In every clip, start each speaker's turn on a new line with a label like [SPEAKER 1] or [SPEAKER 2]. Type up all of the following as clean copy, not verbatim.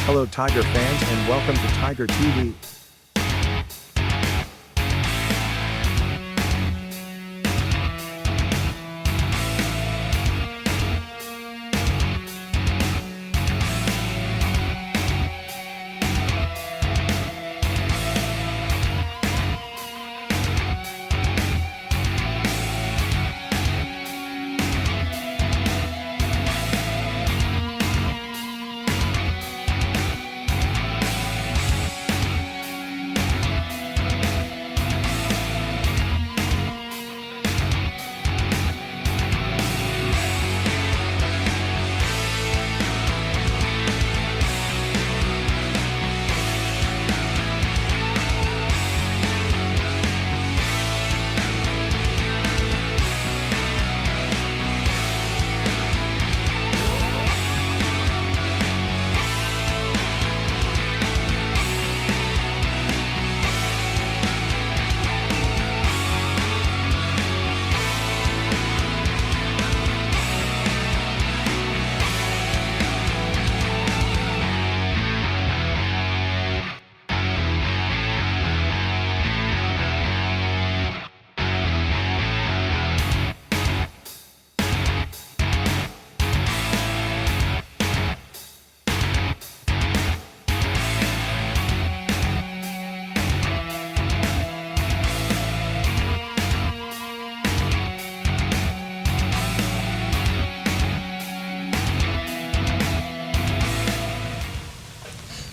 [SPEAKER 1] Hello Tiger fans and welcome to Tiger TV.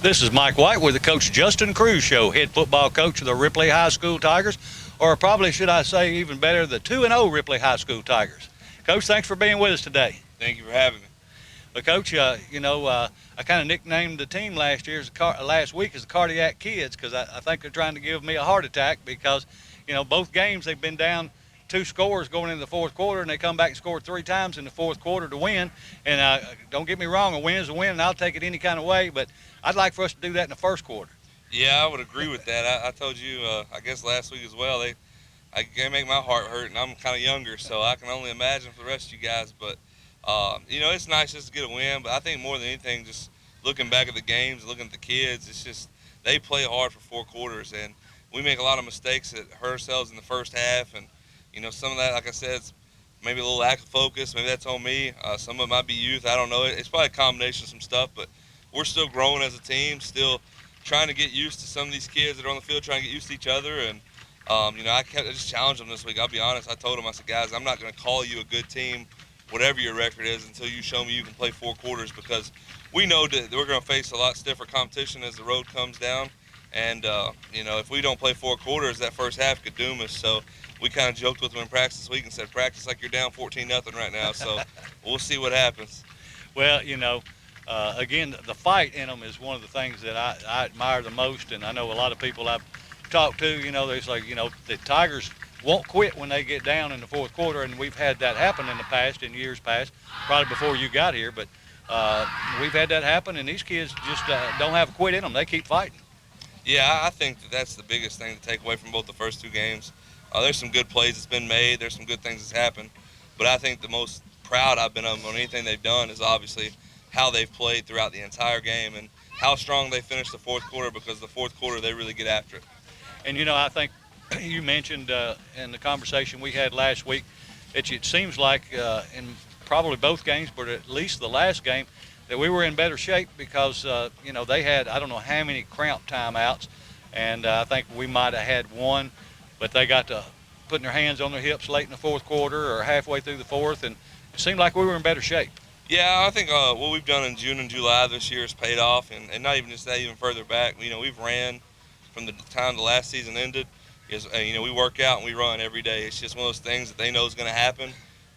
[SPEAKER 2] This is Mike White with the Coach Justin Cruz Show, head football coach of the Ripley High School Tigers, or probably should I say even better, the 2-0 Ripley High School Tigers. Coach, thanks for being with us today.
[SPEAKER 3] Thank you for having me.
[SPEAKER 2] But Coach, I kind of nicknamed the team last week as the Cardiac Kids because I think they're trying to give me a heart attack because, both games they've been down 2 scores going into the fourth quarter, and they come back and score 3 times in the fourth quarter to win. And don't get me wrong, a win's a win, and I'll take it any kind of way, but I'd like for us to do that in the first quarter.
[SPEAKER 3] Yeah, I would agree with that. I told you, I guess last week as well, they make my heart hurt, and I'm kind of younger, so I can only imagine for the rest of you guys. But, it's nice just to get a win, but I think more than anything, just looking back at the games, looking at the kids, it's just they play hard for 4 quarters, and we make a lot of mistakes that hurt ourselves in the first half, and some of that, like I said, it's maybe a little lack of focus. Maybe that's on me. Some of it might be youth. I don't know. It's probably a combination of some stuff, but we're still growing as a team, still trying to get used to some of these kids that are on the field, trying to get used to each other. And, I just challenged them this week. I'll be honest. I told them, I said, guys, I'm not going to call you a good team, whatever your record is, until you show me you can play 4 quarters, because we know that we're going to face a lot stiffer competition as the road comes down. And, if we don't play 4 quarters, that first half could doom us. So we kind of joked with them in practice this week and said, practice like you're down 14-0 right now. So we'll see what happens.
[SPEAKER 2] Well, again, the fight in them is one of the things that I admire the most, and I know a lot of people I've talked to, there's the Tigers won't quit when they get down in the fourth quarter, and we've had that happen in years past, probably before you got here, but we've had that happen, and these kids just don't have a quit in them. They keep fighting.
[SPEAKER 3] Yeah, I think that's the biggest thing to take away from both the first 2 games. There's some good plays that's been made. There's some good things that's happened. But I think the most proud I've been of on anything they've done is obviously how they've played throughout the entire game and how strong they finished the fourth quarter, because the fourth quarter they really get after it.
[SPEAKER 2] And, I think you mentioned in the conversation we had last week that it seems like in probably both games, but at least the last game, that we were in better shape because, they had I don't know how many cramp timeouts, and I think we might have had one, but they got to putting their hands on their hips late in the fourth quarter or halfway through the fourth, and it seemed like we were in better shape.
[SPEAKER 3] Yeah, I think what we've done in June and July this year has paid off, and not even just that, even further back. We've ran from the time the last season ended. We work out and we run every day. It's just one of those things that they know is going to happen,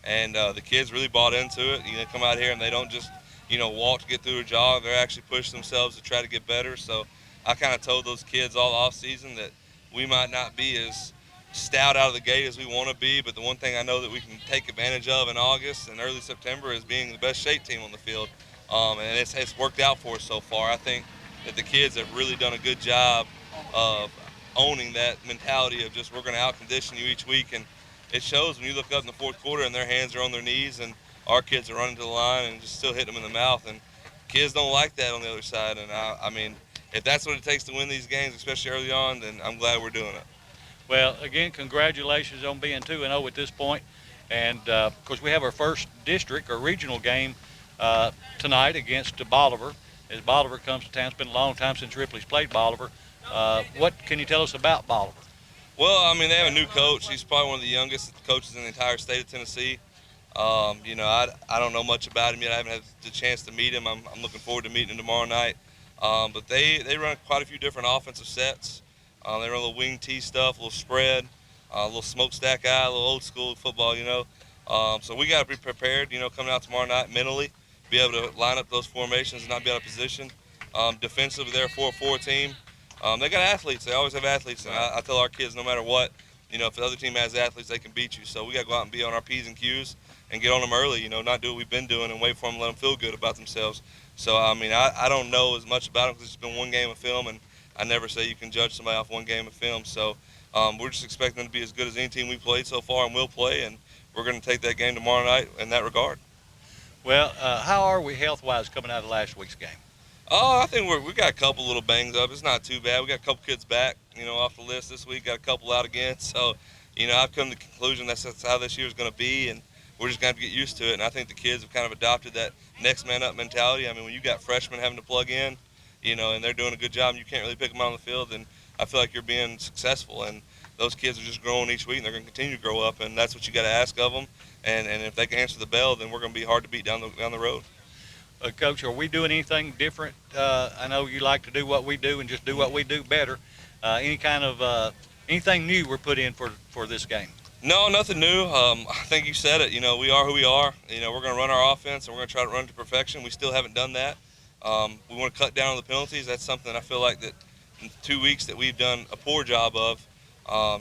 [SPEAKER 3] and the kids really bought into it. They come out here and they don't just walk to get through a jog. They're actually pushing themselves to try to get better. So I kind of told those kids all off season that we might not be as stout out of the gate as we want to be, but the one thing I know that we can take advantage of in August and early September is being the best shape team on the field, and it's worked out for us so far. I think that the kids have really done a good job of owning that mentality of just we're going to out-condition you each week, and it shows when you look up in the fourth quarter and their hands are on their knees, and our kids are running to the line and just still hitting them in the mouth. And kids don't like that on the other side. And I mean, if that's what it takes to win these games, especially early on, then I'm glad we're doing it.
[SPEAKER 2] Well, again, congratulations on being 2-0 at this point. And, of course, we have our first district or regional game tonight against Bolivar. As Bolivar comes to town, it's been a long time since Ripley's played Bolivar. What can you tell us about Bolivar?
[SPEAKER 3] Well, I mean, they have a new coach. He's probably one of the youngest coaches in the entire state of Tennessee. You know, I don't know much about him yet. I haven't had the chance to meet him. I'm looking forward to meeting him tomorrow night. But they run quite a few different offensive sets. They run a little wing tee stuff, a little spread, a little smokestack eye, a little old school football, you know. So we got to be prepared, you know, coming out tomorrow night mentally, be able to line up those formations and not be out of position. Defensively, they're a 4-4 team. They got athletes. They always have athletes. And I tell our kids, no matter what, you know, if the other team has athletes, they can beat you. So we got to go out and be on our P's and Q's and get on them early, you know, not do what we've been doing and wait for them to let them feel good about themselves. So, I mean, I don't know as much about them because it's been one game of film, and I never say you can judge somebody off one game of film. So we're just expecting them to be as good as any team we've played so far and will play, and we're going to take that game tomorrow night in that regard.
[SPEAKER 2] Well, how are we health-wise coming out of last week's game?
[SPEAKER 3] Oh, I think we got a couple little bangs up. It's not too bad. We got a couple kids back, you know, off the list this week. Got a couple out again. So, you know, I've come to the conclusion that's how this year's going to be, and we're just going to have to get used to it. And I think the kids have kind of adopted that next man up mentality. I mean, when you got freshmen having to plug in, you know, and they're doing a good job, and you can't really pick them out on the field, then I feel like you're being successful. And those kids are just growing each week, and they're going to continue to grow up, and that's what you got to ask of them. And if they can answer the bell, then we're going to be hard to beat down the road.
[SPEAKER 2] Coach, are we doing anything different? I know you like to do what we do and just do what we do better. Any kind of anything new we're put in for this game?
[SPEAKER 3] No, nothing new. I think you said it. You know, we are who we are. You know, we're going to run our offense, and we're going to try to run to perfection. We still haven't done that. We want to cut down on the penalties. That's something I feel like that in 2 weeks that we've done a poor job of.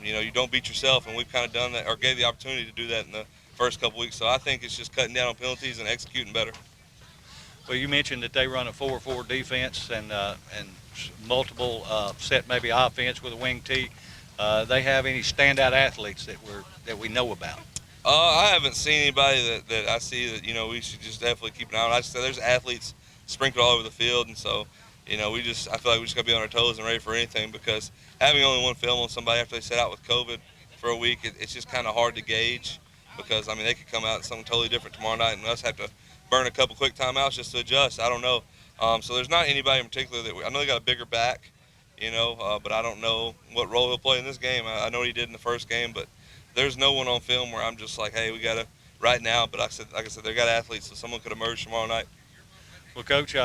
[SPEAKER 3] You know, you don't beat yourself, and we've kind of done that or gave the opportunity to do that in the first couple weeks. So I think it's just cutting down on penalties and executing better.
[SPEAKER 2] Well, you mentioned that they run a 4-4 defense and multiple set maybe offense with a wing tee. They have any standout athletes that we know about?
[SPEAKER 3] I haven't seen anybody that I see that, you know, we should just definitely keep an eye on. I just say there's athletes sprinkled all over the field, and so, you know, I feel like we just got to be on our toes and ready for anything, because having only one film on somebody after they set out with COVID for a week, it's just kind of hard to gauge, because, I mean, they could come out something totally different tomorrow night and us have to burn a couple quick timeouts just to adjust. I don't know. So there's not anybody in particular I know they got a bigger back, you know, but I don't know what role he'll play in this game. I know he did in the first game, but there's no one on film where I'm just like, hey, we got to right now. But like I said, they got athletes, so someone could emerge tomorrow night.
[SPEAKER 2] Well, Coach,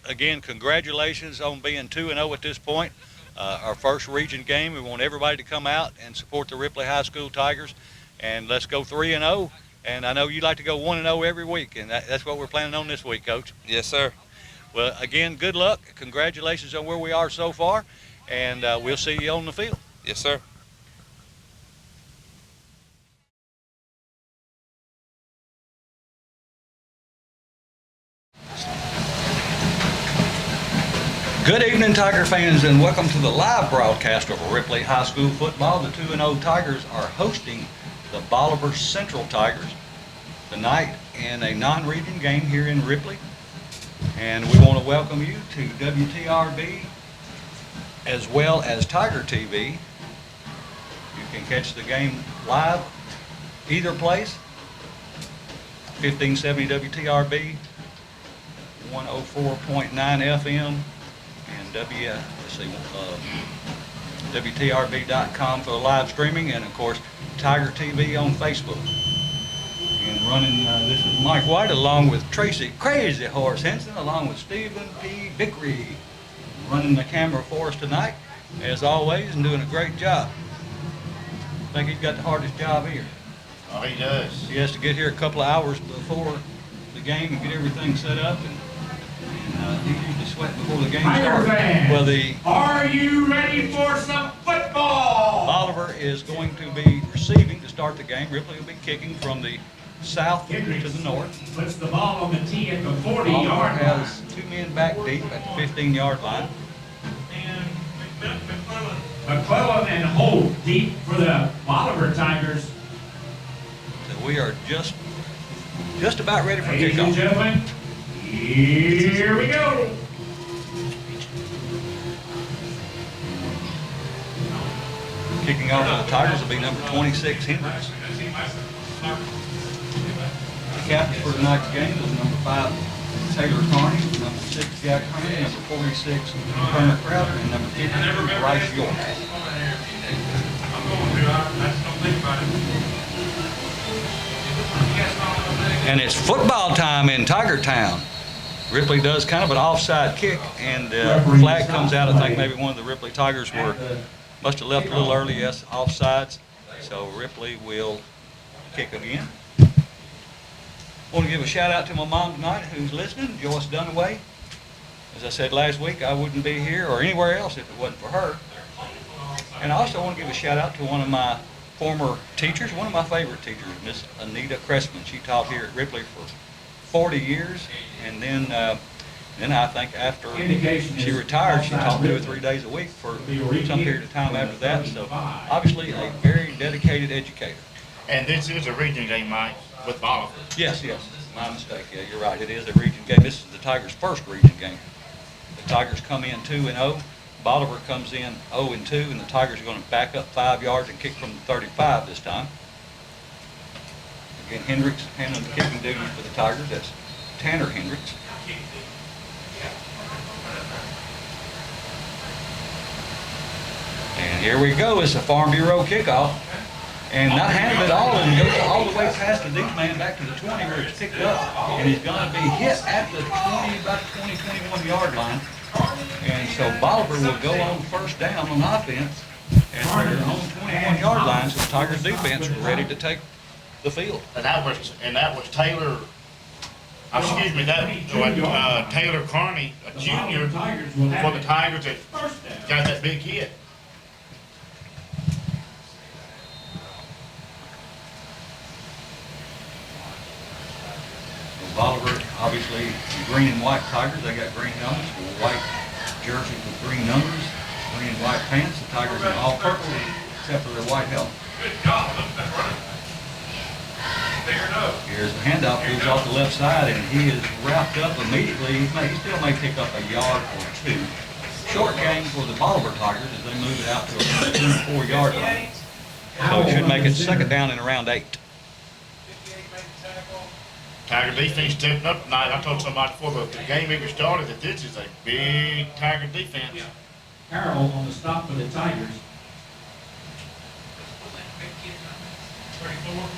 [SPEAKER 2] again, congratulations on being 2-0 at this point. Our first region game. We want everybody to come out and support the Ripley High School Tigers, and let's go 3-0. And I know you like to go 1-0 every week, and that's what we're planning on this week, Coach.
[SPEAKER 3] Yes, sir.
[SPEAKER 2] Well, again, good luck. Congratulations on where we are so far, and we'll see you on the field.
[SPEAKER 3] Yes, sir.
[SPEAKER 2] Good evening, Tiger fans, and welcome to the live broadcast of Ripley High School football. The 2-0 Tigers are hosting the Bolivar Central Tigers tonight in a non-region game here in Ripley. And we want to welcome you to WTRB as well as Tiger TV. You can catch the game live either place, 1570 WTRB, 104.9 FM, and WTRB.com for the live streaming, and of course Tiger TV on Facebook. And running, this is Mike White along with Tracy Crazy Horse Henson, along with Stephen P. Vickery, running the camera for us tonight, as always, and doing a great job. I think he's got the hardest job here.
[SPEAKER 4] Oh, he does.
[SPEAKER 2] He has to get here a couple of hours before the game and get everything set up, and he usually sweat before the game starts. Well,
[SPEAKER 4] Are you ready for some football?
[SPEAKER 2] Bolivar is going to be receiving to start the game. Ripley will be kicking from the south to the north.
[SPEAKER 4] Puts the ball on the tee at the 40-yard
[SPEAKER 2] Bolivar
[SPEAKER 4] line.
[SPEAKER 2] has two men back deep at the 15-yard line.
[SPEAKER 4] And McClellan and Holt deep for the Bolivar Tigers.
[SPEAKER 2] So we are just just about ready for
[SPEAKER 4] Ladies and
[SPEAKER 2] kickoff.
[SPEAKER 4] gentlemen, here we go.
[SPEAKER 2] Kicking off for the Tigers will be number 26, Hendricks. The captain for tonight's game is number 5, Taylor Carney, number 6, Jack Carney, number 46, Kermit Crowder, and number 50, Bryce York. And it's football time in Tiger Town. Ripley does kind of an offside kick, and flag comes out. I think maybe one of the Ripley Tigers must have left a little early, yes, offsides. So Ripley will kick again. Want to give a shout out to my mom tonight who's listening, Joyce Dunaway. As I said last week, I wouldn't be here or anywhere else if it wasn't for her. And I also want to give a shout out to one of my former teachers, one of my favorite teachers, Miss Anita Cressman. She taught here at Ripley for 40 years, and then I think after she retired, she taught 2 or 3 days a week for some period of time after that. So obviously a very dedicated educator.
[SPEAKER 5] And this is a region game, Mike, with Bolivar.
[SPEAKER 2] Yes, my mistake. Yeah, you're right. It is a region game. This is the Tigers' first region game. The Tigers come in 2-0. Bolivar comes in 0-2, and the Tigers are going to back up 5 yards and kick from the 35 this time. Again, Hendricks handling the kicking duties for the Tigers. That's Tanner Hendricks. And here we go. It's a Farm Bureau kickoff. And not handled at all, and goes all the way past the deep man back to the 20 where it's picked up. And he's going to be hit at the 20, about 20, 21 yard line. And so Bolivar will go on first down on offense at their own 21 yard line. So the Tigers defense are ready to take the field.
[SPEAKER 5] And that was Taylor. Excuse me, Taylor Carney, a junior for the Tigers that got that big hit.
[SPEAKER 2] Bolivar, obviously, the green and white Tigers. They got green helmets with white jerseys with green numbers, green and white pants. The Tigers are all purple except for their white helmet.
[SPEAKER 4] Good job. That's running. Bigger nose.
[SPEAKER 2] Here's the handoff. Goes off the left side, and he is wrapped up immediately. He still may pick up a yard or 2. Short game for the Bolivar Tigers as they move it out to a 4 yard line. So it should make it second down and around 8.
[SPEAKER 5] Tiger defense stepping up tonight. I told somebody before the game even started that this is a big Tiger defense.
[SPEAKER 4] Carroll on the stop for the Tigers. 34.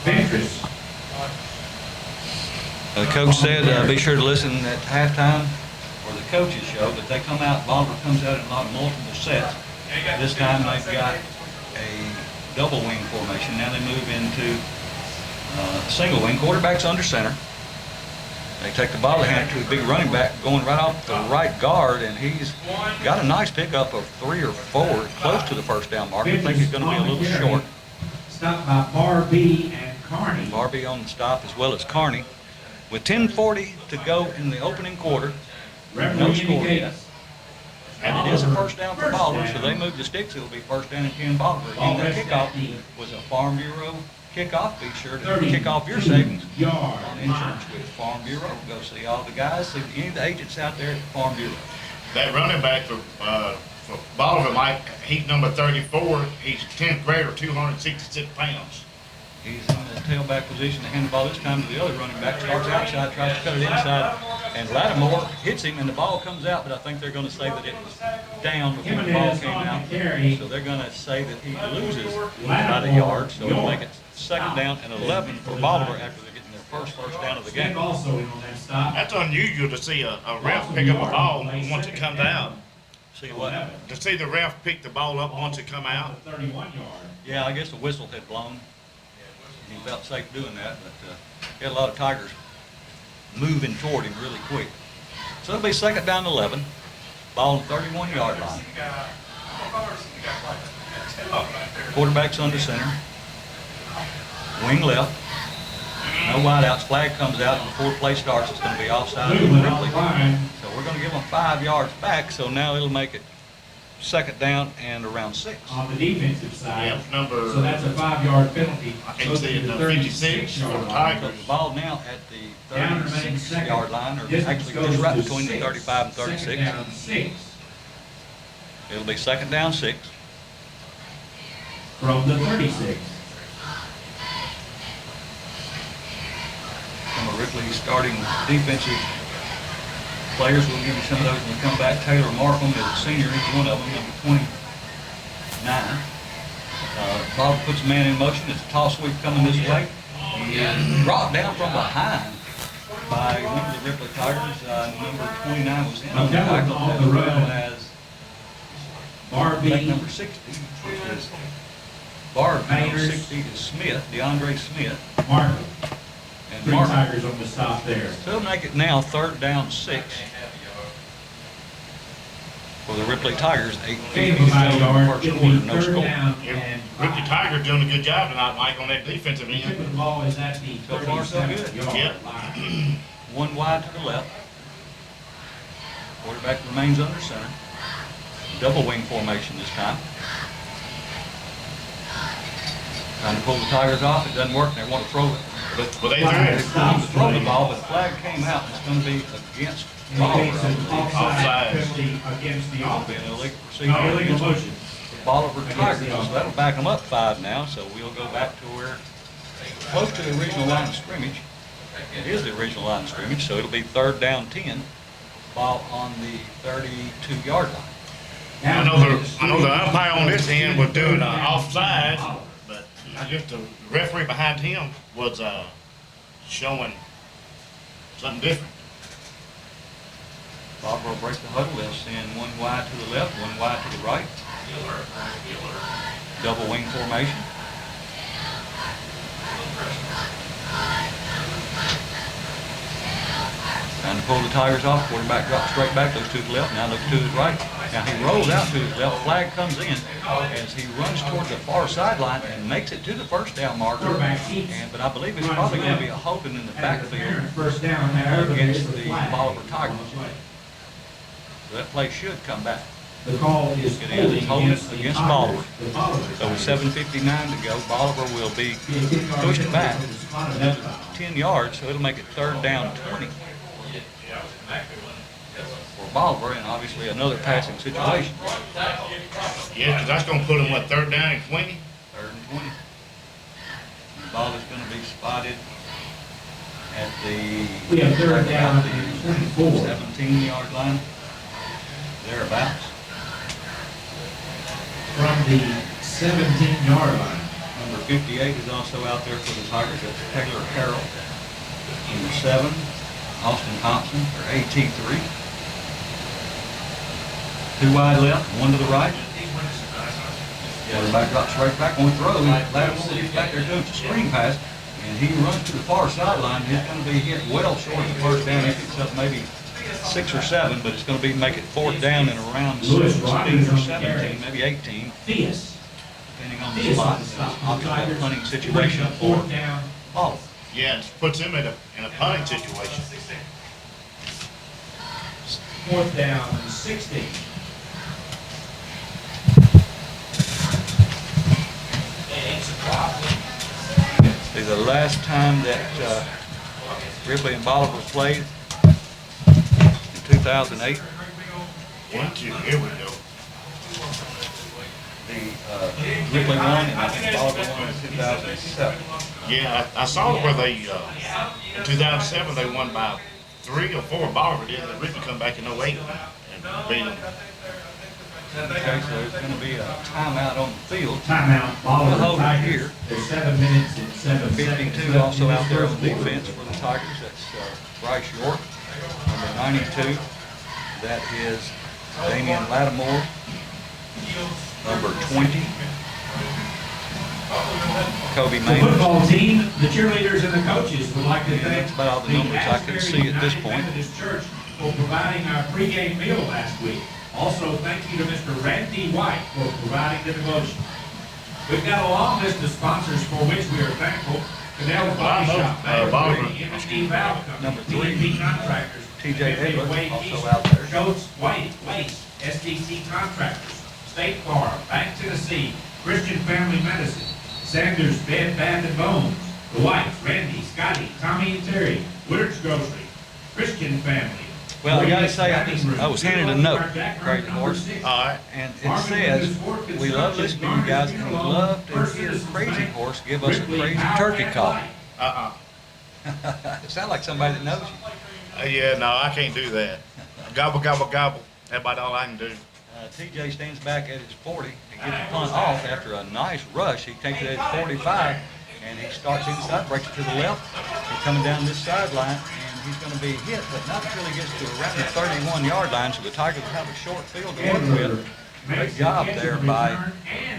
[SPEAKER 4] Ventress.
[SPEAKER 2] The coach said, be sure to listen at halftime for the coaches show, but they come out, Bolivar comes out in a lot of multiple sets. This time they've got a double wing formation. Now they move into single wing. Quarterback's under center. They take the ball, they hand it to a big running back going right off the right guard, and he's got a nice pickup of 3 or 4, close to the first down mark. I think he's going to be a little short.
[SPEAKER 4] Stopped by Barbie and Carney.
[SPEAKER 2] Barbie on the stop as well as Carney. With 10:40 to go in the opening quarter, no score yet. And it is a first down for Bolivar, so they move the sticks. It'll be first down and 10 Bolivar. Again, that kickoff was a Farm Bureau kickoff. Be sure to kick off your savings on insurance with Farm Bureau. Go see all the guys, see any of the agents out there at Farm Bureau.
[SPEAKER 5] That running back for Bolivar, Mike, he's number 34. He's 10th grader, 266 pounds.
[SPEAKER 2] He's in the tailback position to hand the ball this time to the other running back. Starts outside, tries to cut it inside, and Lattimore hits him, and the ball comes out, but I think they're going to say that it was down before the ball came out. So they're going to say that he loses about a yard, so it'll make it second down and 11 for Bolivar after they're getting their first down of the game.
[SPEAKER 5] That's unusual to see a ref pick up a ball once it comes out.
[SPEAKER 2] See what?
[SPEAKER 5] To see the ref pick the ball up once it come out.
[SPEAKER 4] 31 yard.
[SPEAKER 2] Yeah, I guess the whistle had blown. He felt safe doing that, but he had a lot of Tigers moving toward him really quick. So it'll be second down 11, ball on the 31-yard line. Quarterback's under center, wing left, no wideouts. Flag comes out before play starts. It's going to be offside with Ripley. So we're going to give them 5 yards back. So now it'll make it second down and around 6.
[SPEAKER 6] On the defensive side.
[SPEAKER 5] Yep, number.
[SPEAKER 6] So that's a 5-yard penalty.
[SPEAKER 5] I can't see it, 56 for the
[SPEAKER 2] So
[SPEAKER 5] Tigers.
[SPEAKER 2] the ball now at the
[SPEAKER 6] Down remains second.
[SPEAKER 2] 36-yard line, or
[SPEAKER 6] Distance
[SPEAKER 2] actually
[SPEAKER 6] goes
[SPEAKER 2] just right
[SPEAKER 6] to
[SPEAKER 2] between the
[SPEAKER 6] 6.
[SPEAKER 2] 35 and 36.
[SPEAKER 6] Second down 6
[SPEAKER 2] It'll be second down 6.
[SPEAKER 6] from the 36.
[SPEAKER 2] Some of Ripley's starting defensive players, we'll give you some of those when we come back. Taylor Markham is a senior, he's one of them, number 29. Bob puts a man in motion, it's a toss sweep coming this way. He is brought down from behind by one of the Ripley Tigers. Number 29 was in on the tackle, as well as number 60, which is Barb. Number 60 is Smith, DeAndre Smith.
[SPEAKER 6] Markham.
[SPEAKER 2] And
[SPEAKER 6] 3
[SPEAKER 2] Markham.
[SPEAKER 6] Tigers on the stop there.
[SPEAKER 2] So it'll make it now third down 6 for the Ripley Tigers. 8:50 to go in the
[SPEAKER 6] 5-yard,
[SPEAKER 2] first
[SPEAKER 6] it'll
[SPEAKER 2] quarter,
[SPEAKER 6] be
[SPEAKER 2] no
[SPEAKER 6] third
[SPEAKER 2] score.
[SPEAKER 6] down
[SPEAKER 5] Yeah,
[SPEAKER 6] and
[SPEAKER 5] Ripley
[SPEAKER 6] 5.
[SPEAKER 5] Tigers doing a good job tonight, Mike, on that defensive
[SPEAKER 6] The tip
[SPEAKER 5] end.
[SPEAKER 6] of the ball is at the
[SPEAKER 2] So far, so good.
[SPEAKER 6] 37-yard
[SPEAKER 5] Yep.
[SPEAKER 6] line.
[SPEAKER 2] One wide to the left. Quarterback remains under center. Double wing formation this time. Trying to pull the Tigers off, it doesn't work, and they want to throw it.
[SPEAKER 5] But they
[SPEAKER 2] They
[SPEAKER 5] threw
[SPEAKER 2] want to throw the ball, but the flag came out, and it's going to be against Bolivar.
[SPEAKER 6] Indicates an offside
[SPEAKER 5] Offside.
[SPEAKER 6] penalty against the
[SPEAKER 2] It'll be an
[SPEAKER 6] offense.
[SPEAKER 2] illegal
[SPEAKER 6] No
[SPEAKER 2] procedure
[SPEAKER 6] illegal
[SPEAKER 2] against
[SPEAKER 6] motion.
[SPEAKER 2] the Bolivar Tigers, so that'll back them up 5 now, so we'll go back to where, close to the original line of scrimmage. It is the original line of scrimmage, so it'll be third down 10, ball on the 32-yard line.
[SPEAKER 5] I know the umpire on this end was doing offside, but I guess the referee behind him was showing something different.
[SPEAKER 2] Bob will break the huddle. They'll send one wide to the left, one wide to the right. Double wing formation. Trying to pull the Tigers off. Quarterback drops straight back. Those 2 to the left. Now looks to his right. Now he rolls out to his left. Flag comes in as he runs towards the far sideline and makes it to the first down marker. But I believe it's probably going to be a holding in the backfield
[SPEAKER 6] First down, however,
[SPEAKER 2] against
[SPEAKER 6] there's
[SPEAKER 2] the
[SPEAKER 6] flag.
[SPEAKER 2] Bolivar Tigers. So that play should come back.
[SPEAKER 6] The call is
[SPEAKER 2] It is holding
[SPEAKER 6] against the
[SPEAKER 2] against
[SPEAKER 6] Tigers.
[SPEAKER 2] Bolivar.
[SPEAKER 6] The Bolivar
[SPEAKER 2] So with
[SPEAKER 6] Tigers.
[SPEAKER 2] 7:59 to go, Bolivar will be pushed back another 10 yards, so it'll make it third down 20 for Bolivar, and obviously another passing situation.
[SPEAKER 5] Yeah, because that's going to put them, what, third down and 20?
[SPEAKER 2] Third and 20. The ball is going to be spotted at the
[SPEAKER 6] We have third down and 24.
[SPEAKER 2] 17-yard line, thereabouts.
[SPEAKER 6] From the 17-yard line.
[SPEAKER 2] Number 58 is also out there for the Tigers. That's Taylor Carroll. Number 7, Austin Thompson, or AT3. 2 wide left, 1 to the right. Quarterback drops right back on throw. Latimer gets back there to him, it's a screen pass, and he runs to the far sideline. He's going to be hit well short of the first down. He picks up maybe 6 or 7, but it's going to be make it fourth down and around 16 or 17, maybe 18,
[SPEAKER 6] Theus.
[SPEAKER 2] depending on the spot. Obviously, a punting situation for
[SPEAKER 6] Fourth down.
[SPEAKER 2] Bolivar.
[SPEAKER 5] Yeah, it puts him in a punting situation.
[SPEAKER 6] Fourth down and 16.
[SPEAKER 2] See, the last time that Ripley and Bolivar played in 2008,
[SPEAKER 5] 1, 2, here we go.
[SPEAKER 2] the Ripley won, and I think Bolivar won in 2007.
[SPEAKER 5] Yeah, I saw where they, in 2007, they won by 3 or 4. Bolivar did, and Ripley come back in 08 and beat them.
[SPEAKER 2] Okay, so there's going to be a timeout on the field.
[SPEAKER 6] Timeout. Bolivar
[SPEAKER 2] We'll hold it
[SPEAKER 6] Tigers.
[SPEAKER 2] here.
[SPEAKER 6] There's 7 minutes and 7 seconds.
[SPEAKER 2] 52 also out there on defense for the Tigers. That's Bryce York. Number 92, that is Damian Lattimore. Number 20, Kobe
[SPEAKER 6] The
[SPEAKER 2] Maynard.
[SPEAKER 6] football team, the cheerleaders, and the coaches would like to
[SPEAKER 2] And
[SPEAKER 6] thank
[SPEAKER 2] that's about all the numbers I can see at this point.
[SPEAKER 6] the Methodist Church for providing our pregame meal last week. Also, thank you to Mr. Randy White for providing the devotion. We've got a long list of sponsors for which we are thankful. Canal Body Shop,
[SPEAKER 5] Bolivar.
[SPEAKER 6] M&D Valve Company,
[SPEAKER 2] Number 3,
[SPEAKER 6] D&B Contractors,
[SPEAKER 2] TJ
[SPEAKER 6] Ripley
[SPEAKER 2] Edwards,
[SPEAKER 6] Wade
[SPEAKER 2] also
[SPEAKER 6] Keith,
[SPEAKER 2] out there.
[SPEAKER 6] Schultz White Waste, SDC Contractors, State Farm, Bank Tennessee, Christian Family Medicine, Sanders Bed Bath and Bones, the Whites, Randy, Scotty, Tommy and Terry, Woodard's Grocery, Christian Family.
[SPEAKER 2] Well, I gotta say, I was handed a note, Crazy Horse,
[SPEAKER 5] All right.
[SPEAKER 2] and it says, "We love listening to you guys and we love to hear Crazy Horse give us a crazy turkey call." It sounds like somebody that knows you.
[SPEAKER 5] Yeah, no, I can't do that. Gobble, gobble, gobble. That's about all I can do.
[SPEAKER 2] TJ stands back at his 40 and gets the punt off after a nice rush. He takes it at 45 and he starts inside, breaks it to the left. He's coming down this sideline and he's going to be hit, but not until he gets to around the 31-yard line. So the Tigers have a short field to work with. Great job there by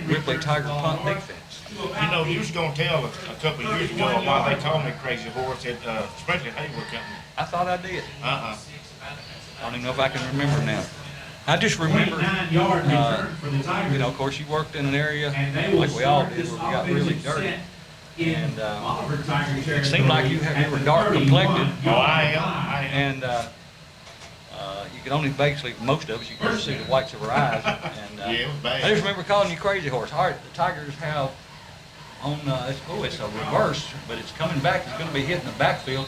[SPEAKER 2] Ripley Tiger punt defense.
[SPEAKER 5] You know, you was going to tell a couple of years ago why they called me Crazy Horse at Sprinkler Haywood Company.
[SPEAKER 2] I thought I did. I don't even know if I can remember now. I just remember, you know, of course, you worked in an area like we all did where we got really dirty. And it seemed like you were dark complected.
[SPEAKER 5] Oh, I am.
[SPEAKER 2] And you could only basically, most of us, you could see the whites of our eyes. And
[SPEAKER 5] Yeah, it was bad.
[SPEAKER 2] I just remember calling you Crazy Horse. All right, the Tigers have on, it's a reverse, but it's coming back. It's going to be hitting the backfield.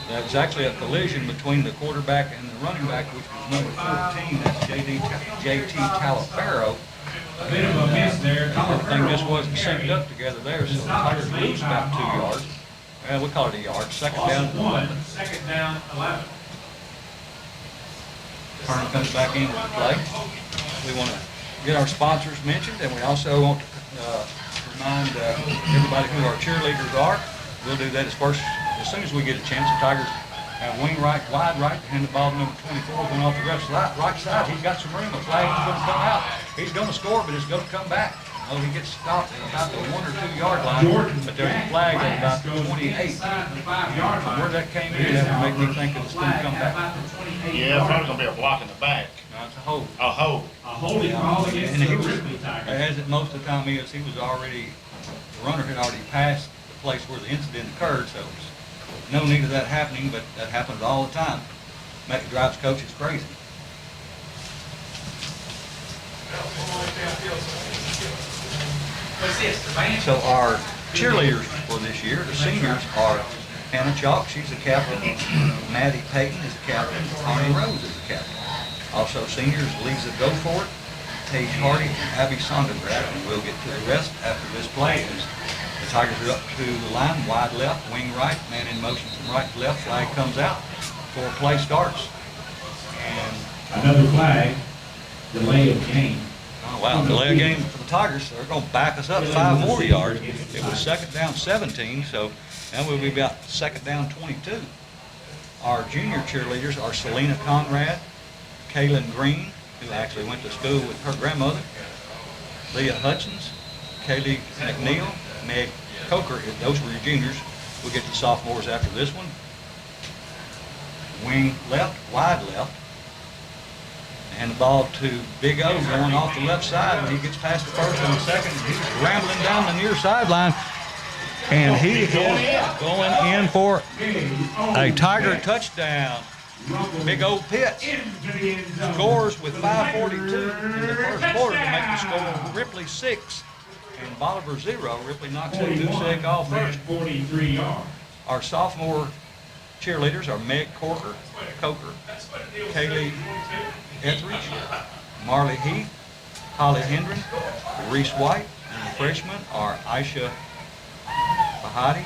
[SPEAKER 2] That was actually a collision between the quarterback and the running back, which was number 14. That's JT Talifero.
[SPEAKER 6] A bit of a miss there.
[SPEAKER 2] Everything just wasn't synced up together there, so the Tigers lose about 2 yards. We call it a yard. Second down.
[SPEAKER 6] Second down, 11.
[SPEAKER 2] Turner comes back into the play. We want to get our sponsors mentioned, and we also want to remind everybody who our cheerleaders are. We'll do that as soon as we get a chance. The Tigers have wing right, wide right, hand the ball to number 24, going off the right side. He's got some room. A flag is going to come out. He's going to score, but it's going to come back. Oh, he gets stopped at about the 1 or 2 yard line, but there's a flag at about 28. Where that came in, that would make me think that it's going to come back.
[SPEAKER 5] Yeah, it's probably going to be a block in the back.
[SPEAKER 2] No, it's a hold.
[SPEAKER 5] A hold.
[SPEAKER 6] A holding call against
[SPEAKER 2] And
[SPEAKER 6] the
[SPEAKER 2] he was,
[SPEAKER 6] Ripley Tigers.
[SPEAKER 2] as it most of the time is, he was already, the runner had already passed the place where the incident occurred, so there's no need of that happening, but that happens all the time. It drives coaches crazy. So our cheerleaders for this year, the seniors, are Hannah Chalk, she's the captain. Maddie Payton is the captain. Connie Rose is the captain. Also seniors, Lisa Goforth, Paige Hardy, and Abby Sondergrad. And we'll get to the rest after this play. As the Tigers are up to the line, wide left, wing right, man in motion from right to left. Flag comes out before play starts. And
[SPEAKER 6] Another flag, delay of game.
[SPEAKER 2] oh, wow, delay a game for the Tigers. So they're going to back us up 5 more yards. It was second down 17, so now we'll be about second down 22. Our junior cheerleaders are Selena Conrad, Kaylin Green, who actually went to school with her grandmother, Leah Hutchins, Kaylee McNeil, Meg Coker. Those were your juniors. We'll get to sophomores after this one. Wing left, wide left. And the ball to Big O going off the left side, and he gets past the first and the second. He's rambling down the near sideline, and he is going in for a Tiger touchdown. Big O Pitts scores with 5:42 in the first quarter to make the score Ripley 6 and Bolivar 0. Ripley knocks that Dusek off first.
[SPEAKER 6] 43 yards.
[SPEAKER 2] Our sophomore cheerleaders are Meg Coker, Kaylee Etheridge, Marley Heath, Holly Hendren, Reese White, and the freshmen are Aisha Bahati,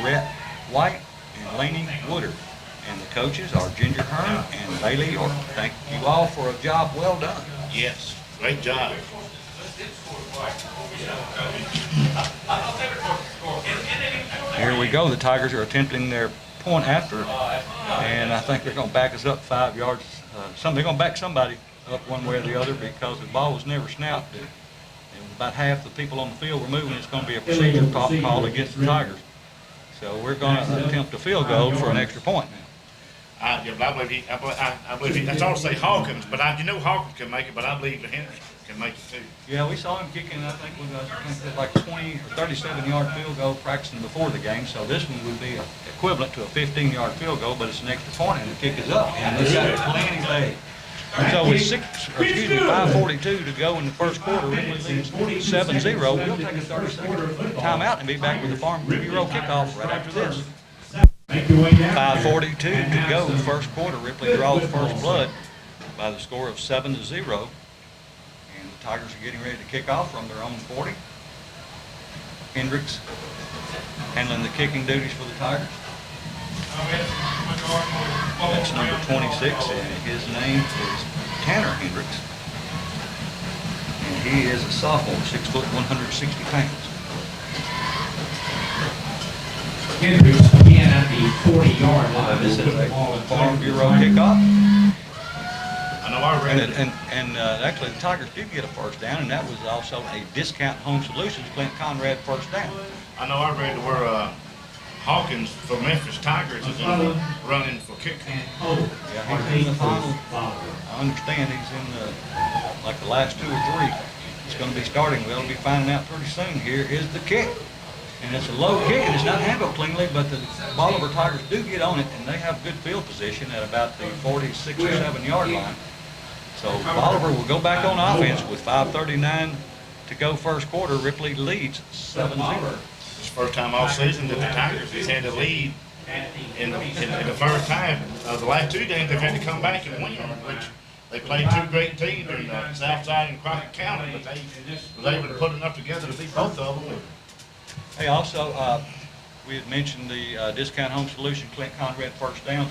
[SPEAKER 2] Rhett White, and Laney Woodard. And the coaches are Ginger Hearn and Bailey York. Thank you all for a job well done.
[SPEAKER 5] Yes, great job.
[SPEAKER 2] Here we go. The Tigers are attempting their point after, and I think they're going to back us up 5 yards. They're going to back somebody up one way or the other because the ball was never snapped. And about half the people on the field were moving. It's going to be a procedure call against the Tigers. So we're going to attempt a field goal for an extra point now.
[SPEAKER 5] I believe he, that's all to say Hawkins, but you know Hawkins can make it, but I believe the Henry can make it too.
[SPEAKER 2] Yeah, we saw him kicking, I think, with like 20 or 37-yard field goal practicing before the game. So this one would be equivalent to a 15-yard field goal, but it's an extra point, and the kick is up. And they've got plenty leg. So with 5:42 to go in the first quarter, Ripley leads 7-0. We'll take a 30-second timeout and be back with the Farm Bureau kickoff right after this.
[SPEAKER 6] Make your way down.
[SPEAKER 2] 5:42 to go, first quarter. Ripley draws first blood by the score of 7-0. And the Tigers are getting ready to kick off from their own 40. Hendricks handling the kicking duties for the Tigers. That's number 26, and his name is Tanner Hendricks. And he is a sophomore, 6 foot, 160 pounds.
[SPEAKER 6] Hendricks again at the 40-yard line.
[SPEAKER 2] This is a Farm Bureau kickoff.
[SPEAKER 5] I know I read it.
[SPEAKER 2] And actually the Tigers did get a first down, and that was also a Discount Home Solutions Clint Conrad first down.
[SPEAKER 5] I know I read where Hawkins for Memphis Tigers is running for kick.
[SPEAKER 2] Yeah, he's in the final. I understand he's in the last 2 or 3. It's going to be starting. We'll be finding out pretty soon. Here is the kick. And it's a low kick, and it's not handled cleanly, but the Bolivar Tigers do get on it, and they have good field position at about the 46 or 7-yard line. So Bolivar will go back on offense with 5:39 to go first quarter. Ripley leads 7-0.
[SPEAKER 5] It's the first time all season that the Tigers has had a lead in the first time. The last 2 games they've had to come back and win, which they played 2 great teams in Southside and Crockett County, but they was able to put enough together to beat both of them.
[SPEAKER 2] Hey, also, we had mentioned the Discount Home Solution Clint Conrad first down.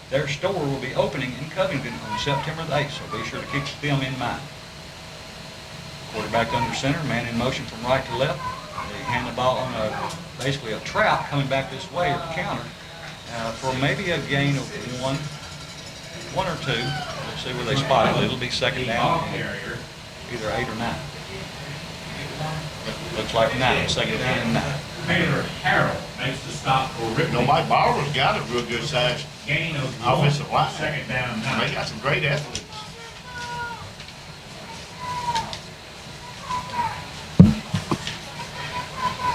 [SPEAKER 2] Their store will be opening in Covington on September the 8th, so be sure to keep them in mind. Quarterback under center, man in motion from right to left. They hand the ball on basically a trap coming back this way or counter for maybe a gain of one or 2. Let's see where they spot it. It'll be second down, either 8 or 9. Looks like 9, second down and 9.
[SPEAKER 6] Taylor Harrell makes the stop for Ripley.
[SPEAKER 5] No, Mike Bolivar's got a real good size
[SPEAKER 6] Gain of
[SPEAKER 5] offensive line.
[SPEAKER 6] Second down, 9.
[SPEAKER 5] They got some great athletes.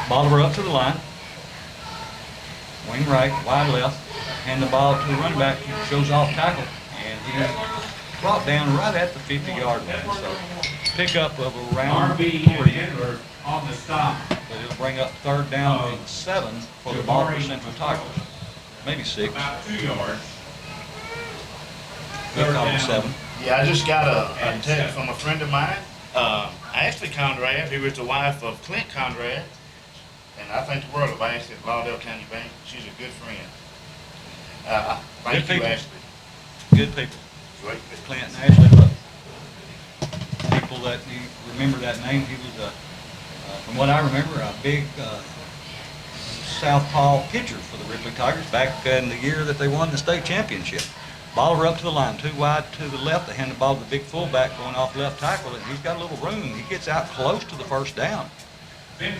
[SPEAKER 2] Bolivar up to the line. Wing right, wide left. Hand the ball to the running back. He shows off tackle. And he brought down right at the 50-yard line. So pickup of around
[SPEAKER 6] RB
[SPEAKER 2] 40.
[SPEAKER 6] Handler on the stop.
[SPEAKER 2] But it'll bring up third down and 7 for the Bolivar Central Tigers. Maybe 6.
[SPEAKER 6] About 2 yards.
[SPEAKER 2] Good call, 7.
[SPEAKER 5] Yeah, I just got a text from a friend of mine, Ashley Conrad, who is the wife of Clint Conrad, and I think the world of Ashley at Lauderdale County Bank. She's a good friend. Thank
[SPEAKER 2] Good
[SPEAKER 5] you,
[SPEAKER 2] people.
[SPEAKER 5] Ashley.
[SPEAKER 2] Good people.
[SPEAKER 5] Great.
[SPEAKER 2] Clint and Ashley, look. People that you remember that name, he was from what I remember, a big southpaw pitcher for the Ripley Tigers back in the year that they won the state championship. Bolivar up to the line, 2 wide to the left. They hand the ball to the big fullback going off left tackle, and he's got a little room. He gets out close to the first down, and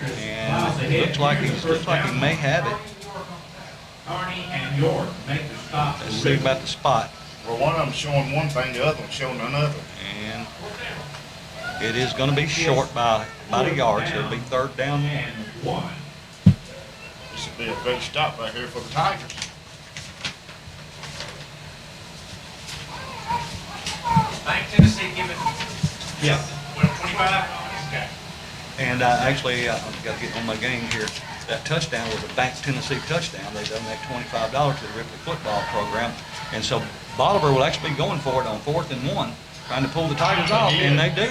[SPEAKER 2] it looks like he may have it.
[SPEAKER 6] Carney and York make the stop.
[SPEAKER 2] Let's see about the spot.
[SPEAKER 5] Well, one of them's showing one thing, the other one's showing another.
[SPEAKER 2] And it is going to be short by about a yard, so it'll be third down.
[SPEAKER 6] And 1.
[SPEAKER 5] This would be a great stop right here for the Tigers.
[SPEAKER 4] Bank Tennessee giving
[SPEAKER 2] Yeah.
[SPEAKER 4] 25. Okay.
[SPEAKER 2] And actually, I've got to get on my game here. That touchdown was a Bank Tennessee touchdown. They donate $25 to the Ripley football program. And so Bolivar will actually be going for it on 4th and 1, trying to pull the Tigers off, and they do.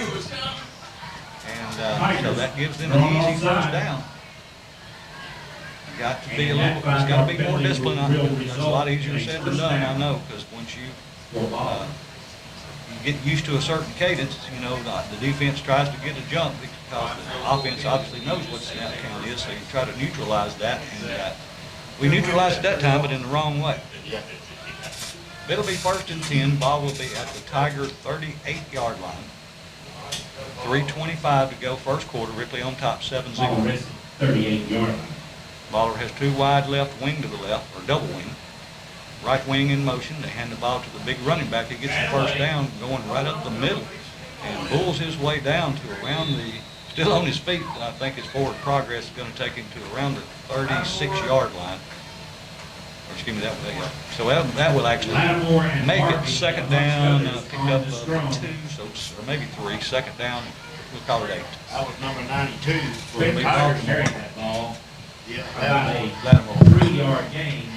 [SPEAKER 2] And so that gives them an easy first down. Got to be it's got to be more discipline. It's a lot easier said than done, I know, because once you get used to a certain cadence, you know, the defense tries to get a jump because the offense obviously knows what snap count is, so you try to neutralize that. And we neutralized it that time, but in the wrong way. It'll be 1st and 10. Ball will be at the Tiger 38-yard line. 3:25 to go first quarter. Ripley on top, 7-0.
[SPEAKER 6] 38-yard line.
[SPEAKER 2] Bolivar has 2 wide left wing to the left, or double wing. Right wing in motion. They hand the ball to the big running back. He gets the first down going right up the middle and bulls his way down to around still on his feet, but I think his forward progress is going to take him to around the 36-yard line. Or excuse me, so that will actually
[SPEAKER 6] Lattimore and
[SPEAKER 2] make it
[SPEAKER 6] Harvey
[SPEAKER 2] second
[SPEAKER 6] amongst
[SPEAKER 2] down,
[SPEAKER 6] others
[SPEAKER 2] pick
[SPEAKER 6] on
[SPEAKER 2] up
[SPEAKER 6] the scrum.
[SPEAKER 2] 2, or maybe 3, second down, we'll call it 8.
[SPEAKER 5] I was number 92 for the
[SPEAKER 6] Ripley
[SPEAKER 5] Tigers.
[SPEAKER 6] carried that ball
[SPEAKER 5] Yeah,
[SPEAKER 6] about a
[SPEAKER 2] Lattimore.
[SPEAKER 6] 3-yard gain.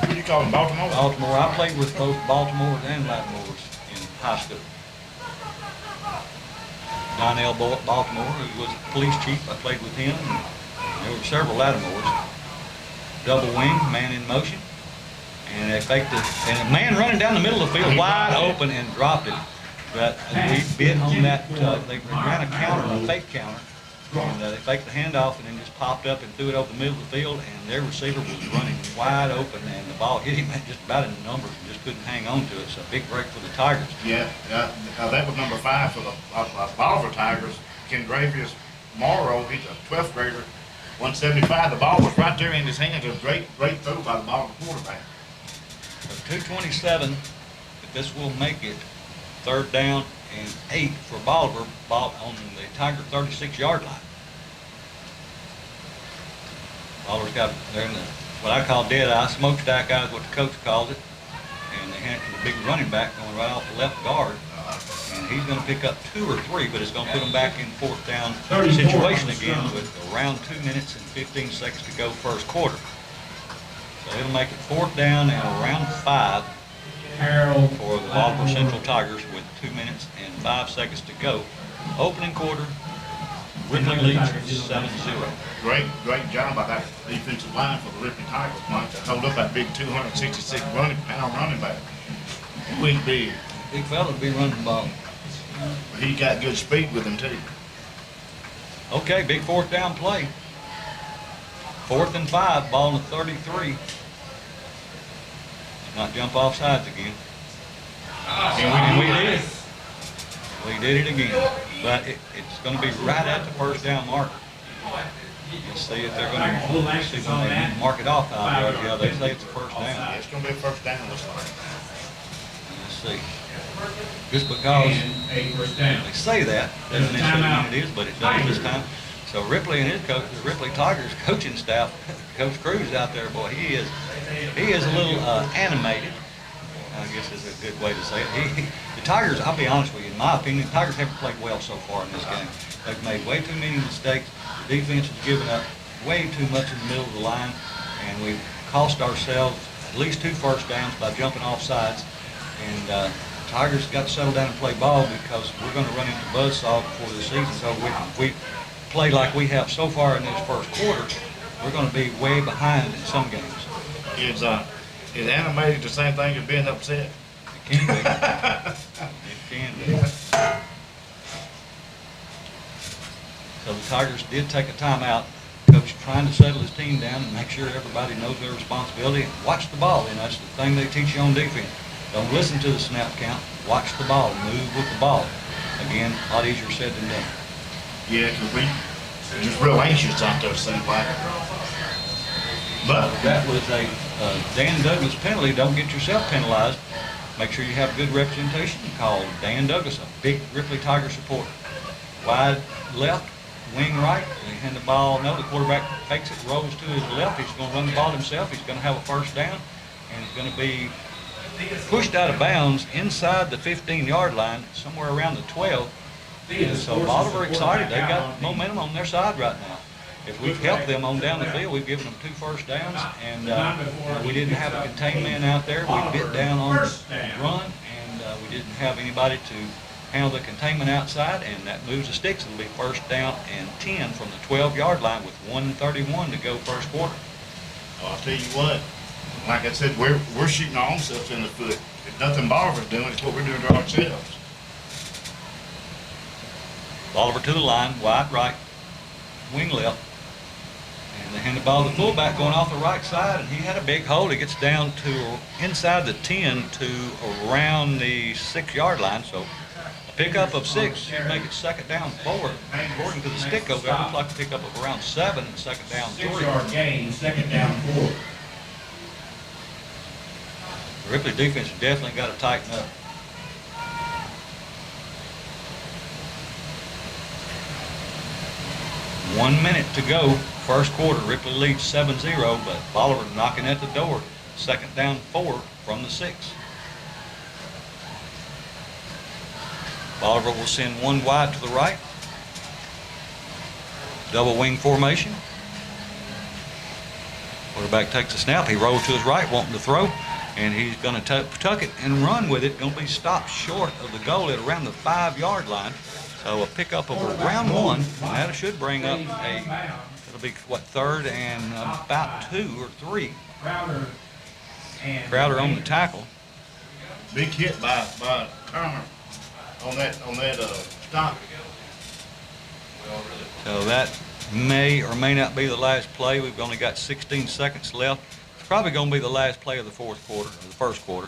[SPEAKER 5] Who you calling, Baltimore?
[SPEAKER 2] Baltimore, I played with both Baltimore's and Lattimore's in high school. Donnell Baltimore, who was police chief, I played with him. And there were several Lattimores. Double wing, man in motion. And they faked it, and a man running down the middle of the field, wide open, and dropped it. But we bit on that, they ran a counter, a fake counter, and they faked the handoff and then just popped up and threw it over the middle of the field, and their receiver was running wide open, and the ball hit him just about in the numbers and just couldn't hang on to it. So a big break for the Tigers.
[SPEAKER 5] Yeah, that was number 5 for the Bolivar Tigers. Ken Gravius Morrow, he's a 12th grader, 175. The ball was right there in his hands. It was a great throw by the Bolivar quarterback.
[SPEAKER 2] So 2:27, if this will make it, third down and 8 for Bolivar, ball on the Tiger 36-yard line. Bolivar's got, they're in the, what I call dead eye, smokestack eye is what the coach calls it. And they hand it to the big running back going right off the left guard. And he's going to pick up 2 or 3, but it's going to put them back in fourth down situation again with around 2 minutes and 15 seconds to go first quarter. So it'll make it fourth down and around 5 for the Bolivar Central Tigers with 2 minutes and 5 seconds to go. Opening quarter, Ripley leads 7-0.
[SPEAKER 5] Great job by that defensive line for the Ripley Tigers, Mike, to hold up that big 266-pound running back. He was big.
[SPEAKER 2] Big fella to be running the ball.
[SPEAKER 5] He got good speed with him, too.
[SPEAKER 2] Okay, big fourth down play. 4th and 5, ball in the 33. Not jump off sides again. And we did it. We did it again. But it's going to be right at the first down marker. Let's see if they're going to see when they mark it off out there. Yeah, they say it's a first down.
[SPEAKER 5] Yeah, it's going to be a first down, looks like.
[SPEAKER 2] Let's see. Just because
[SPEAKER 6] A first down.
[SPEAKER 2] they say that doesn't necessarily mean it is, but it does this time. So Ripley and his coach, the Ripley Tigers coaching staff, Coach Cruz out there, boy, he is a little animated. I guess is a good way to say it. The Tigers, I'll be honest with you, in my opinion, the Tigers haven't played well so far in this game. They've made way too many mistakes. The defense has given up way too much in the middle of the line, and we've cost ourselves at least 2 first downs by jumping off sides. And Tigers got to settle down and play ball because we're going to run into buzzsaw before the season's over. If we play like we have so far in this first quarter, we're going to be way behind in some games.
[SPEAKER 5] Is animated the same thing as being upset?
[SPEAKER 2] It can be. It can be. So the Tigers did take a timeout. Coach trying to settle his team down and make sure everybody knows their responsibility and watch the ball. And that's the thing they teach you on defense. Don't listen to the snap count. Watch the ball. Move with the ball. Again, a lot easier said than done.
[SPEAKER 5] Yeah, because we're just real anxious out there, seems like. But
[SPEAKER 2] That was a Dan Douglas penalty. Don't get yourself penalized. Make sure you have good representation. Call Dan Douglas, a big Ripley Tiger supporter. Wide left, wing right. They hand the ball. No, the quarterback fakes it, rolls to his left. He's going to run the ball himself. He's going to have a first down, and he's going to be pushed out of bounds inside the 15-yard line, somewhere around the 12. And so Bolivar excited. They've got momentum on their side right now. If we've helped them on down the field, we've given them 2 first downs, and we didn't have a contained man out there. We bit down on the run, and we didn't have anybody to handle the containment outside, and that moves the sticks. It'll be first down and 10 from the 12-yard line with 1:31 to go first quarter.
[SPEAKER 5] I'll tell you what, like I said, we're shooting our own selves in the foot. If nothing Bolivar's doing, it's what we're doing to ourselves.
[SPEAKER 2] Bolivar to the line, wide right, wing left. And they hand the ball to the fullback going off the right side, and he had a big hole. He gets down to inside the 10 to around the 6-yard line. So a pickup of 6 should make it second down 4. According to the stick over there, it looks like a pickup of around 7 and second down 3.
[SPEAKER 6] 6-yard gain, second down 4.
[SPEAKER 2] The Ripley defense has definitely got to tighten up. 1 minute to go, first quarter. Ripley leads 7-0, but Bolivar knocking at the door. Second down 4 from the 6. Bolivar will send one wide to the right. Double wing formation. Quarterback takes a snap. He rolls to his right, wanting to throw, and he's going to tuck it and run with it. Going to be stopped short of the goal at around the 5-yard line. So a pickup of around 1, and that should bring up it'll be what, third and about 2 or 3. Crowder on the tackle.
[SPEAKER 5] Big hit by Turner on that stop.
[SPEAKER 2] So that may or may not be the last play. We've only got 16 seconds left. It's probably going to be the last play of the fourth quarter, or the first quarter.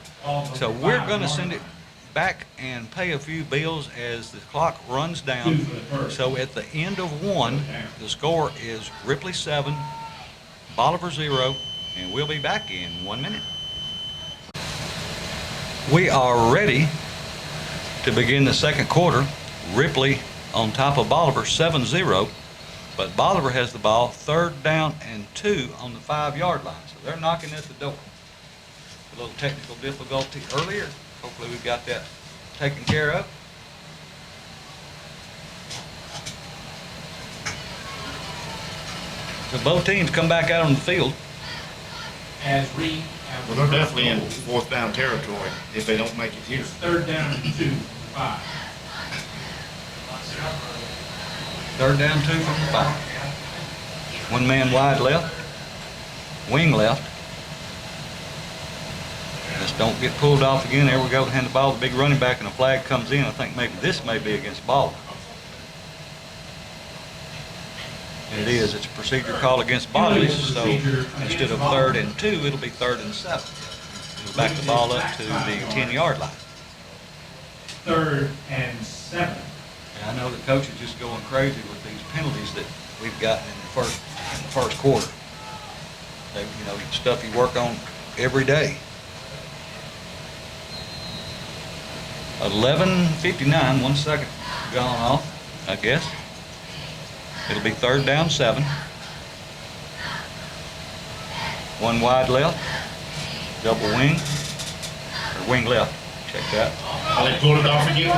[SPEAKER 2] So we're going to send it back and pay a few bills as the clock runs down. So at the end of 1, the score is Ripley 7, Bolivar 0, and we'll be back in 1 minute. We are ready to begin the second quarter. Ripley on top of Bolivar 7-0, but Bolivar has the ball, third down and 2 on the 5-yard line. So they're knocking at the door. A little technical difficulty earlier. Hopefully we've got that taken care of. So both teams come back out on the field.
[SPEAKER 5] Well, they're definitely in fourth down territory if they don't make it here.
[SPEAKER 6] Third down and 2, 5.
[SPEAKER 2] Third down 2 from the 5. One man wide left, wing left. Just don't get pulled off again. There we go. Hand the ball to the big running back, and a flag comes in. I think maybe this may be against Bolivar. And it is. It's a procedure call against Bolivar. So instead of third and 2, it'll be third and 7. We'll back the ball up to the 10-yard line.
[SPEAKER 6] Third and 7.
[SPEAKER 2] I know the coach is just going crazy with these penalties that we've gotten in the first quarter. They, stuff you work on every day. 11:59, 1 second gone off, I guess. It'll be third down 7. One wide left, double wing, or wing left. Check that.
[SPEAKER 5] Are they pulled it off again?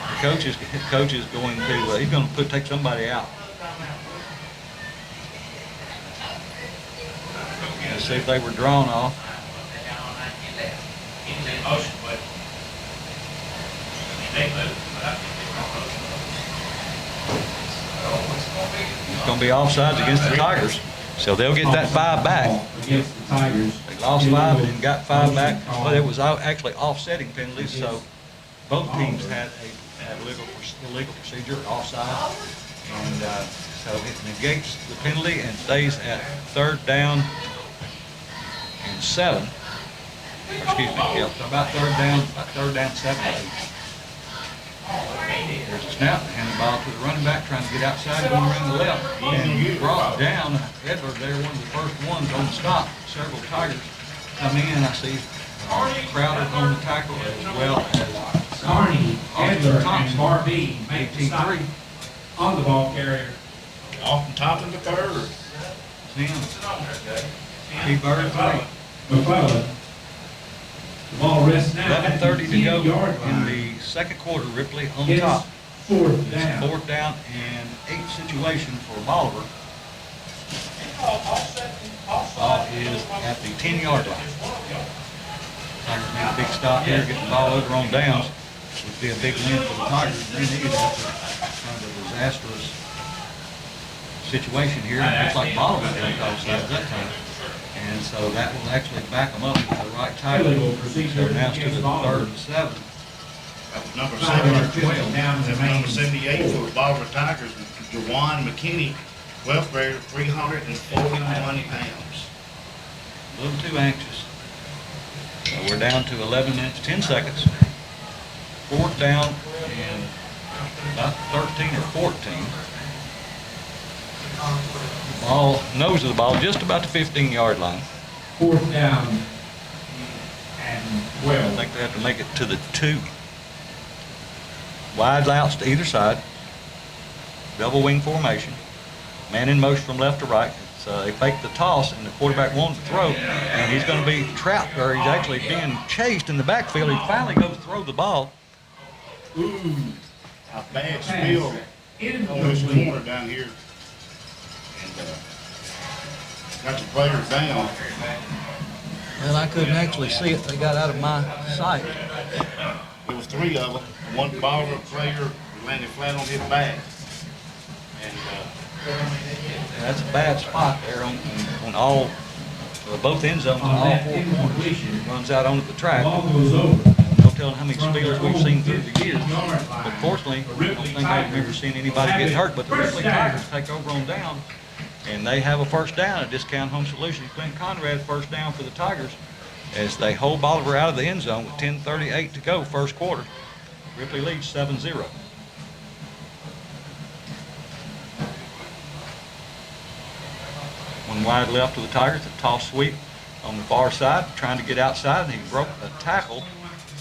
[SPEAKER 2] The coach is going to, he's going to take somebody out. Let's see if they were drawn off. It's going to be offsides against the Tigers. So they'll get that 5 back.
[SPEAKER 6] Against the Tigers.
[SPEAKER 2] They lost 5 and then got 5 back. But it was actually offsetting penalties, so both teams had a legal procedure, offside. And so it negates the penalty and stays at third down and 7. Excuse me, yeah, so about third down 7. There's a snap, hand the ball to the running back, trying to get outside, going around the left, and brought down. Edward there, one of the first ones on the stop. Several Tigers come in. I see Crowder on the tackle, as well as
[SPEAKER 6] Carney, Edler, and Barbee make the
[SPEAKER 2] 18-3.
[SPEAKER 6] stop on the ball carrier.
[SPEAKER 5] Off the top of the third.
[SPEAKER 2] T-Bird 3.
[SPEAKER 6] McClellan. The ball rests now at the
[SPEAKER 2] 11:30 to go
[SPEAKER 6] 10-yard
[SPEAKER 2] in
[SPEAKER 6] line.
[SPEAKER 2] the second quarter. Ripley on
[SPEAKER 6] It's
[SPEAKER 2] top.
[SPEAKER 6] fourth down.
[SPEAKER 2] It's fourth down and 8 situation for Bolivar. Ball is at the 10-yard line. Tigers need a big stop here, get the ball over on downs. Would be a big win for the Tigers. They need it after kind of a disastrous situation here. It looks like Bolivar jumped offside that time. And so that will actually back them up to the right tackle. They're now to the third and 7.
[SPEAKER 5] That was number 7. That was number 78 for the Bolivar Tigers, Jawan McKinney, 12th grader, 341 pounds.
[SPEAKER 2] A little too anxious. So we're down to 11 minutes, 10 seconds. Fourth down and about 13 or 14. Ball, nose of the ball, just about the 15-yard line.
[SPEAKER 6] Fourth down and
[SPEAKER 2] I
[SPEAKER 6] 12.
[SPEAKER 2] think they have to make it to the 2. Wide outs to either side. double wing formation, man in motion from left to right. They fake the toss, and the quarterback wants to throw, and he's going to be trapped, or he's actually being chased in the backfield. He finally goes to throw the ball.
[SPEAKER 5] Ooh, a bad spill on this corner down here. And, got the players down.
[SPEAKER 2] Well, I couldn't actually see it. They got out of my sight.
[SPEAKER 5] There was 3 of them. One Bolivar player landed flat on his back. And
[SPEAKER 2] That's a bad spot there on all, both end zones, on all 4 corners. Runs out onto the track.
[SPEAKER 6] Ball goes over.
[SPEAKER 2] No telling how many spillers we've seen through the years. But fortunately, I don't think I've ever seen anybody get hurt. But the Ripley Tigers take over on down, and they have a first down. A Discount Home Solutions, Clint Conrad, first down for the Tigers as they hold Bolivar out of the end zone with 10:38 to go, first quarter. Ripley leads 7-0. One wide left to the Tigers, a toss sweep on the far side, trying to get outside, and he broke a tackle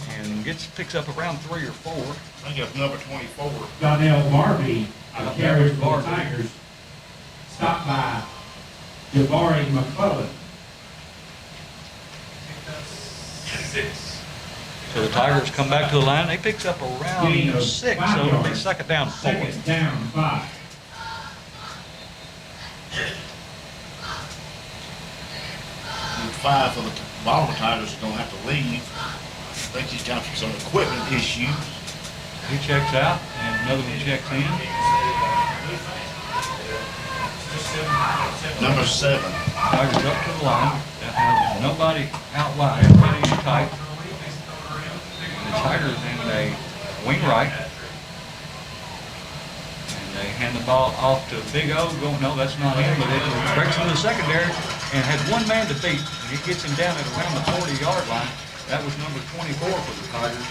[SPEAKER 2] and picks up around 3 or 4.
[SPEAKER 5] I think that's number 24.
[SPEAKER 6] Donnell Barbie, a carrier for the Tigers, stopped by Jabari McCullough.
[SPEAKER 2] So the Tigers come back to the line. They picks up around 6, so it'll be second down 4.
[SPEAKER 6] Second down 5.
[SPEAKER 5] And 5 for the Bolivar Tigers is going to have to leave. I think he's got some equipment issues.
[SPEAKER 2] He checks out, and another one checks in.
[SPEAKER 5] Number 7.
[SPEAKER 2] Tigers up to the line. That has nobody out wide. Everybody's tight. And the Tigers in a wing right. And they hand the ball off to Big O. No, that's not him, but it breaks into the secondary and has one man to beat. And he gets him down at around the 40-yard line. That was number 24 for the Tigers.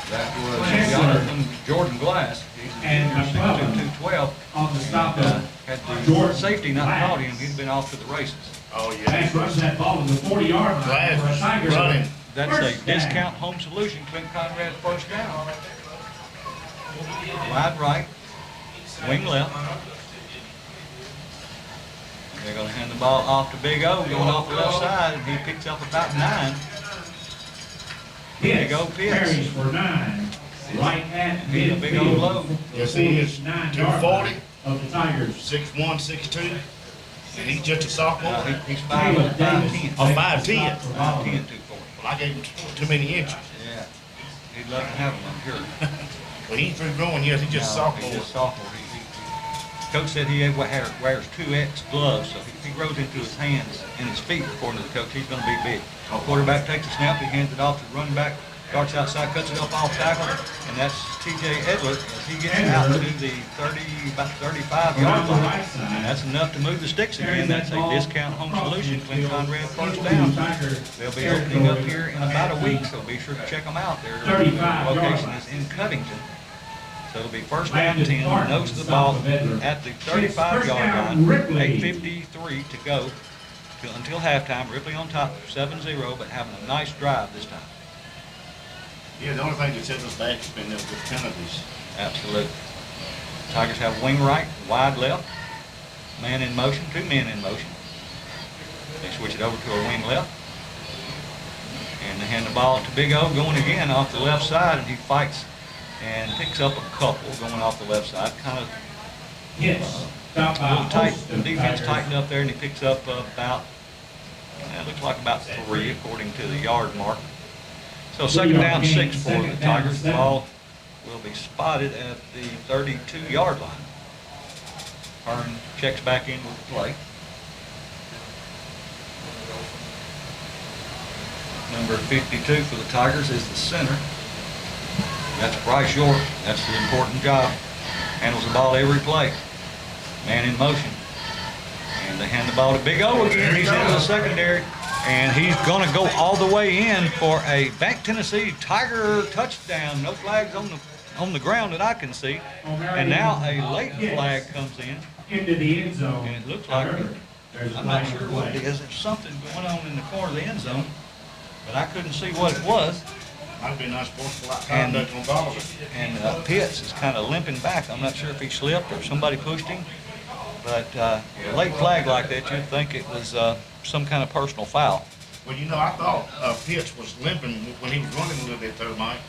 [SPEAKER 2] That was Jonathan Jordan Glass. He's a junior, 6'2", 212.
[SPEAKER 6] On the stop
[SPEAKER 2] Had the safety not caught him, he'd been off to the races.
[SPEAKER 5] Oh, yeah.
[SPEAKER 6] Glass rushes that ball to the 40-yard line.
[SPEAKER 5] Glass
[SPEAKER 6] for a Tigers.
[SPEAKER 5] running.
[SPEAKER 2] That's
[SPEAKER 6] First
[SPEAKER 2] a
[SPEAKER 6] down.
[SPEAKER 2] Discount Home Solution, Clint Conrad first down. Wide right, wing left. And they're going to hand the ball off to Big O, going off the left side, and he picks up about 9. Big O
[SPEAKER 6] Carries
[SPEAKER 2] Pitts.
[SPEAKER 6] for 9. Right at
[SPEAKER 2] He's a big old
[SPEAKER 6] midfield.
[SPEAKER 2] load.
[SPEAKER 5] Yes, he is
[SPEAKER 6] 9-yard
[SPEAKER 5] 240,
[SPEAKER 6] line of the Tigers.
[SPEAKER 5] 6'1", 6'2", and he's just a sophomore.
[SPEAKER 2] He's 5'10".
[SPEAKER 5] Oh, 5'10".
[SPEAKER 2] 5'10", 240.
[SPEAKER 5] Well, I gave him too many inches.
[SPEAKER 2] Yeah, he'd love to have him, I'm sure.
[SPEAKER 5] Well, he ain't through growing yet. He's just a
[SPEAKER 2] No,
[SPEAKER 5] sophomore.
[SPEAKER 2] He's just sophomore. Coach said he wears 2X gloves, so if he grows into his hands and his feet, according to the coach, he's going to be big. Quarterback takes a snap, he hands it off to the running back, darts outside, cuts it up off tackle, and that's T.J. Edler as he gets out to the about 35-yard line. And that's enough to move the sticks again. That's a Discount Home Solution. Clint Conrad first down. They'll be opening up here in about a week, so be sure to check them out. Their location is in Covington. So it'll be first down 10, nose of the ball at the 35-yard line, 8:53 to go until halftime. Ripley on top, 7-0, but having a nice drive this time.
[SPEAKER 5] Yeah, the only thing that sets us back has been those penalties.
[SPEAKER 2] Absolutely. Tigers have wing right, wide left, man in motion, 2 men in motion. They switch it over to a wing left. And they hand the ball to Big O going again off the left side, and he fights and picks up a couple going off the left side. Kind of a little tight. The defense tightened up there, and he picks up about, it looks like about 3 according to the yard mark. So second down 6 for the Tigers. The ball will be spotted at the 32-yard line. Hearn checks back in with the play. Number 52 for the Tigers is the center. That's Bryce York. That's the important job. Handles the ball every play. Man in motion. And they hand the ball to Big O again. He's into the secondary. And he's going to go all the way in for a Bank Tennessee Tiger touchdown. No flags on the ground that I can see. And now a late flag comes in.
[SPEAKER 6] Into the end zone.
[SPEAKER 2] And it looks like, I'm not sure what it is. There's something going on in the corner of the end zone. But I couldn't see what it was.
[SPEAKER 5] Might have been unsportsmanlike conduct on Bolivar.
[SPEAKER 2] And Pitts is kind of limping back. I'm not sure if he slipped or somebody pushed him. But a late flag like that, you'd think it was some kind of personal foul.
[SPEAKER 5] Well, you know, I thought Pitts was limping when he was running a little bit there, Mike.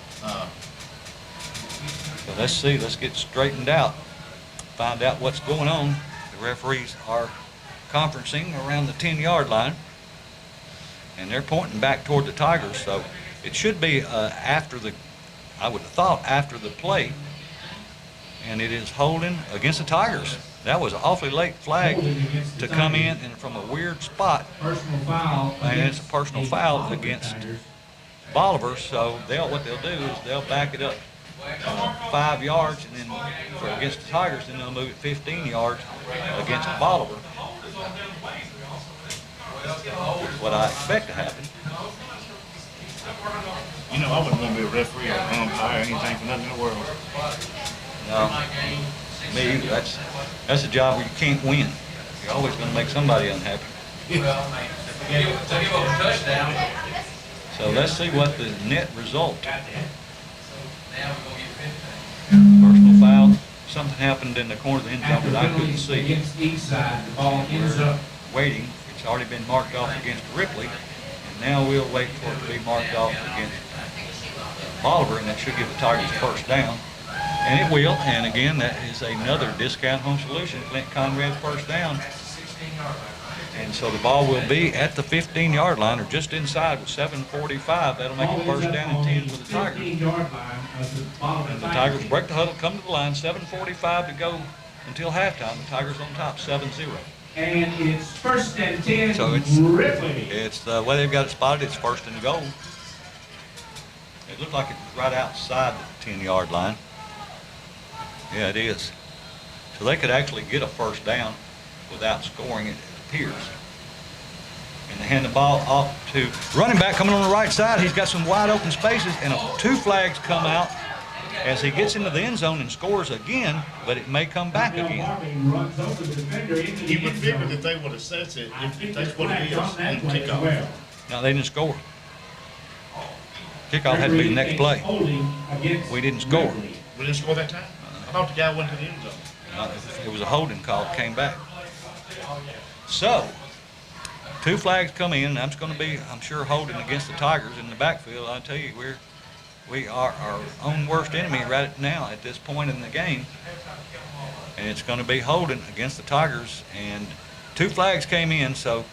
[SPEAKER 2] So let's see. Let's get straightened out. Find out what's going on. The referees are conferencing around the 10-yard line. And they're pointing back toward the Tigers. So it should be after the, I would have thought, after the play. And it is holding against the Tigers. That was an awfully late flag to come in and from a weird spot.
[SPEAKER 6] Personal foul.
[SPEAKER 2] And it's a personal foul against Bolivar. So what they'll do is they'll back it up 5 yards and then against the Tigers, and they'll move it 15 yards against Bolivar. That's what I expect to happen.
[SPEAKER 5] You know, I wouldn't want to be a referee or an umpire or anything for nothing in the world.
[SPEAKER 2] No, me, that's a job where you can't win. You're always going to make somebody unhappy. So let's see what the net result. Personal foul. Something happened in the corner of the end zone that I couldn't see.
[SPEAKER 6] Against each side, the ball ends up.
[SPEAKER 2] Waiting. It's already been marked off against Ripley. And now we'll wait for it to be marked off against Bolivar, and that should give the Tigers first down. And it will. And again, that is another discount home solution. Clint Conrad's first down. And so the ball will be at the 15-yard line, or just inside with 7:45. That'll make it first down and 10 for the Tigers. And the Tigers break the huddle, come to the line, 7:45 to go until halftime. The Tigers on top, 7-0.
[SPEAKER 6] And it's first and 10.
[SPEAKER 2] So
[SPEAKER 6] Ripley.
[SPEAKER 2] it's the way they've got it spotted. It's first and goal. It looked like it was right outside the 10-yard line. Yeah, it is. So they could actually get a first down without scoring, it appears. And they hand the ball off to running back coming on the right side. He's got some wide open spaces, and 2 flags come out as he gets into the end zone and scores again, but it may come back again.
[SPEAKER 5] You would figure that they would assess it if that's what it is on kickoff.
[SPEAKER 2] No, they didn't score. Kickoff had to be the next play. We didn't score.
[SPEAKER 5] We didn't score that time? I thought the guy went to the end zone.
[SPEAKER 2] It was a holding call, came back. So, 2 flags come in, and that's going to be, I'm sure, holding against the Tigers in the backfield. I tell you, we are our own worst enemy right now at this point in the game. And it's going to be holding against the Tigers. And 2 flags came in, so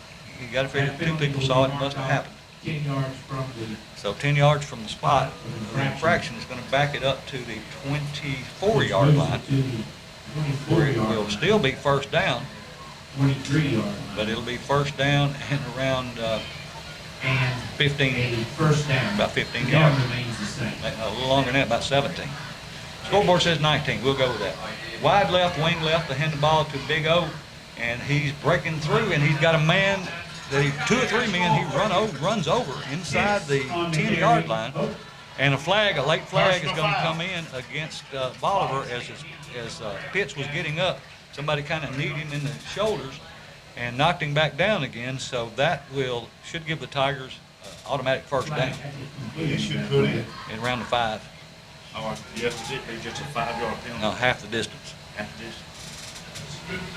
[SPEAKER 2] you got to figure 2 people saw it, must have happened.
[SPEAKER 6] 10 yards from the.
[SPEAKER 2] So 10 yards from the spot, the infraction is going to back it up to the 24-yard line, where it will still be first down.
[SPEAKER 6] 23-yard line.
[SPEAKER 2] But it'll be first down and around 15,
[SPEAKER 6] first down.
[SPEAKER 2] about 15
[SPEAKER 6] The
[SPEAKER 2] yards.
[SPEAKER 6] down remains the same.
[SPEAKER 2] A little longer than that, about 17. Scoreboard says 19. We'll go with that. Wide left, wing left, they hand the ball to Big O, and he's breaking through, and he's got a man that 2 or 3 men he runs over inside the 10-yard line, and a late flag is going to come in against Bolivar as Pitts was getting up. Somebody kind of kneed him in the shoulders and knocked him back down again. So that should give the Tigers automatic first down.
[SPEAKER 5] You should put it
[SPEAKER 2] In around the 5.
[SPEAKER 5] Or yes, it'd be just a 5-yard penalty.
[SPEAKER 2] No, half the distance.
[SPEAKER 5] Half the distance.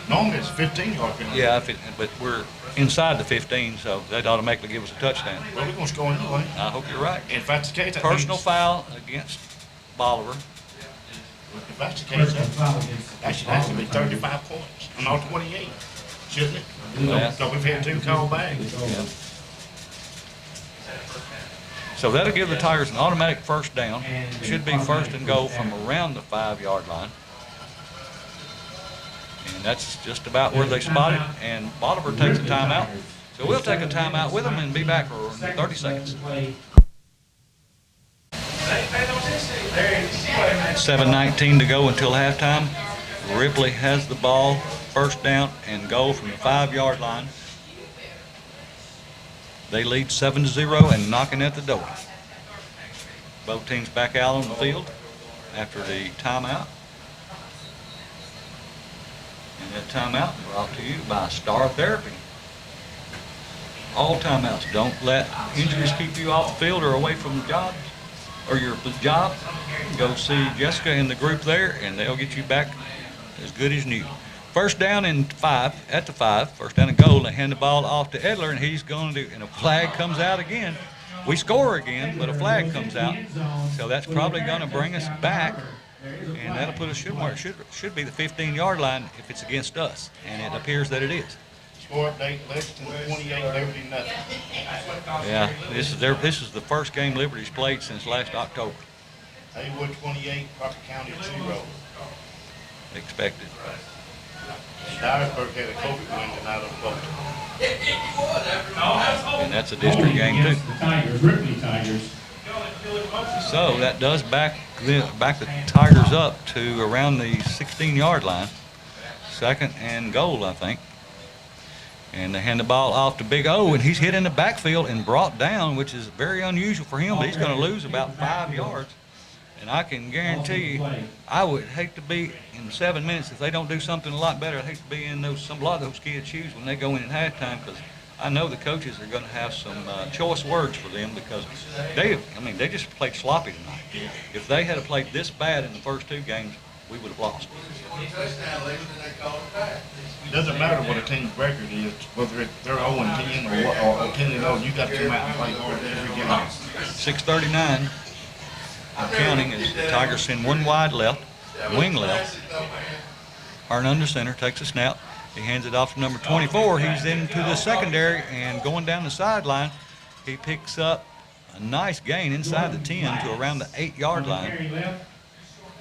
[SPEAKER 5] Normally it's a 15-yard penalty.
[SPEAKER 2] Yeah, but we're inside the 15, so that automatically give us a touchdown.
[SPEAKER 5] Well, we're going to score anyway.
[SPEAKER 2] I hope you're right.
[SPEAKER 5] If that's the case, that
[SPEAKER 2] Personal
[SPEAKER 5] means,
[SPEAKER 2] foul against Bolivar.
[SPEAKER 5] if that's the case, that should actually be 35 points. I'm not 28, shouldn't it?
[SPEAKER 2] Yeah.
[SPEAKER 5] So we've had 2 called back.
[SPEAKER 2] Yeah. So that'll give the Tigers an automatic first down. It should be first and goal from around the 5-yard line. And that's just about where they spot it. And Bolivar takes a timeout. So we'll take a timeout with them and be back for 30 seconds. 7:19 to go until halftime. Ripley has the ball, first down and goal from the 5-yard line. They lead 7-0 and knocking at the door. Both teams back out on the field after the timeout. And that timeout brought to you by Star Therapy. All timeouts. Don't let injuries keep you off the field or away from the job. or your job, go see Jessica and the group there, and they'll get you back as good as new. First down and 5, at the 5, first down and goal, they hand the ball off to Edler, and he's going to, and a flag comes out again. We score again, but a flag comes out, so that's probably going to bring us back, and that'll put us, should be the 15-yard line if it's against us, and it appears that it is.
[SPEAKER 5] Score update, Lexington 28, Liberty nothing.
[SPEAKER 2] Yeah, this is the first game Liberty's played since last October.
[SPEAKER 5] Haywood 28, Crockett County 0.
[SPEAKER 2] Expected.
[SPEAKER 5] And Dyersburg had a COVID win tonight on Bolton.
[SPEAKER 2] And that's a district game too.
[SPEAKER 6] The Tigers, Ripley Tigers.
[SPEAKER 2] So that does back the Tigers up to around the 16-yard line. Second and goal, I think. And they hand the ball off to Big O, and he's hit in the backfield and brought down, which is very unusual for him, but he's going to lose about 5 yards. And I can guarantee you, I would hate to be in 7 minutes if they don't do something a lot better. I'd hate to be in a lot of those kids' shoes when they go in at halftime, because I know the coaches are going to have some choice words for them, because they just played sloppy tonight. If they had played this bad in the first 2 games, we would have lost.
[SPEAKER 5] It doesn't matter what a team's record is, whether they're 0-10 or 10-0, you got to come out and play hard every game.
[SPEAKER 2] 6:39. I'm counting as the Tigers send one wide left, wing left. Hearn under center, takes a snap. He hands it off to number 24. He's into the secondary, and going down the sideline, he picks up a nice gain inside the 10 to around the 8-yard line.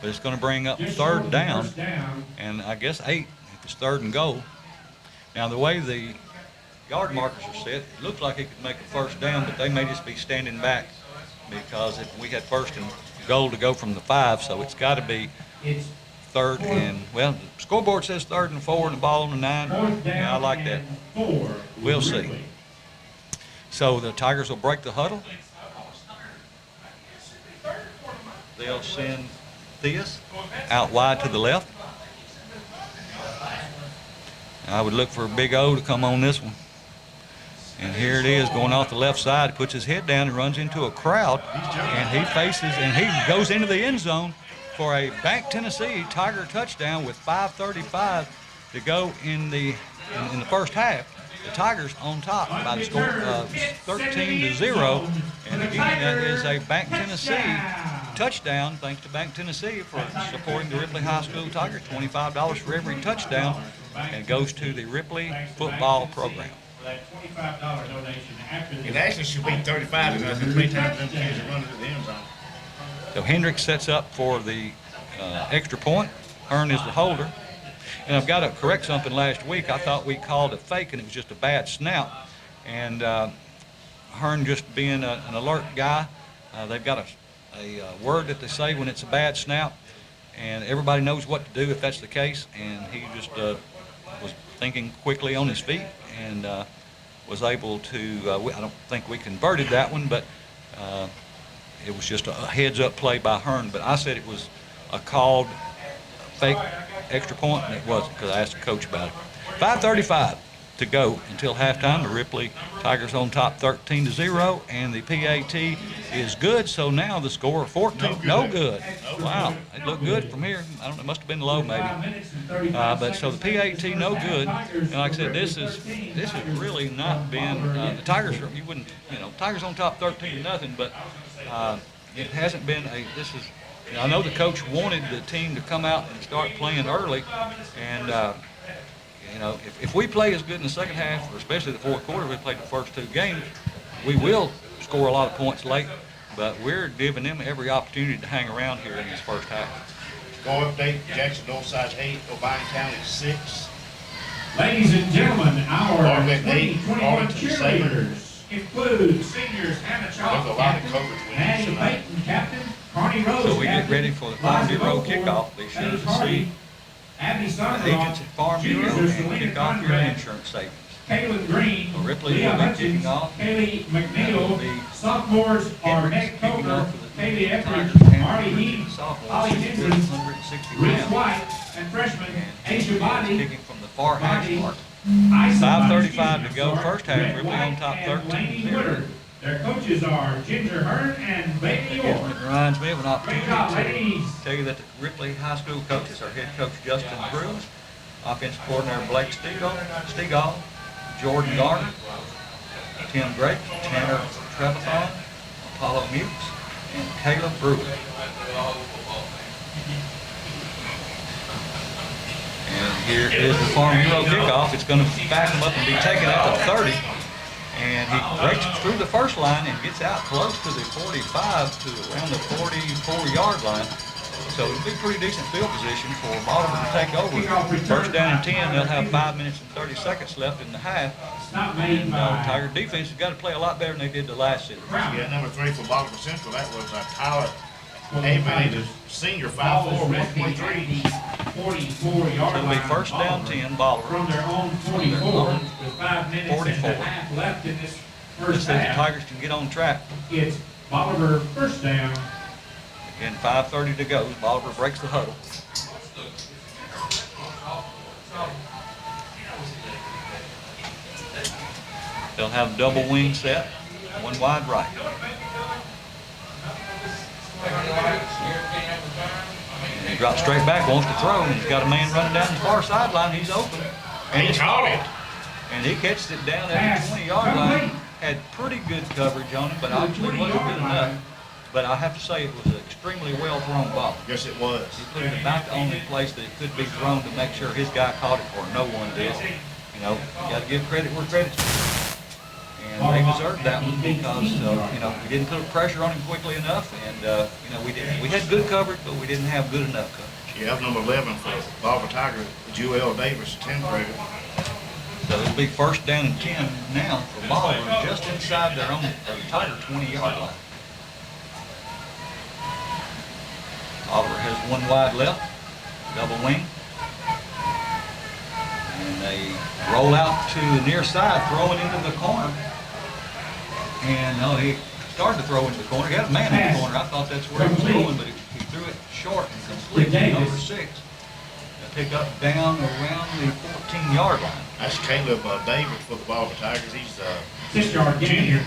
[SPEAKER 2] But it's going to bring up third down, and I guess 8 if it's third and goal. Now, the way the yard markers are set, it looks like it could make a first down, but they may just be standing back, because if we had first and goal to go from the 5, so it's got to be third and, well, the scoreboard says third and 4 and the ball on the 9. Yeah, I like that. We'll see. So the Tigers will break the huddle. They'll send Theus out wide to the left. I would look for Big O to come on this one. And here it is, going off the left side. He puts his head down and runs into a crowd, and he faces, and he goes into the end zone for a Bank Tennessee Tiger touchdown with 5:35 to go in the first half. The Tigers on top by the score of 13-0, and again, that is a Bank Tennessee touchdown. Thanks to Bank Tennessee for supporting the Ripley High School Tigers. $25 for every touchdown, and goes to the Ripley football program.
[SPEAKER 5] It actually should be 35 because 3 times them kids are running to the end zone.
[SPEAKER 2] So Hendricks sets up for the extra point. Hearn is the holder. And I've got to correct something last week. I thought we called it fake, and it was just a bad snap. And Hearn, just being an alert guy, they've got a word that they say when it's a bad snap, and everybody knows what to do if that's the case. And he just was thinking quickly on his feet, and was able to, I don't think we converted that one, but it was just a heads-up play by Hearn. But I said it was a called fake extra point, and it wasn't, because I asked the coach about it. 5:35 to go until halftime. The Ripley Tigers on top 13-0, and the PAT is good. So now the score 14, no good. Wow, it looked good from here. I don't know, it must have been low maybe. But so the PAT no good. And like I said, this has really not been the Tigers. You wouldn't, Tigers on top 13-0, but it hasn't been I know the coach wanted the team to come out and start playing early, and if we play as good in the second half, or especially the fourth quarter, we played the first 2 games, we will score a lot of points late, but we're giving them every opportunity to hang around here in this first half.
[SPEAKER 5] Score update, Jackson Northside 8, O'Brien County 6.
[SPEAKER 6] Ladies and gentlemen, our
[SPEAKER 5] Arlington 8,
[SPEAKER 6] 2021
[SPEAKER 5] Arlington 7.
[SPEAKER 6] cheerleaders include seniors Hannah Chalk,
[SPEAKER 5] There's a lot of
[SPEAKER 6] captain,
[SPEAKER 5] coverage wins
[SPEAKER 6] Maddie
[SPEAKER 5] tonight.
[SPEAKER 6] Layton, captain, Carney Rose,
[SPEAKER 2] So we get
[SPEAKER 6] captain,
[SPEAKER 2] ready for the Farm
[SPEAKER 6] Liza
[SPEAKER 2] Bureau
[SPEAKER 6] Vocal,
[SPEAKER 2] kickoff. Be sure
[SPEAKER 6] Faith
[SPEAKER 2] to
[SPEAKER 6] Hardy,
[SPEAKER 2] see
[SPEAKER 6] Abby
[SPEAKER 2] the
[SPEAKER 6] Sunderland,
[SPEAKER 2] agents at Farm Bureau
[SPEAKER 6] juniors are
[SPEAKER 2] and
[SPEAKER 6] Selena
[SPEAKER 2] kick off your
[SPEAKER 6] Conrad,
[SPEAKER 2] insurance savings.
[SPEAKER 6] Caitlin Green,
[SPEAKER 2] Well, Ripley
[SPEAKER 6] Leah
[SPEAKER 2] will be
[SPEAKER 6] Hutchins,
[SPEAKER 2] kicking off.
[SPEAKER 6] Kaylee
[SPEAKER 2] That will be
[SPEAKER 6] McNeil, sophomores are
[SPEAKER 2] Hendricks
[SPEAKER 6] Nick
[SPEAKER 2] kicking
[SPEAKER 6] Coker,
[SPEAKER 2] off for the
[SPEAKER 6] Kaylee
[SPEAKER 2] Tigers,
[SPEAKER 6] Etheridge,
[SPEAKER 2] and
[SPEAKER 6] Marley
[SPEAKER 2] Ripley
[SPEAKER 6] Heath,
[SPEAKER 2] sophomores,
[SPEAKER 6] Holly Henson,
[SPEAKER 2] 160
[SPEAKER 6] Rich
[SPEAKER 2] pounds.
[SPEAKER 6] White, and freshman Asia
[SPEAKER 2] Hendricks
[SPEAKER 6] Body,
[SPEAKER 2] kicking from the far hash mark.
[SPEAKER 6] 5:35
[SPEAKER 2] 5:35 to go, first half, Ripley on top 13-0.
[SPEAKER 6] Their coaches are Ginger Hearn and Bailey
[SPEAKER 2] Again,
[SPEAKER 6] Orr.
[SPEAKER 2] it reminds me of an
[SPEAKER 6] Great job,
[SPEAKER 2] opportunity
[SPEAKER 6] ladies.
[SPEAKER 2] to tell you that the Ripley High School coaches are head coach Justin Cruz, offensive coordinator Blake Stegall, Jordan Garner, Tim Drake, Tanner Trevathon, Apollo Mukes, and Caleb Brewer. And here is the Farm Bureau kickoff. It's going to back him up and be taken at the 30. And he breaks through the first line and gets out close to the 45 to around the 44-yard line. So it'll be pretty decent field position for Bolivar to take over. First down and 10, they'll have 5 minutes and 30 seconds left in the half.
[SPEAKER 6] It's not made
[SPEAKER 2] And
[SPEAKER 6] by
[SPEAKER 2] Tiger defense has got to play a lot better than they did the last season.
[SPEAKER 5] Yeah, number 3 for Bolivar Central, that was Tyler Avery, the senior, 5'4", 123.
[SPEAKER 6] 44-yard
[SPEAKER 2] So it'll be first down 10, Bolivar.
[SPEAKER 6] from their own 44 with 5 minutes
[SPEAKER 2] 44.
[SPEAKER 6] and a half left in this
[SPEAKER 2] This
[SPEAKER 6] first
[SPEAKER 2] says the
[SPEAKER 6] half.
[SPEAKER 2] Tigers can get on track.
[SPEAKER 6] It's Bolivar first down.
[SPEAKER 2] Again, 5:30 to go. Bolivar breaks the huddle. They'll have double wing set, one wide right. And he drops straight back, wants to throw, and he's got a man running down the far sideline. He's open. And
[SPEAKER 5] He caught it.
[SPEAKER 2] And he catches it down at the 20-yard line. Had pretty good coverage on him, but obviously wasn't good enough. But I have to say it was an extremely well thrown ball.
[SPEAKER 5] Yes, it was.
[SPEAKER 2] He put it about the only place that it could be thrown to make sure his guy caught it or no one did. You know, you got to give credit where credit's due. And they deserved that one because, you know, we didn't put pressure on him quickly enough. And, you know, we had good coverage, but we didn't have good enough coverage.
[SPEAKER 5] Yeah, number 11 for Bolivar Tiger, Joel Davis, 10th grader.
[SPEAKER 2] So it'll be first down and 10 now for Bolivar, just inside their own Tiger 20-yard line. Bolivar has one wide left, double wing. And they roll out to the near side, throwing into the corner. And no, he started to throw into the corner. He had a man in the corner. I thought that's where he was going, but he threw it short and complete to number 6. They pick up down around the 14-yard line.
[SPEAKER 5] That's Caleb Davis for the Bolivar Tigers. He's
[SPEAKER 6] 6-yard gain.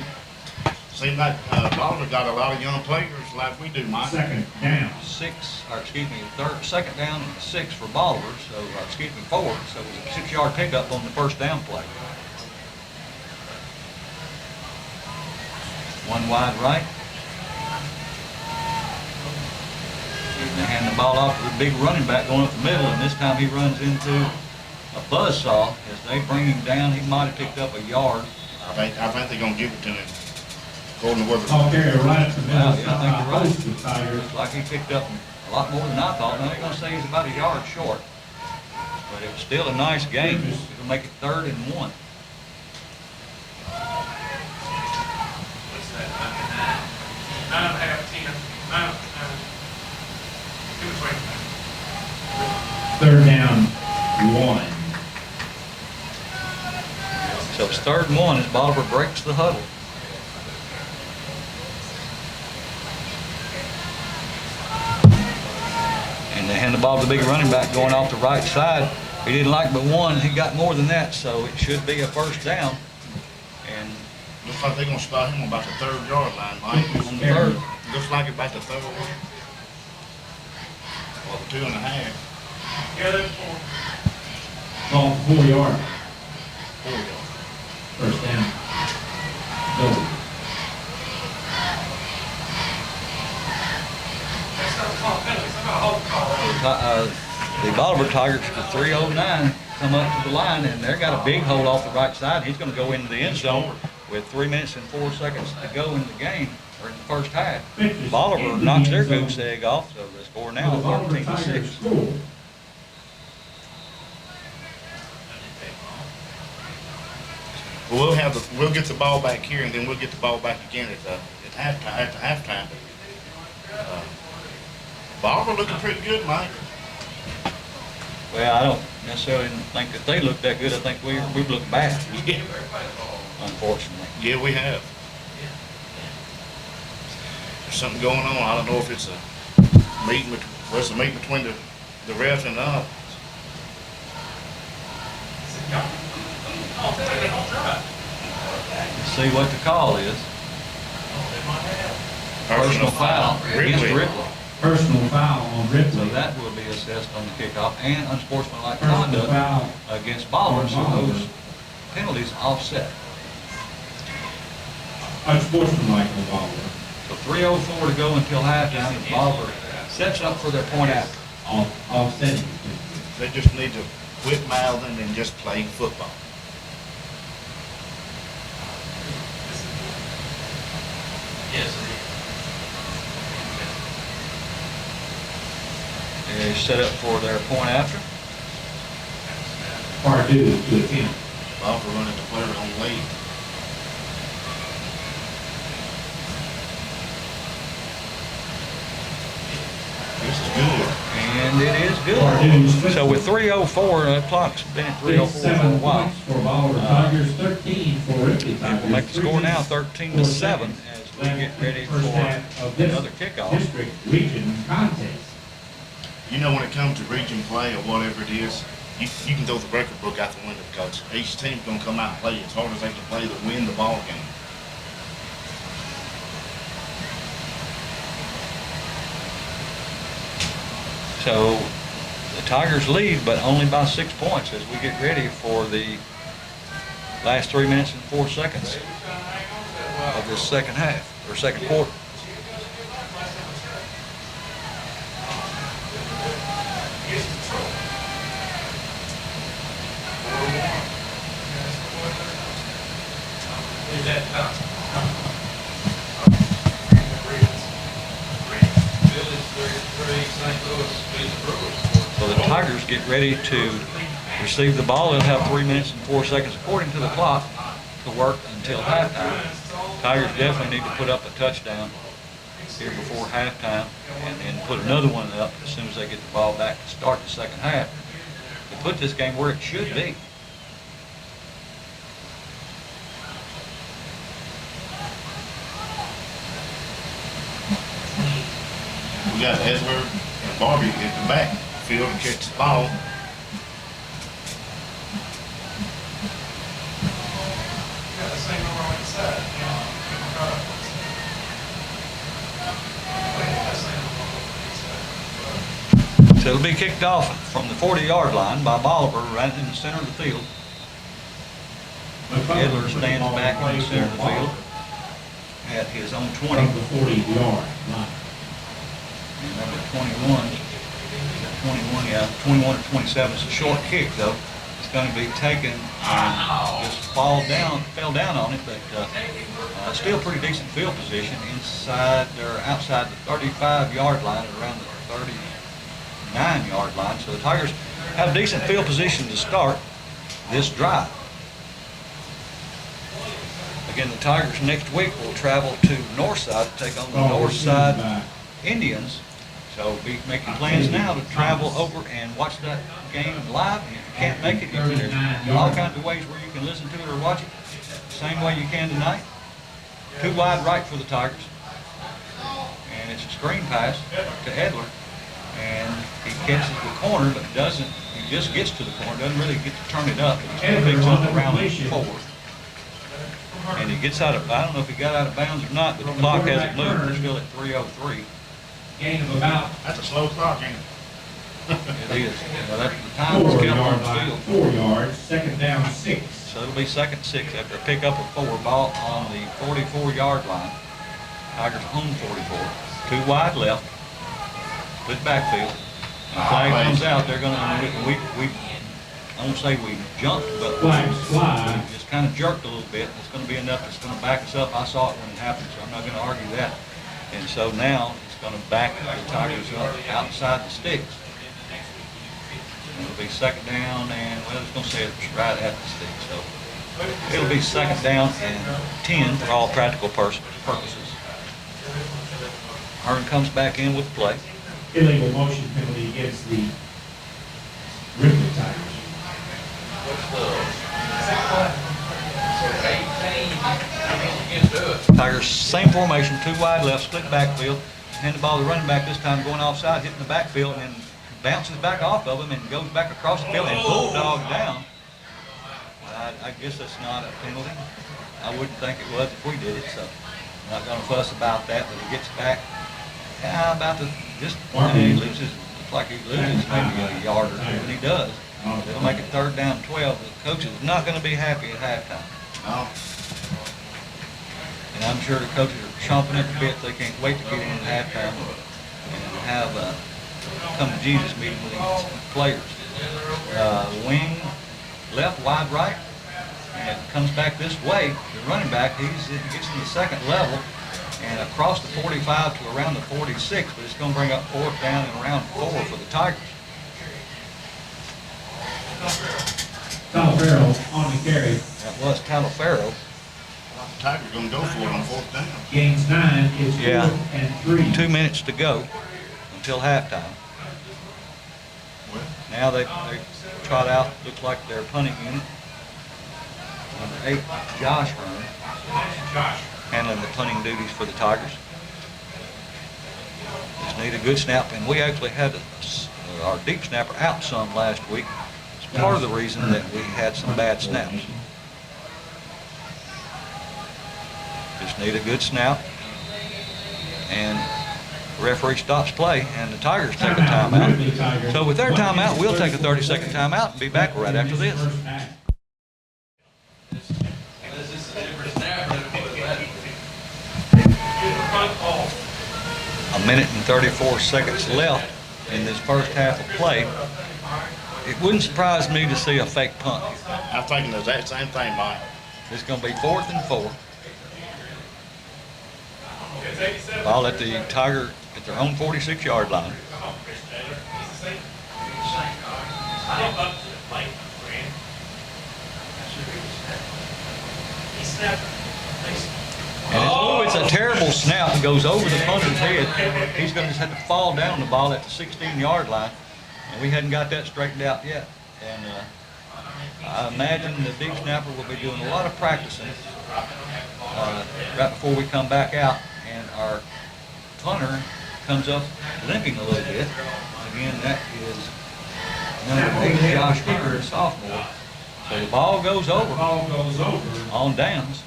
[SPEAKER 5] Seems like Bolivar got a lot of young players like we do, Mike.
[SPEAKER 6] Second down.
[SPEAKER 2] Second down and 6 for Bolivar, so, 4. So it was a 6-yard pickup on the first down play. One wide right. And they hand the ball off to the big running back going up the middle, and this time he runs into a buzzsaw. As they bring him down, he might have picked up a yard.
[SPEAKER 5] I think they're going to give it to him. According to what
[SPEAKER 6] Ball carrier right up the middle.
[SPEAKER 2] Wow, yeah, I think you're right.
[SPEAKER 6] Host of Tigers.
[SPEAKER 2] Looks like he picked up a lot more than I thought. Now they're going to say he's about a yard short. But it was still a nice game. It'll make it 3rd and 1.
[SPEAKER 6] Third down, 1.
[SPEAKER 2] So it's 3rd and 1 as Bolivar breaks the huddle. And they hand the ball to the big running back going off the right side. He didn't like but one. He got more than that, so it should be a first down. And
[SPEAKER 5] looks like they're going to spot him on about the 3rd-yard line, Mike.
[SPEAKER 2] on the 3rd.
[SPEAKER 5] Looks like about the 3rd one. Or the 2.5.
[SPEAKER 6] Ball 4 yard.
[SPEAKER 5] 4 yards.
[SPEAKER 6] First down. No.
[SPEAKER 2] The Bolivar Tigers for 3:09 come up to the line, and they've got a big hole off the right side. He's going to go into the end zone with 3 minutes and 4 seconds to go in the game, or in the first half. Bolivar knocks their goose egg off, so the score now is 13-6.
[SPEAKER 5] We'll get the ball back here, and then we'll get the ball back again at halftime. Bolivar looking pretty good, Mike.
[SPEAKER 2] Well, I don't necessarily think that they look that good. I think we've looked bad, unfortunately.
[SPEAKER 5] Yeah, we have. There's something going on. I don't know if it's a meeting between the refs and us.
[SPEAKER 2] Let's see what the call is. Personal foul against Ripley.
[SPEAKER 6] Personal foul on
[SPEAKER 2] So
[SPEAKER 6] Ripley.
[SPEAKER 2] that will be assessed on the kickoff, and unsportsmanlike
[SPEAKER 6] Personal
[SPEAKER 2] conduct
[SPEAKER 6] foul
[SPEAKER 2] against Bolivar, so those penalties offset.
[SPEAKER 6] Unsportsmanlike on Bolivar.
[SPEAKER 2] So 3:04 to go until halftime, and Bolivar sets up for their point after.
[SPEAKER 6] Offsetting.
[SPEAKER 5] They just need to quit mouthing and just play football.
[SPEAKER 2] They set up for their point after.
[SPEAKER 6] Pardue to attempt.
[SPEAKER 5] Ball for running the player on lead. This is good.
[SPEAKER 2] And it is
[SPEAKER 6] Pardue's
[SPEAKER 2] good. So with 3:04, the clock's been at 3:04 for a
[SPEAKER 6] 7
[SPEAKER 2] while.
[SPEAKER 6] points for Bolivar Tigers, 13 for Ripley
[SPEAKER 2] And
[SPEAKER 6] Tigers.
[SPEAKER 2] we'll make the score now 13-7 as we get ready for another kickoff.
[SPEAKER 6] District region contest.
[SPEAKER 5] You know, when it comes to region play or whatever it is, you can throw the record book out the window because each team's going to come out and play as hard as they can play to win the ball game.
[SPEAKER 2] So the Tigers lead, but only by 6 points as we get ready for the last 3 minutes and 4 seconds of this second half, or second quarter. So the Tigers get ready to receive the ball. They'll have 3 minutes and 4 seconds, according to the clock, to work until halftime. Tigers definitely need to put up a touchdown here before halftime and then put another one up as soon as they get the ball back to start the second half to put this game where it should be.
[SPEAKER 5] We got Edler and Barbie at the backfield and catch the ball.
[SPEAKER 2] So it'll be kicked off from the 40-yard line by Bolivar right in the center of the field. Edler stands back in the center of the field at his own 20.
[SPEAKER 6] From the 40-yard line.
[SPEAKER 2] And number 21 or 27. It's a short kick, though. It's going to be taken and just fell down on it, but still pretty decent field position inside or outside the 35-yard line, around the 39-yard line. So the Tigers have decent field position to start this drive. Again, the Tigers next week will travel to Northside to take on the Northside Indians. So be making plans now to travel over and watch that game live. And if you can't make it, there's all kinds of ways where you can listen to it or watch it. Same way you can tonight. Too wide right for the Tigers. And it's a screen pass to Edler. And he catches the corner, but doesn't. He just gets to the corner, doesn't really get to turn it up. He picks up around the 4. And he gets out of, I don't know if he got out of bounds or not, but the clock hasn't moved. We're still at 3:03.
[SPEAKER 6] Gain of about
[SPEAKER 5] That's a slow clock, ain't it?
[SPEAKER 2] It is. Well, that's the time is kept on the field.
[SPEAKER 6] 4 yards, second down 6.
[SPEAKER 2] So it'll be second 6 after a pickup of 4, ball on the 44-yard line. Tigers own 44. Too wide left. Good backfield. When the flag comes out, they're going to, I won't say we jumped, but
[SPEAKER 6] Flags fly.
[SPEAKER 2] we just kind of jerked a little bit. It's going to be enough that's going to back us up. I saw it when it happened, so I'm not going to argue that. And so now it's going to back the Tigers up outside the sticks. It'll be second down and, well, it's going to say it's right at the sticks. So it'll be second down and 10 for all practical purposes. Hearn comes back in with the play.
[SPEAKER 6] Illegal motion penalty against the Ripley Tigers.
[SPEAKER 2] Tigers, same formation, 2 wide left, split backfield. Hand the ball to the running back this time, going offside, hitting the backfield, and then bounces back off of him and goes back across the field and bulldog down. I guess that's not a penalty. I wouldn't think it was if we did it, so
[SPEAKER 7] Not going to fuss about that, but he gets back. Yeah, about to he loses. Looks like he loses maybe a yard or two, and he does. It'll make it 3rd down and 12. The coach is not going to be happy at halftime.
[SPEAKER 5] No.
[SPEAKER 7] And I'm sure the coaches are chomping at the bit. They can't wait to get in at halftime and have a come to Jesus meeting with these players. Wing left, wide right, and it comes back this way. The running back, he gets in the 2nd level and across the 45 to around the 46, but it's going to bring up 4th down and around 4 for the Tigers.
[SPEAKER 6] Talafaro on the carry.
[SPEAKER 7] That was Talafaro.
[SPEAKER 5] Tigers gonna go for it on 4th down.
[SPEAKER 6] Gains 9, is 4th
[SPEAKER 7] Yeah.
[SPEAKER 6] and 3.
[SPEAKER 7] 2 minutes to go until halftime.
[SPEAKER 5] Well,
[SPEAKER 7] Now they trot out, looks like their punting unit. Number 8, Josh Hearn, handling the punting duties for the Tigers. Just need a good snap, and we actually had our deep snapper out some last week. It's part of the reason that we had some bad snaps. Just need a good snap, and the referee stops play, and the Tigers take a timeout. So with their timeout, we'll take a 30-second timeout and be back right after this. A minute and 34 seconds left in this first half of play. It wouldn't surprise me to see a fake punt here.
[SPEAKER 5] I'm thinking the exact same thing, Mike.
[SPEAKER 7] It's going to be 4th and 4. Ball at the Tiger at their own 46-yard line. And it's a terrible snap. It goes over the punter's head. He's going to just have to fall down the ball at the 16-yard line. And we hadn't got that straightened out yet. And I imagine the deep snapper will be doing a lot of practicing right before we come back out. And our punter comes up limping a little bit. Again, that is number 8, Josh Hearn, sophomore. So the ball goes over on downs.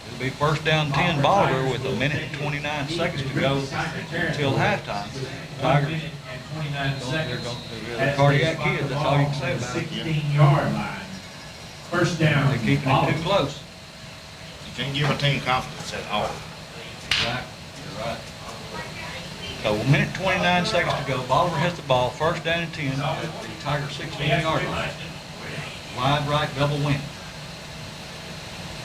[SPEAKER 7] It'll be 1st down 10 Bolivar with a minute and 29 seconds to go until halftime. Tigers, they're cardiac kids, that's all you can say about it.
[SPEAKER 6] 16-yard line. 1st down.
[SPEAKER 7] They're keeping it too close.
[SPEAKER 5] You can't give a team confidence at all.
[SPEAKER 7] Right, you're right. So 1 minute 29 seconds to go. Bolivar has the ball, 1st down and 10 at the Tiger 16-yard line. Wide right, double wing.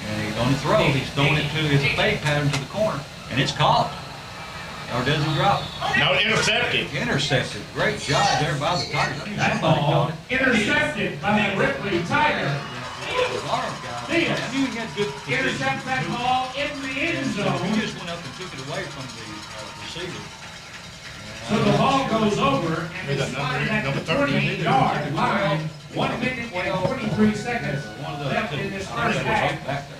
[SPEAKER 7] And he's on the throw. He's throwing it to his fade pattern to the corner, and it's caught. Or does he drop it?
[SPEAKER 5] No, intercepted.
[SPEAKER 7] Intercepted. Great job there by the Tigers. I knew
[SPEAKER 6] That
[SPEAKER 7] somebody
[SPEAKER 6] ball
[SPEAKER 7] caught it.
[SPEAKER 6] intercepted by the Ripley Tigers.
[SPEAKER 7] A lot of guys. I knew he had good position.
[SPEAKER 6] Intercept that ball in the end
[SPEAKER 7] He
[SPEAKER 6] zone.
[SPEAKER 7] just went up and took it away from the receiver.
[SPEAKER 6] So the ball goes over and it's spotted at the 28-yard line. 1 minute and 23 seconds left in this first half.
[SPEAKER 7] Back there.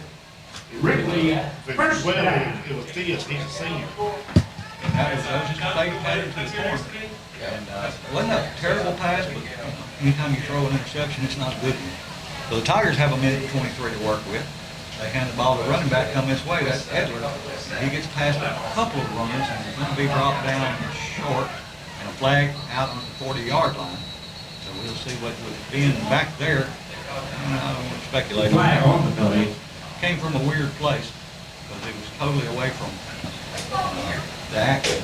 [SPEAKER 6] Ripley, first
[SPEAKER 5] Well,
[SPEAKER 6] down.
[SPEAKER 5] it was Theus, he's a senior.
[SPEAKER 7] And that was just a fake pattern to the corner. And it wasn't a terrible pass, but anytime you throw an interception, it's not a good one. So the Tigers have a minute and 23 to work with. They hand the ball to the running back, come this way, that's Edler. He gets past a couple of runners and he's going to be dropped down short and a flag out on the 40-yard line. So we'll see what was being back there. I don't want to speculate on
[SPEAKER 6] Flag on the
[SPEAKER 7] that.
[SPEAKER 6] play.
[SPEAKER 7] Came from a weird place because it was totally away from the action.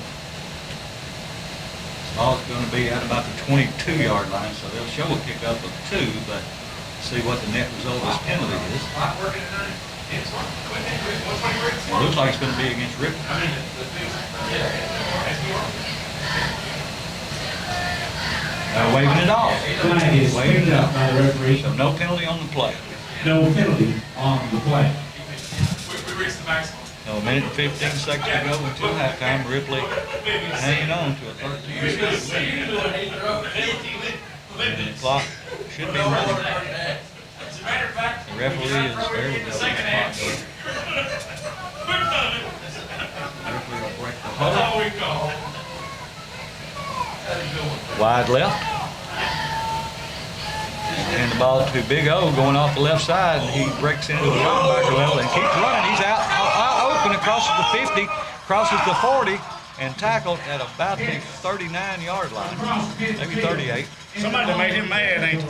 [SPEAKER 7] Ball's going to be at about the 22-yard line, so they'll show a kickoff of 2, but see what the net result of this penalty is. It looks like it's going to be against Ripley. They're waving it off.
[SPEAKER 6] Flag is
[SPEAKER 7] Waving
[SPEAKER 6] picked
[SPEAKER 7] it
[SPEAKER 6] up
[SPEAKER 7] off.
[SPEAKER 6] by the referee.
[SPEAKER 7] So no penalty on the play.
[SPEAKER 6] No penalty on the play.
[SPEAKER 7] So a minute and 15 seconds to go until halftime. Ripley hanging on to a 13-second lead. And the clock should be running. The referee is there with the clock going. Ripley will break the huddle. Wide left. And the ball to Big O going off the left side, and he breaks into the linebacker level and keeps running. He's out open crosses the 50, crosses the 40, and tackled at about the 39-yard line, maybe 38.
[SPEAKER 5] Somebody that made him mad, ain't they?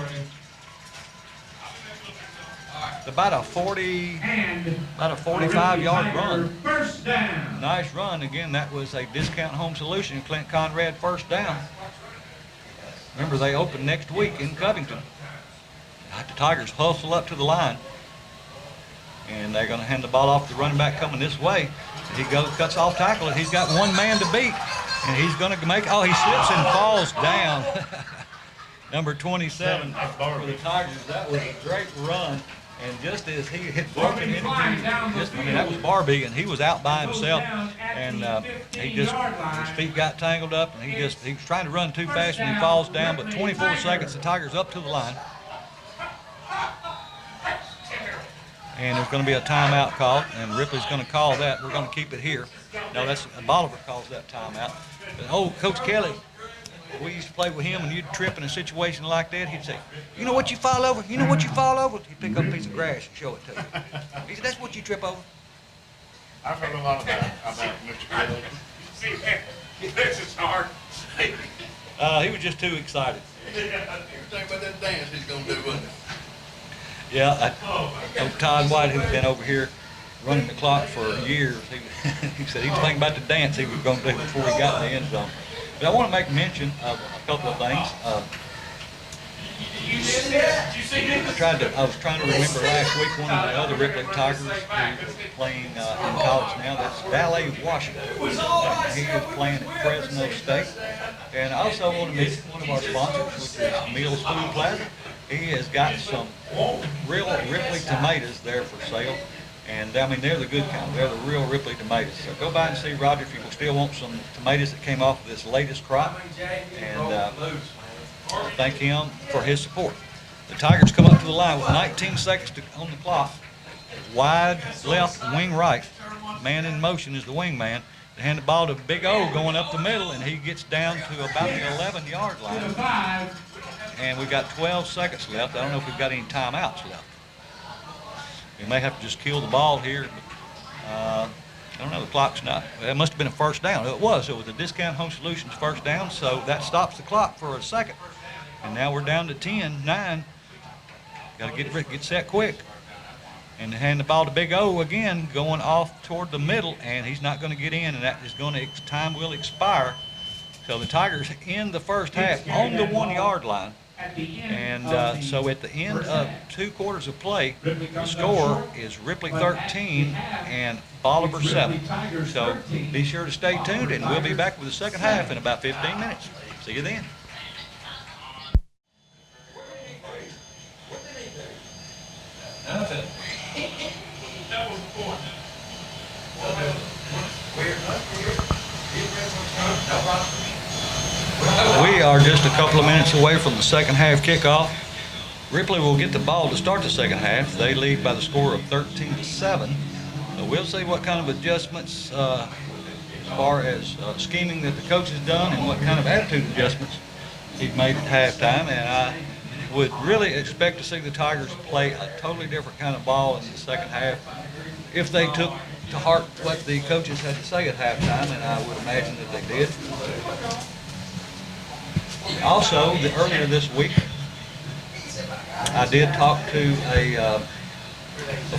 [SPEAKER 7] About a 45-yard run.
[SPEAKER 6] First down.
[SPEAKER 7] Nice run. Again, that was a Discount Home Solution. Clint Conrad first down. Remember, they open next week in Covington. The Tigers hustle up to the line, and they're going to hand the ball off to the running back coming this way. He cuts off tackle, and he's got one man to beat, and he's going to make. Oh, he slips and falls down. Number 27 for the Tigers. That was a great run. And just as he hit broken energy, that was Barbie, and he was out by himself, and his feet got tangled up, and he was trying to run too fast, and he falls down. But 24 seconds, the Tigers up to the line, and there's going to be a timeout called, and Ripley's going to call that. We're going to keep it here. No, that's Bolivar calls that timeout. But Coach Kelly. We used to play with him, and you'd trip in a situation like that. He'd say, "You know what you fall over? You know what you fall over?" He'd pick up a piece of grass and show it to you. He said, "That's what you trip over."
[SPEAKER 5] I've heard a lot about Mr. Kelly.
[SPEAKER 4] See, this is hard.
[SPEAKER 7] He was just too excited.
[SPEAKER 8] Everything but that dance he's gonna do, wasn't it?
[SPEAKER 7] Yeah, Todd White, who's been over here running the clock for years, he said he was thinking about the dance he was going to do before he got in the end zone. But I want to make mention of a couple of things. I was trying to remember last week one of the other Ripley Tigers who's playing in college now. That's Ballet Washington. He is playing at Fresno State. And I also want to mention one of our sponsors, which is Meals Food Plaza. He has got some real Ripley tomatoes there for sale. And I mean, they're the good kind. They're the real Ripley tomatoes. So go by and see Roger if you still want some tomatoes that came off of this latest crop. And thank him for his support. The Tigers come up to the line with 19 seconds on the clock. Wide left, wing right. Man in motion is the wing man. They hand the ball to Big O going up the middle, and he gets down to about the 11-yard line. And we've got 12 seconds left. I don't know if we've got any timeouts left. We may have to just kill the ball here. I don't know, the clock's not. It must have been a first down. It was a Discount Home Solutions first down, so that stops the clock for a second. And now we're down to 10, 9. Got to get set quick. And hand the ball to Big O again, going off toward the middle, and he's not going to get in, and that is going to, time will expire. So the Tigers end the first half on the 1-yard line. And so at the end of 2 quarters of play, the score is Ripley 13 and Bolivar 7. So be sure to stay tuned, and we'll be back with the second half in about 15 minutes. See you then. We are just a couple of minutes away from the second half kickoff. Ripley will get the ball to start the second half. They lead by the score of 13-7. We'll see what kind of adjustments as far as scheming that the coach has done and what kind of attitude adjustments he's made at halftime. And I would really expect to see the Tigers play a totally different kind of ball in the second half if they took to heart what the coaches had to say at halftime, and I would imagine that they did. Also, earlier this week, I did talk to a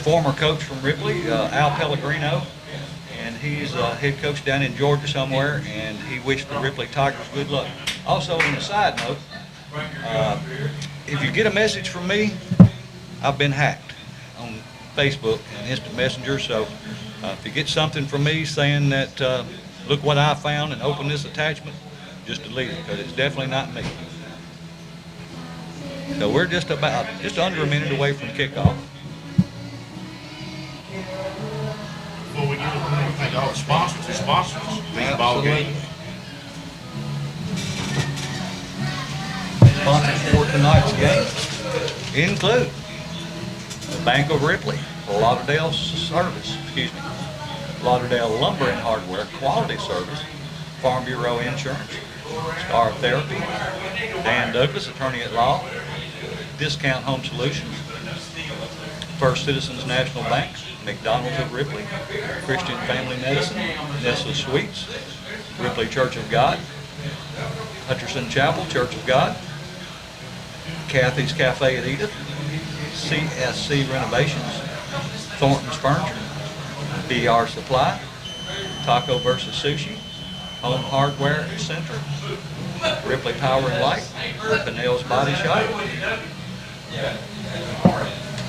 [SPEAKER 7] former coach from Ripley, Al Pellegrino, and he's a head coach down in Georgia somewhere, and he wished the Ripley Tigers good luck. Also, on a side note, if you get a message from me, I've been hacked on Facebook and Instant Messenger, so if you get something from me saying that, look what I found and open this attachment, just delete it, because it's definitely not me. So we're just under a minute away from kickoff.
[SPEAKER 5] Before we get to thank all the sponsors these ball game.
[SPEAKER 7] Sponsors for tonight's game include the Bank of Ripley, Lauderdale Lumber and Hardware, Quality Service, Farm Bureau Insurance, Star Therapy, Dan Douglas, Attorney at Law, Discount Home Solutions, First Citizens National Bank, McDonald's of Ripley, Christian Family Medicine, Nessa Sweets, Ripley Church of God, Hutcherson Chapel Church of God, Kathy's Cafe at Edith, CSC Renovations, Thornton's Furniture, BR Supply, Taco vs. Sushi, Home Hardware Center, Ripley Power and Light, Pinnell's Body Shop,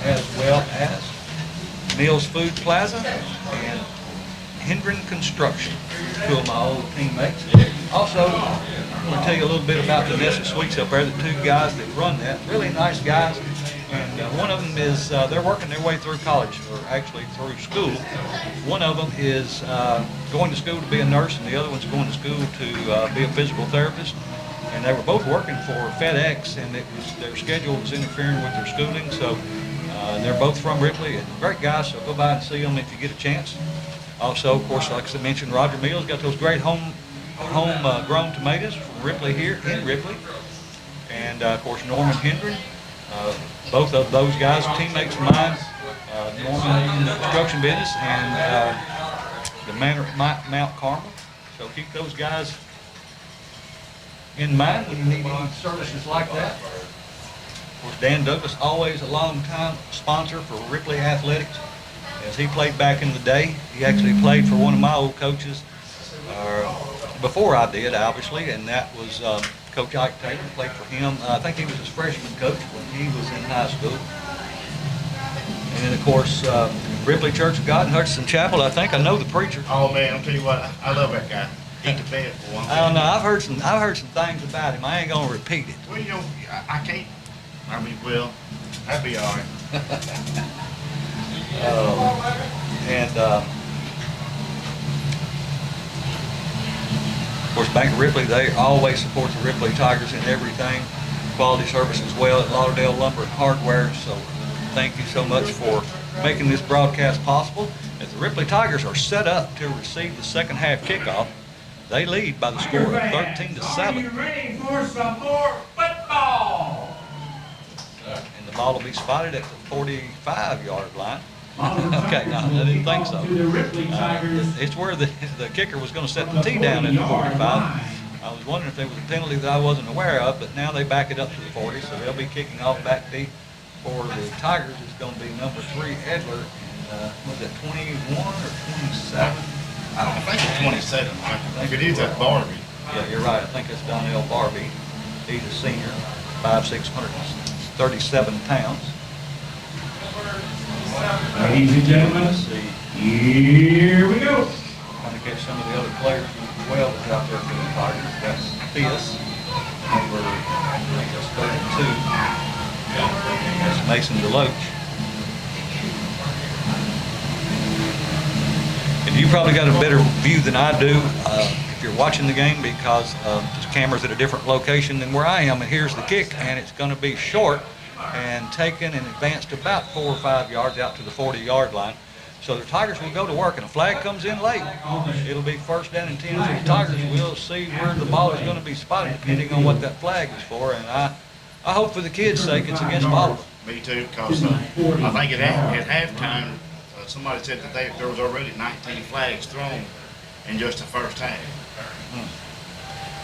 [SPEAKER 7] as well as Mills Food Plaza and Hendren Construction, two of my old teammates. Also, I'm going to tell you a little bit about the Nessa Sweets up there, the two guys that run that, really nice guys. And one of them is, they're working their way through college, or actually through school. One of them is going to school to be a nurse, and the other one's going to school to be a physical therapist. And they were both working for FedEx, and their schedule was interfering with their schooling. So they're both from Ripley, and great guys, so go by and see them if you get a chance. Also, of course, like I mentioned, Roger Mills got those great home-grown tomatoes from Ripley here in Ripley. And, of course, Norman Hendren. Both of those guys are teammates of mine. Norman in the construction business and the man at Mount Carmel. So keep those guys in mind when you need any services like that. Of course, Dan Douglas, always a long-time sponsor for Ripley Athletics. As he played back in the day, he actually played for one of my old coaches before I did, obviously, and that was Coach Ike Taylor. Played for him. I think he was his freshman coach when he was in high school. And then, of course, Ripley Church of God in Hutcherson Chapel. I think I know the preacher.
[SPEAKER 5] Oh man, I'll tell you what, I love that guy. Eat the bed for one.
[SPEAKER 7] I don't know. I've heard some things about him. I ain't gonna repeat it.
[SPEAKER 5] Well, you know, I can't. I mean, well, that'd be all right. Of course, Bank of Ripley, they always support the Ripley Tigers in everything. Quality service as well at Lauderdale Lumber and Hardware. So thank you so much for making this broadcast possible. As the Ripley Tigers are set up to receive the second half kickoff, they lead by the score of 13-7.
[SPEAKER 6] Are you ready for some more football?
[SPEAKER 7] And the ball will be spotted at the 45-yard line. Okay, no, I didn't think so. It's where the kicker was going to set the tee down at the 45. I was wondering if there was a penalty that I wasn't aware of, but now they back it up to the 40, so they'll be kicking off back deep for the Tigers. It's going to be number 3, Edler. Was it 21 or 27?
[SPEAKER 5] I don't think it's 27. If it is, that's Barbie.
[SPEAKER 7] Yeah, you're right. I think it's Donnell Barbie. He's a senior, 5'6", 137 pounds.
[SPEAKER 6] Ladies and gentlemen, here we go.
[SPEAKER 7] Trying to catch some of the other players as well that's out there for the Tigers. That's Theus, number, I think that's 32. That's Mason DeLoach. And you probably got a better view than I do if you're watching the game, because the camera's at a different location than where I am. And here's the kick, and it's going to be short and taken and advanced about 4 or 5 yards out to the 40-yard line. So the Tigers will go to work, and a flag comes in late. It'll be 1st down and 10. So the Tigers will see where the ball is going to be spotted, depending on what that flag is for. And I hope for the kids' sake it's against Bolivar.
[SPEAKER 5] Me too, because I think at halftime, somebody said that there was already 19 flags thrown in just the first half.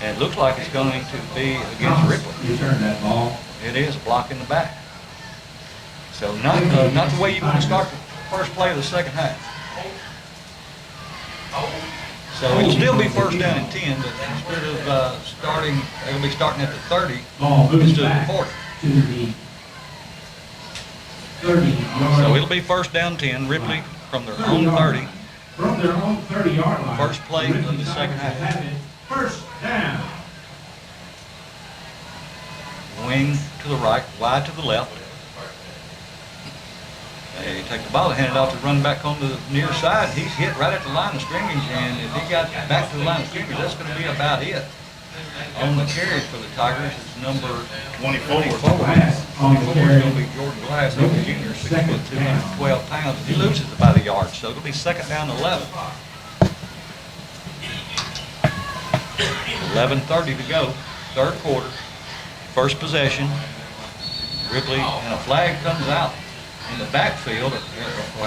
[SPEAKER 7] And it looks like it's going to be against Ripley.
[SPEAKER 6] You turn that ball.
[SPEAKER 7] It is a block in the back. So not the way you want to start the first play of the second half. So it'll still be 1st down and 10, but instead of starting, they'll be starting at the 30 instead of the 40.
[SPEAKER 6] To the 30-yard.
[SPEAKER 7] So it'll be 1st down 10, Ripley from their own 30.
[SPEAKER 6] From their own 30-yard line.
[SPEAKER 7] First play of the second half.
[SPEAKER 6] 1st down.
[SPEAKER 7] Wing to the right, wide to the left. They take the ball and hand it off to run back on the near side. He's hit right at the line of scrimmage, and if he got back to the line of scrimmage, that's going to be about it. On the carry for the Tigers is number 24.
[SPEAKER 6] On the carry.
[SPEAKER 7] It's going to be Jordan Glass, he's a junior, 6 foot 212 pounds. He loses about a yard, so it'll be 2nd down 11. 11:30 to go, 3rd quarter. First possession, Ripley, and a flag comes out. in the backfield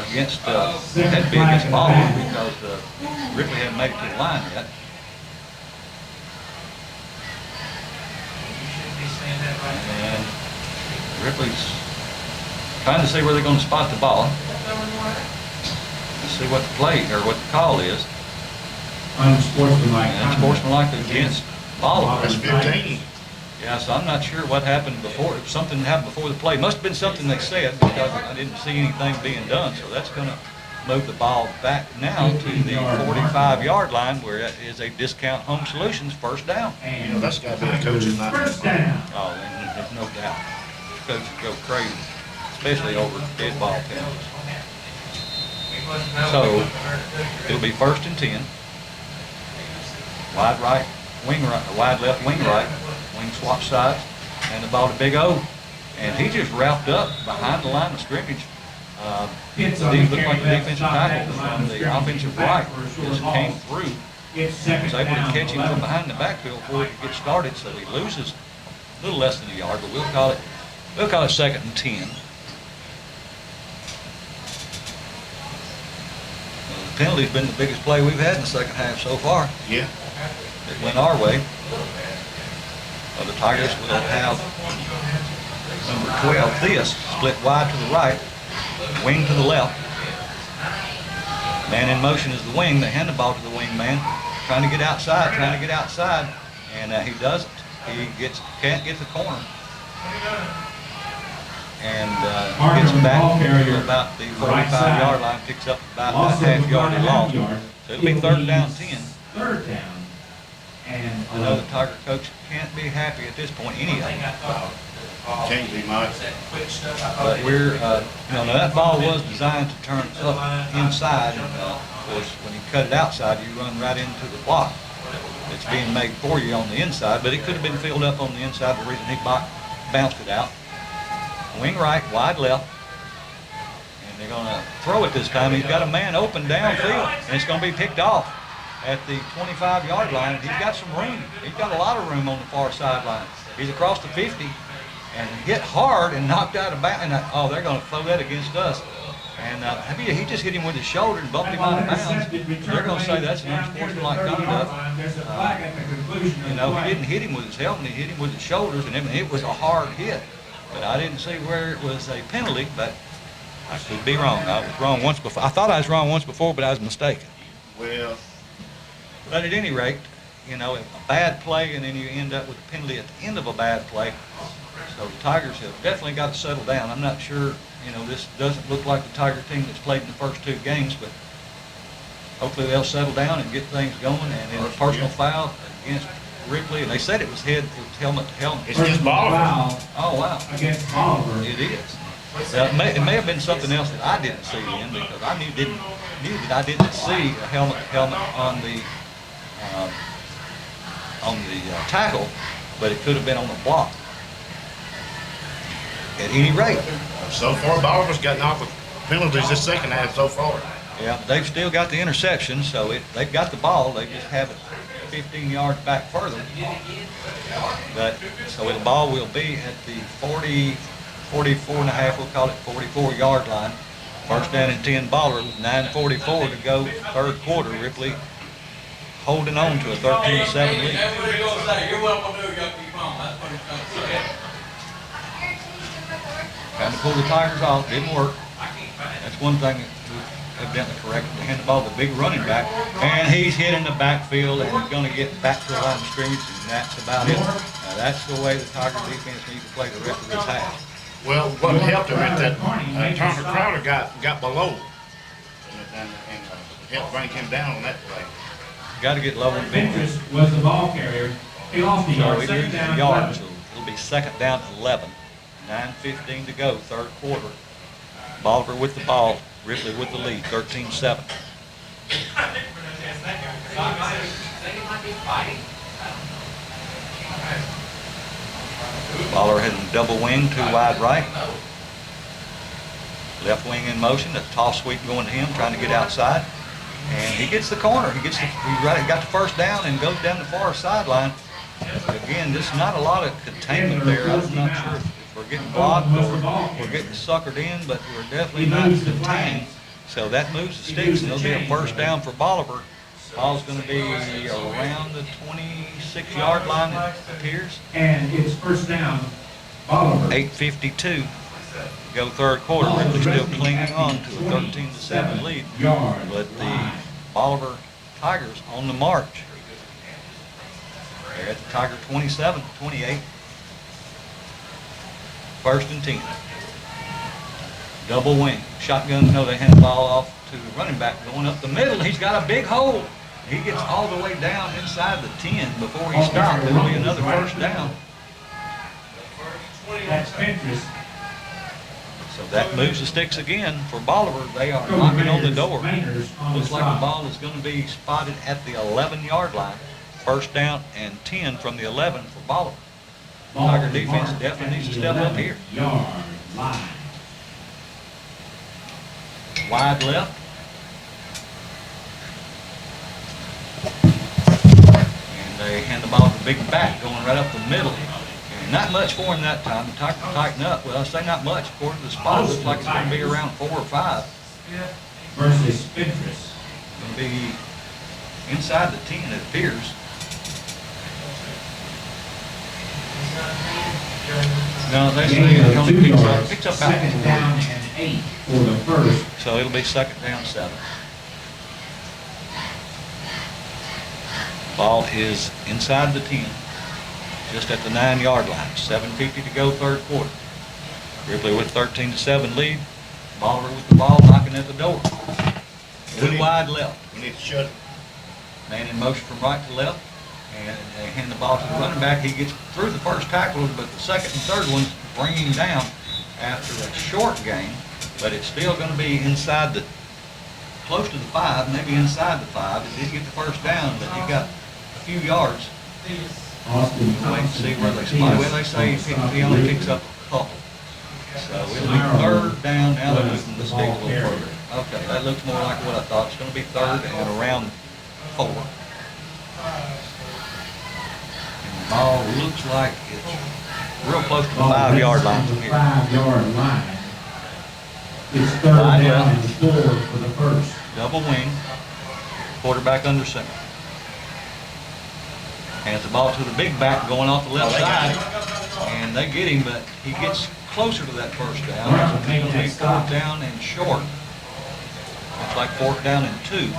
[SPEAKER 7] against, had to be against Bolivar because Ripley hadn't made it to the line yet. And Ripley's trying to see where they're going to spot the ball. See what the play or what the call is.
[SPEAKER 6] Unsportsmanlike.
[SPEAKER 7] Unsportsmanlike against Bolivar.
[SPEAKER 5] That's 15.
[SPEAKER 7] Yeah, so I'm not sure what happened before. If something happened before the play, must have been something they said because I didn't see anything being done. So that's going to move the ball back now to the 45-yard line, where it is a Discount Home Solutions first down.
[SPEAKER 5] You know, that's got to be a coach's night.
[SPEAKER 6] First down.
[SPEAKER 7] Oh, and there's no doubt. Coaches go crazy, especially over dead ball penalties. So it'll be 1st and 10. Wide right, wing right, wide left, wing right, wing swap sides, and the ball to Big O. And he just wrapped up behind the line of scrimmage. These look like the defensive tackle from the offensive right just came through. Was able to catch him from behind the backfield before he could get started, so he loses a little less than a yard, but we'll call it 2nd and 10. The penalty's been the biggest play we've had in the second half so far.
[SPEAKER 5] Yeah.
[SPEAKER 7] It went our way. Well, the Tigers will have number 12, this, split wide to the right, wing to the left. Man in motion is the wing. They hand the ball to the wing man, trying to get outside, and he doesn't. He can't get the corner. And gets back to about the 45-yard line, picks up about that half-yard he lost. So it'll be 3rd down 10.
[SPEAKER 6] 3rd down. And
[SPEAKER 7] I know the Tiger coach can't be happy at this point anything.
[SPEAKER 5] Can't be much.
[SPEAKER 7] But we're, now that ball was designed to turn up inside. And, of course, when you cut it outside, you run right into the block. It's being made for you on the inside, but it could have been filled up on the inside. The reason he bounced it out. Wing right, wide left. And they're going to throw it this time. He's got a man open downfield, and it's going to be picked off at the 25-yard line. He's got some room. He's got a lot of room on the far sideline. He's across the 50 and hit hard and knocked out of bounds. And oh, they're going to throw that against us. And he just hit him with his shoulder and bumped him out of bounds. They're going to say that's an unsportsmanlike conduct. You know, he didn't hit him with his helmet. He hit him with his shoulders, and it was a hard hit. But I didn't see where it was a penalty, but I could be wrong. I was wrong once before. I thought I was wrong once before, but I was mistaken.
[SPEAKER 5] Well,
[SPEAKER 7] But at any rate, you know, a bad play, and then you end up with a penalty at the end of a bad play. So the Tigers have definitely got to settle down. I'm not sure, you know, this doesn't look like the Tiger team that's played in the first 2 games, but hopefully they'll settle down and get things going. And in a personal foul against Ripley, and they said it was helmet to helmet.
[SPEAKER 5] it's just Bolivar.
[SPEAKER 7] Oh, wow.
[SPEAKER 6] Against Bolivar.
[SPEAKER 7] It is. Now, it may have been something else that I didn't see then, because I knew that I didn't see a helmet to helmet on the tackle, but it could have been on the block. At any rate.
[SPEAKER 5] So far, Bolivar's gotten off the penalties this second half so far.
[SPEAKER 7] Yeah, they've still got the interception, so they've got the ball. They just have it 15 yards back further. But so the ball will be at the 44 and a half, we'll call it 44-yard line. 1st down and 10 Bolivar, 9:44 to go, 3rd quarter. Ripley holding on to a 13-7 lead.
[SPEAKER 8] That's what he's going to say. You're welcome to keep on. That's what he's going to say.
[SPEAKER 7] Trying to pull the Tigers off, didn't work. That's one thing that was evidently correct. They hand the ball to the big running back, and he's hit in the backfield, and he's going to get back to the line of scrimmage, and that's about it. Now, that's the way the Tiger defense needs to play the rest of this half.
[SPEAKER 5] Well, what helped him is that Turner Crowder got below and helped bring him down on that play.
[SPEAKER 7] Got to get lower and bend.
[SPEAKER 6] Ventress was the ball carrier. He lost the
[SPEAKER 7] So
[SPEAKER 6] yard.
[SPEAKER 7] we
[SPEAKER 6] 2nd
[SPEAKER 7] lose
[SPEAKER 6] down
[SPEAKER 7] a
[SPEAKER 6] and
[SPEAKER 7] yard,
[SPEAKER 6] 11.
[SPEAKER 7] so it'll be 2nd down 11. 9:15 to go, 3rd quarter. Bolivar with the ball, Ripley with the lead, 13-7. Bolivar heading double wing, 2 wide right. Left wing in motion, a toss sweep going to him, trying to get outside. And he gets the corner. He got the 1st down and goes down the far sideline. Again, there's not a lot of containment there. I'm not sure if we're getting blocked or we're getting suckered in, but we're definitely not detained. So that moves the sticks, and it'll be a first down for Bolivar. Ball's going to be around the 26-yard line, it appears.
[SPEAKER 6] And it's first down, Bolivar.
[SPEAKER 7] 8:52. Go third quarter. Ripley still clinging on to a 13-7 lead. But the Bolivar Tigers on the march. They're at the Tiger 27-28. First and 10. Double wing. Shotgun, no, they hand the ball off to the running back going up the middle. He's got a big hole. He gets all the way down inside the 10 before he stops. It'll be another first down.
[SPEAKER 6] That's Pinterest.
[SPEAKER 7] So that moves the sticks again for Bolivar. They are knocking on the door. Looks like the ball is going to be spotted at the 11-yard line. First down and 10 from the 11 for Bolivar. Tiger defense definitely needs to step up here.
[SPEAKER 6] Yard line.
[SPEAKER 7] Wide left. And they hand the ball to the big back going right up the middle. And not much for him that time. The Tiger tighten up. Well, I say not much. According to the spot, it looks like it's going to be around 4 or 5.
[SPEAKER 6] Versus Pinterest.
[SPEAKER 7] Going to be inside the 10, it appears. No, they say it only picks up about
[SPEAKER 6] second down and 8 for the first.
[SPEAKER 7] So it'll be second down 7. Ball is inside the 10, just at the 9-yard line. 7:50 to go, third quarter. Ripley with 13-7 lead. Bolivar with the ball knocking at the door. Two wide left.
[SPEAKER 5] We need to shut it.
[SPEAKER 7] Man in motion from right to left. And they hand the ball to the running back. He gets through the first tackle, but the second and third ones bring him down after a short gain. But it's still going to be inside the, close to the 5, maybe inside the 5. He did get the first down, but he got a few yards.
[SPEAKER 6] Austin
[SPEAKER 7] We'll wait and see where they spot. Well, they say he only picks up a couple. So it'll be third down. Now they're moving the stick a little further. Okay, that looks more like what I thought. It's going to be third and around 4. Ball looks like it's real close to the 5-yard line from here.
[SPEAKER 6] 5-yard line. It's third down and 4 for the first.
[SPEAKER 7] Double wing. Quarterback under center. Hands the ball to the big back going off the left side. And they get him, but he gets closer to that first down. So he's going to be fourth down and short. Looks like fourth down and 2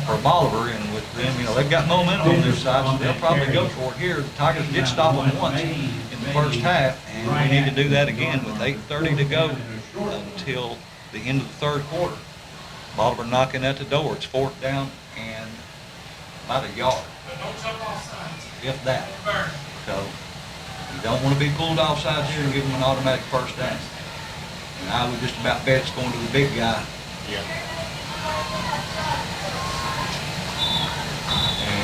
[SPEAKER 7] for Bolivar, and with them, you know, they've got momentum on their side, so they'll probably go for it here. The Tigers did stop them once in the first half, and we need to do that again with 8:30 to go until the end of the third quarter. Bolivar knocking at the door. It's fourth down and about a yard, if that. So you don't want to be pulled off sides here and give them an automatic first down. And I would just about bet it's going to the big guy.
[SPEAKER 5] Yeah.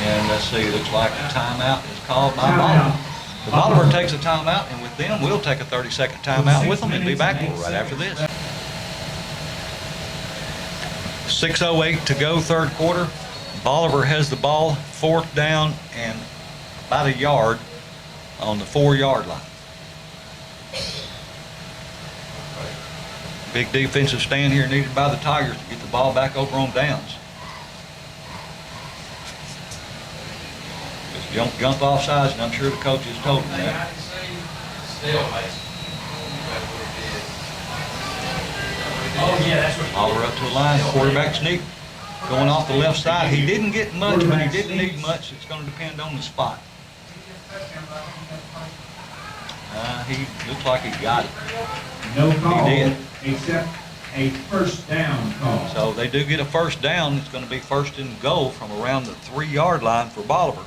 [SPEAKER 7] And let's see, it looks like a timeout is called by Bolivar. The Bolivar takes a timeout, and with them, we'll take a 30-second timeout with them and be back right after this. 6:08 to go, third quarter. Bolivar has the ball, fourth down and about a yard on the 4-yard line. Big defensive stand here needed by the Tigers to get the ball back over on downs. Just don't jump off sides, and I'm sure the coaches told them that.
[SPEAKER 6] Oh, yeah, that's what.
[SPEAKER 7] Bolivar up to the line, quarterback sneak going off the left side. He didn't get much, but he didn't need much. It's going to depend on the spot. He looks like he got it.
[SPEAKER 6] No call,
[SPEAKER 7] He did.
[SPEAKER 6] except a first down call.
[SPEAKER 7] So they do get a first down. It's going to be first and goal from around the 3-yard line for Bolivar.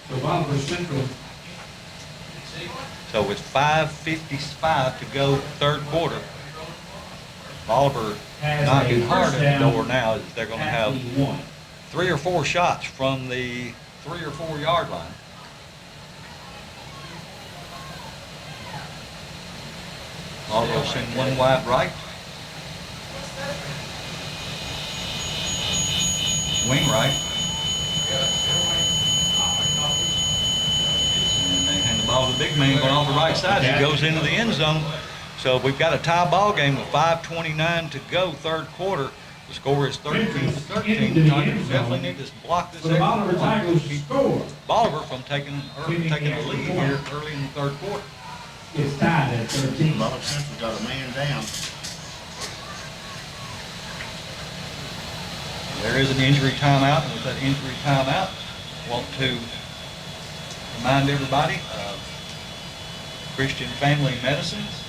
[SPEAKER 6] So Bolivar Central.
[SPEAKER 7] So with 5:55 to go, third quarter, Bolivar knocking hard at the door now is they're going to have 3 or 4 shots from the 3 or 4-yard line. Bolivar send one wide right. Wing right. And they hand the ball to the big man going off the right side. He goes into the end zone. So we've got a tie ball game with 5:29 to go, third quarter. The score is 13-13. The Tigers definitely need to block this extra point. Keep Bolivar from taking the lead here early in the third quarter.
[SPEAKER 6] It's tied at 13.
[SPEAKER 5] Bolivar Central's got a man down.
[SPEAKER 7] There is an injury timeout, and with that injury timeout, I want to remind everybody of Christian Family Medicines.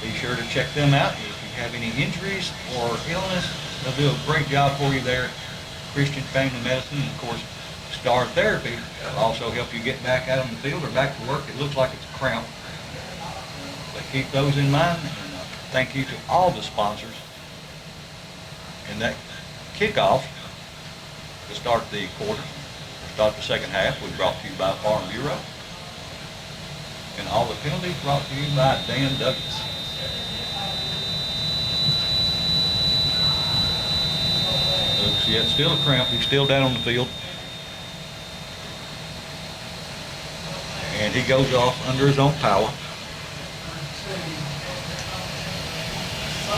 [SPEAKER 7] Be sure to check them out. If you have any injuries or illness, they'll do a great job for you there. Christian Family Medicine, and of course, Star Therapy will also help you get back out on the field or back to work. It looks like it's a cramp. But keep those in mind, and thank you to all the sponsors. And that kickoff to start the quarter, start the second half, was brought to you by Farm Bureau. And all the penalties brought to you by Dan Douglas. Looks, yeah, it's still a cramp. He's still down on the field. And he goes off under his own power.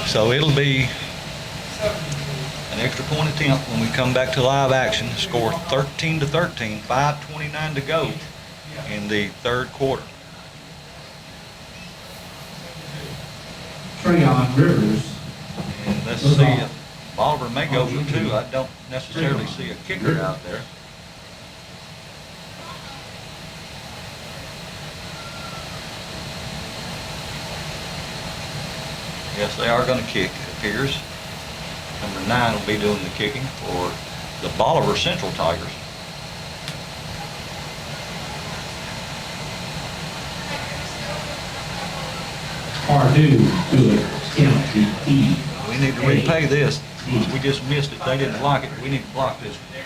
[SPEAKER 7] So it'll be an extra point attempt when we come back to live action. Score 13-13, 5:29 to go in the third quarter.
[SPEAKER 6] Treyon Rivers.
[SPEAKER 7] And let's see if Bolivar may go for two. I don't necessarily see a kicker out there. Yes, they are going to kick, it appears. Number 9 will be doing the kicking for the Bolivar Central Tigers.
[SPEAKER 6] Pardue to attempt the T.
[SPEAKER 7] We need to repay this. We just missed it. They didn't block it. We need to block this one.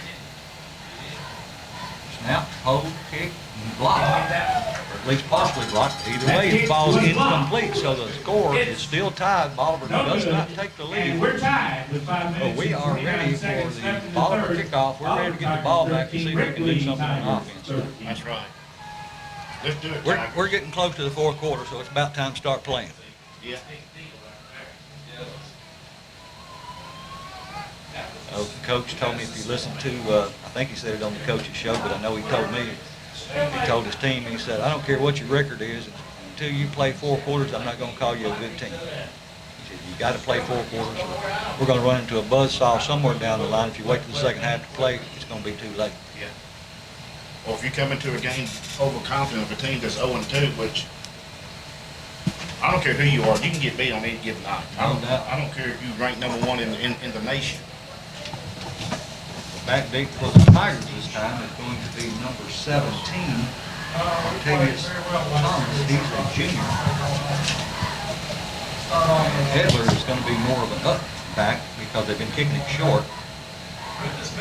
[SPEAKER 7] Snap, hold, kick, and block. Or at least possibly block. Either way, it falls incomplete. So the score is still tied. Bolivar does not take the lead.
[SPEAKER 6] And we're tied with 5 minutes.
[SPEAKER 7] But we are ready for the Bolivar kickoff. We're ready to get the ball back and see if we can do something on offense.
[SPEAKER 5] That's right. Let's do it, Tigers.
[SPEAKER 7] We're getting close to the fourth quarter, so it's about time to start playing.
[SPEAKER 5] Yeah.
[SPEAKER 7] The coach told me, if you listen to, I think he said it on the coach's show, but I know he told me, he told his team, he said, I don't care what your record is, until you play 4 quarters, I'm not going to call you a good team. He said, you got to play 4 quarters. We're going to run into a buzzsaw somewhere down the line. If you wait till the second half to play, it's going to be too late.
[SPEAKER 5] Yeah. Or if you come into a game overconfident of a team that's 0-2, which I don't care who you are, you can get beat on any given night. I don't care if you rank number 1 in the nation.
[SPEAKER 7] Back deep for the Tigers this time is going to be number 17, Octavius Thomas. He's a junior. Edler is going to be more of an up back because they've been kicking it short. He's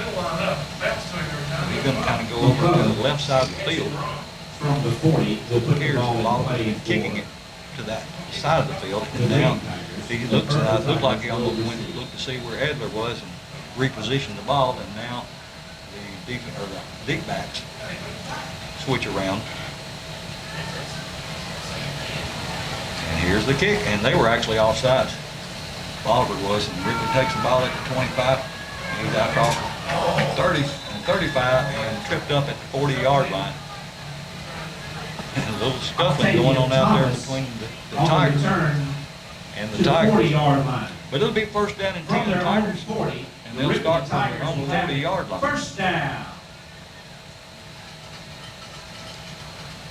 [SPEAKER 7] going to kind of go over to the left side of the field.
[SPEAKER 6] From the 40, we'll put the
[SPEAKER 7] Here's
[SPEAKER 6] ball in
[SPEAKER 7] Bolivar
[SPEAKER 6] play
[SPEAKER 7] kicking it to that side of the field. And now he looks like he almost went to look to see where Edler was and reposition the ball, and now the deep backs switch around. And here's the kick, and they were actually offsides. Bolivar was, and Ripley takes the ball at the 25, and he's out across 30 and 35 and tripped up at the 40-yard line. And a little scuffling going on out there between the Tigers and the Tigers.
[SPEAKER 6] 40-yard line.
[SPEAKER 7] But it'll be first down and 10 Tigers.
[SPEAKER 6] 40.
[SPEAKER 7] And they'll start from their own 40-yard line.
[SPEAKER 6] First down.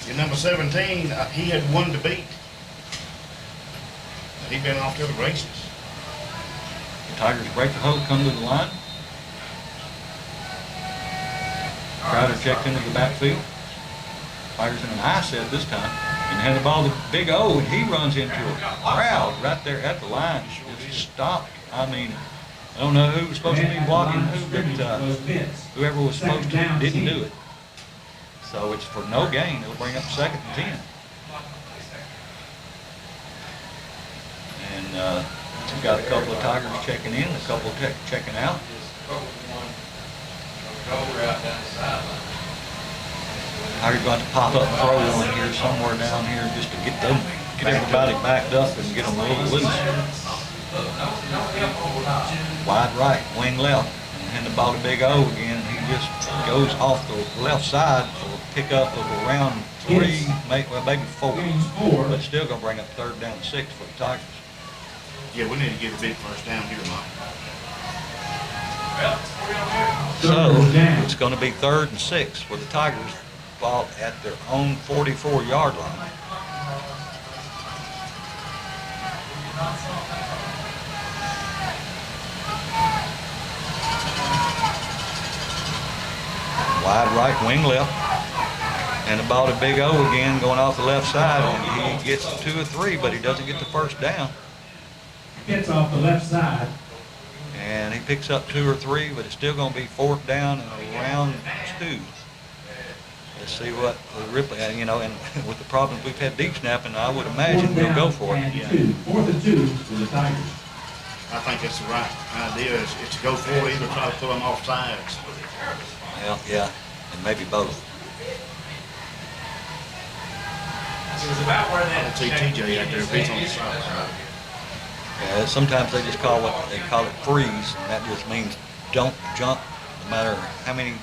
[SPEAKER 5] Your number 17, he had 1 to beat. He'd been off to the races.
[SPEAKER 7] The Tigers break the hold, come to the line. Crowder checked into the backfield. Tigers in an eye set this time. And had the ball to Big O, and he runs into a crowd right there at the line. Just stopped. I mean, I don't know who was supposed to be blocking who, but whoever was supposed to didn't do it. So it's for no gain. It'll bring up 2nd and 10. And we've got a couple of Tigers checking in, a couple checking out. Tigers going to pop up throw one here somewhere down here just to get everybody backed up and get them a little loose. Wide right, wing left, and the ball to Big O again. He just goes off the left side for a pickup of around 3, maybe 4, but still gonna bring up 3rd down and 6 for the Tigers.
[SPEAKER 5] Yeah, we need to get a big first down here, Mike.
[SPEAKER 7] So it's going to be 3rd and 6 for the Tigers, ball at their own 44-yard line. Wide right, wing left, and the ball to Big O again, going off the left side, and he gets 2 or 3, but he doesn't get the first down.
[SPEAKER 6] Gets off the left side.
[SPEAKER 7] And he picks up 2 or 3, but it's still going to be 4th down and around 2. Let's see what Ripley, you know, and with the problems we've had deep snapping, I would imagine they'll go for it.
[SPEAKER 6] Yeah. 4th and 2 for the Tigers.
[SPEAKER 5] I think that's the right idea, is to go for it, either try to pull them off sides.
[SPEAKER 7] Well, yeah, and maybe both.
[SPEAKER 4] It was about where that.
[SPEAKER 5] I see TJ out there, if he's on the side.
[SPEAKER 7] Yeah, sometimes they just call it freeze, and that just means don't jump no matter how many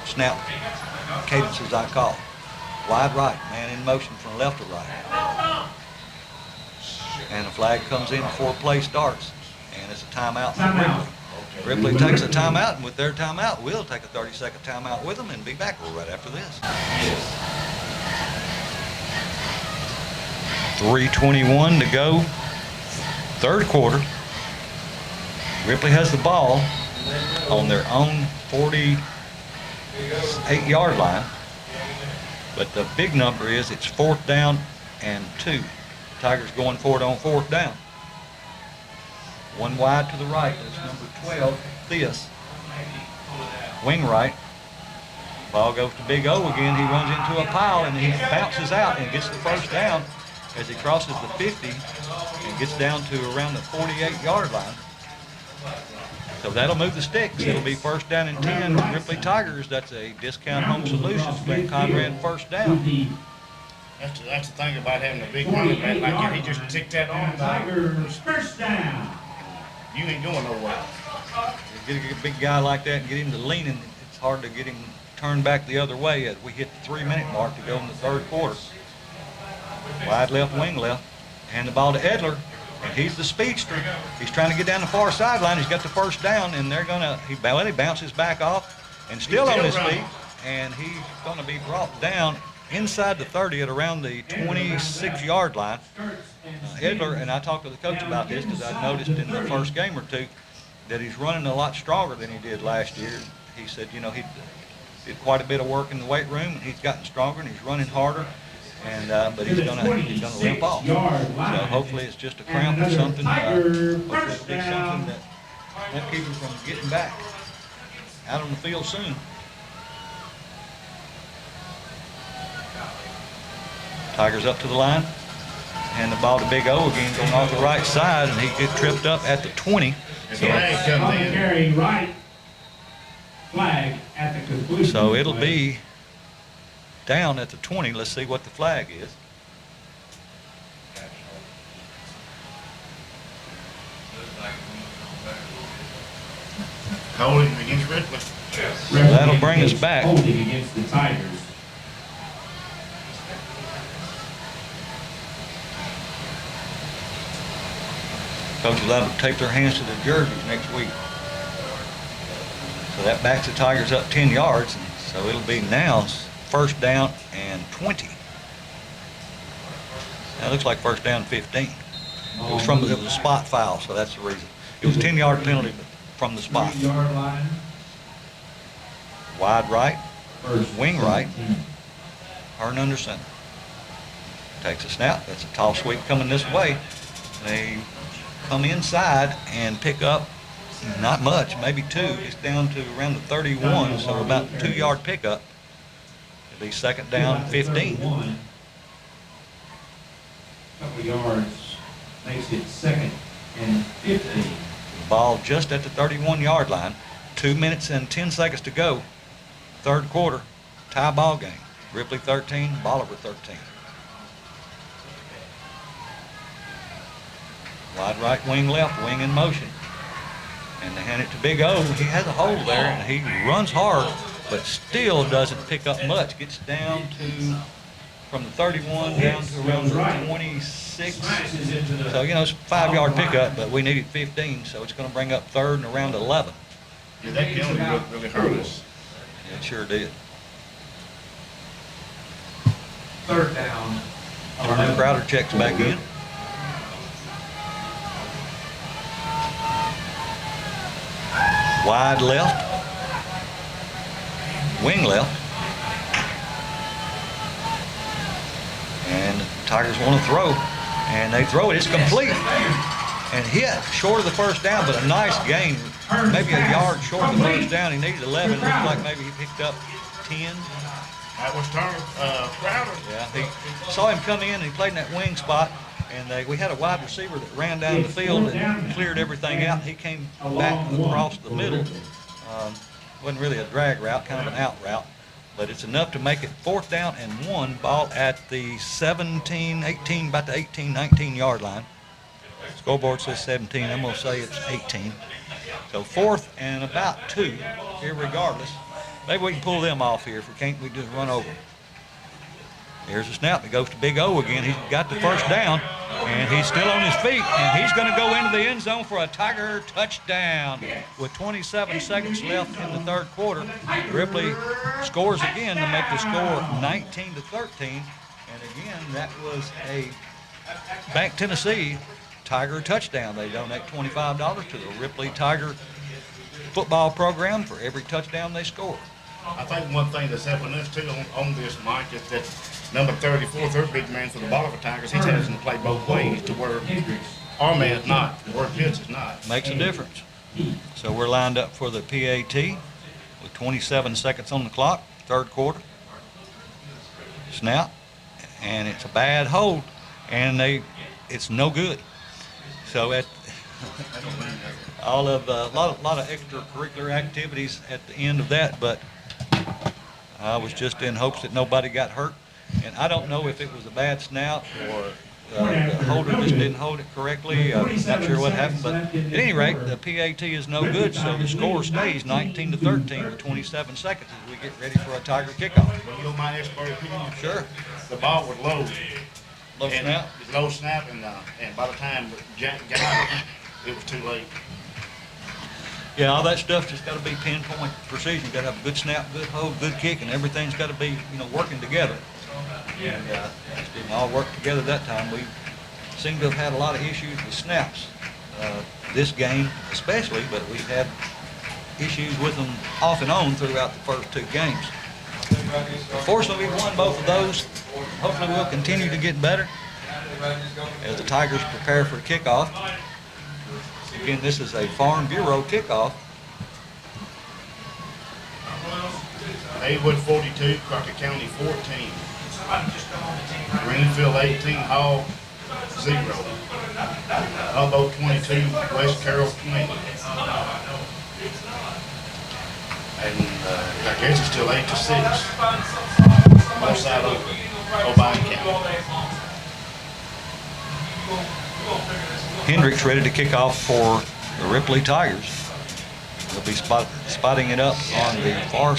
[SPEAKER 7] snap cadences I call. Wide right, man in motion from left to right. And the flag comes in before play starts, and it's a timeout for Ripley. Ripley takes a timeout, and with their timeout, we'll take a 30-second timeout with them and be back right after this. 3:21 to go. 3rd quarter. Ripley has the ball on their own 48-yard line, but the big number is it's 4th down and 2. Tigers going for it on 4th down. One wide to the right, that's number 12, Theus. Wing right. Ball goes to Big O again. He runs into a pile and he bounces out and gets the first down as he crosses the 50 and gets down to around the 48-yard line. So that'll move the sticks. It'll be 1st down and 10. Ripley Tigers, that's a Discount Home Solutions, Glenn Conrad 1st down.
[SPEAKER 5] That's the thing about having a big running back like that. He just ticked that on.
[SPEAKER 6] Tigers 1st down.
[SPEAKER 5] You ain't going nowhere.
[SPEAKER 7] You get a big guy like that and get him to leaning, it's hard to get him turned back the other way as we hit the 3-minute mark to go in the 3rd quarter. Wide left, wing left, hand the ball to Edler, and he's the speedster. He's trying to get down the far sideline. He's got the first down, and they're he bounces back off and still on his feet, and he's going to be brought down inside the 30 at around the 26-yard line. Edler, and I talked to the coach about this because I noticed in the first game or two that he's running a lot stronger than he did last year. He said, you know, he did quite a bit of work in the weight room, and he's gotten stronger, and he's running harder. And but he's gonna limp off. So hopefully it's just a cramp or something. Hopefully it'll be something that won't keep him from getting back out on the field soon. Tigers up to the line, and the ball to Big O again, going off the right side, and he gets tripped up at the 20.
[SPEAKER 6] Carry right flag at the conclusion.
[SPEAKER 7] So it'll be down at the 20. Let's see what the flag is.
[SPEAKER 5] Holding against Ripley.
[SPEAKER 7] So that'll bring us back.
[SPEAKER 6] Holding against the Tigers.
[SPEAKER 7] Coaches will have to tape their hands to their jerseys next week. So that backs the Tigers up 10 yards. And so it'll be now 1st down and 20. That looks like 1st down 15. It was a spot foul, so that's the reason. It was a 10-yard penalty from the spot. Wide right, wing right, Hearn under center. Takes a snap. That's a toss sweep coming this way. They come inside and pick up not much, maybe 2. It's down to around the 31, so about a 2-yard pickup. It'll be 2nd down 15.
[SPEAKER 6] Couple yards makes it 2nd and 15.
[SPEAKER 7] Ball just at the 31-yard line. 2 minutes and 10 seconds to go. 3rd quarter, tie ball game. Ripley 13, Bolivar 13. Wide right, wing left, wing in motion. And they hand it to Big O. He has a hole there, and he runs hard, but still doesn't pick up much. Gets down to, from the 31 down to around the 26. So, you know, it's a 5-yard pickup, but we needed 15, so it's going to bring up third and around 11.
[SPEAKER 5] Yeah, that penalty really hurt us.
[SPEAKER 7] Yeah, it sure did.
[SPEAKER 6] Third down.
[SPEAKER 7] Crowder checks back in. Wide left, wing left, and the Tigers want to throw, and they throw it. It's complete and hit short of the first down, but a nice gain, maybe a yard short of the first down. He needed 11. Looked like maybe he picked up 10.
[SPEAKER 5] That was Crowder.
[SPEAKER 7] Yeah, he saw him come in, and he played in that wing spot. And we had a wide receiver that ran down the field and cleared everything out. He came back across the middle. Wasn't really a drag route, kind of an out route. But it's enough to make it 4th down and 1, ball at the 17, 18, about the 18, 19-yard line. Scoreboard says 17. I'm going to say it's 18. So 4th and about 2, irregardless. Maybe we can pull them off here. If we can't, we just run over them. Here's a snap. It goes to Big O again. He's got the first down, and he's still on his feet, and he's going to go into the end zone for a Tiger touchdown. With 27 seconds left in the third quarter, Ripley scores again to make the score 19-13. And again, that was a Bank Tennessee Tiger touchdown. They donate $25 to the Ripley Tiger football program for every touchdown they score.
[SPEAKER 5] I think one thing that's helping us too on this, Mike, is that number 34, their big man for the Bolivar Tigers, he's having to play both ways to where our man's not, where Pitts is not.
[SPEAKER 7] Makes a difference. So we're lined up for the PAT with 27 seconds on the clock, third quarter. Snap, and it's a bad hold, and it's no good. So at a lot of extracurricular activities at the end of that, but I was just in hopes that nobody got hurt. And I don't know if it was a bad snap or the holder just didn't hold it correctly. I'm not sure what happened, but at any rate, the PAT is no good, so the score stays 19-13 with 27 seconds as we get ready for a Tiger kickoff.
[SPEAKER 5] You know my expert opinion?
[SPEAKER 7] Sure.
[SPEAKER 5] The ball was low.
[SPEAKER 7] Low snap?
[SPEAKER 5] Low snap, and by the time Jack got it, it was too late.
[SPEAKER 7] Yeah, all that stuff just got to be pinpoint precision. You got to have a good snap, good hold, good kick, and everything's got to be, working together. And it didn't all work together that time. We seem to have had a lot of issues with snaps this game especially, but we've had issues with them off and on throughout the first 2 games. Fortunately, we've won both of those. Hopefully, we'll continue to get better as the Tigers prepare for kickoff. Again, this is a Farm Bureau kickoff.
[SPEAKER 5] Haywood 42, Crockett County 14. Greenfield 18, Hall 0. Humboldt 22, West Carroll 20. And I guess it's still 8-6. Both sides of O'Brien County.
[SPEAKER 7] Hendricks ready to kick off for the Ripley Tigers. They'll be spotting it up on the far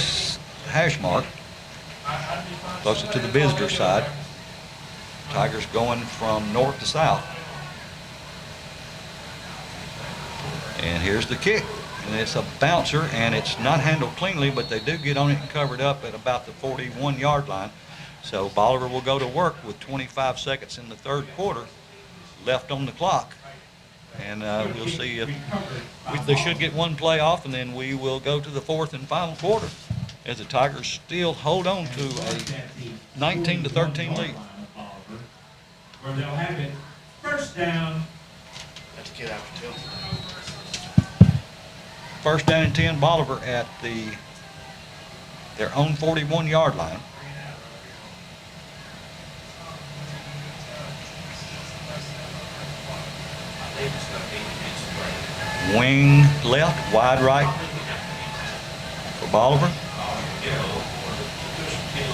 [SPEAKER 7] hash mark, closer to the visitor side. Tigers going from north to south. And here's the kick. And it's a bouncer, and it's not handled cleanly, but they do get on it and cover it up at about the 41-yard line. So Bolivar will go to work with 25 seconds in the third quarter left on the clock. And we'll see if they should get one play off, and then we will go to the fourth and final quarter as the Tigers still hold on to a 19-13 lead.
[SPEAKER 6] Where they'll have it first down.
[SPEAKER 5] Let's get out to 10.
[SPEAKER 7] First down and 10, Bolivar at their own 41-yard line. Wing left, wide right for Bolivar.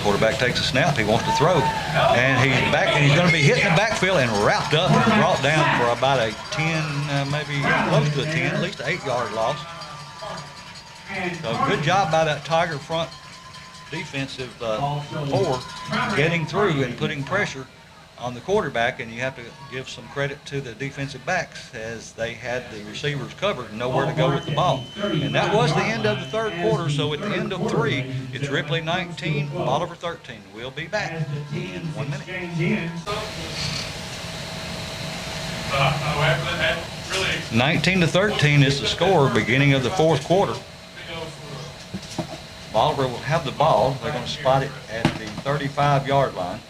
[SPEAKER 7] Quarterback takes a snap. He wants to throw, and he's back, and he's going to be hit in the backfield and wrapped up and brought down for about a 10, maybe close to a 10, at least an 8-yard loss. So good job by that Tiger front defensive four getting through and putting pressure on the quarterback, and you have to give some credit to the defensive backs as they had the receivers covered and nowhere to go with the ball. And that was the end of the third quarter, so at the end of 3, it's Ripley 19, Bolivar 13. We'll be back in 1 minute. 19-13 is the score beginning of the fourth quarter. Bolivar will have the ball. They're going to spot it at the 35-yard line.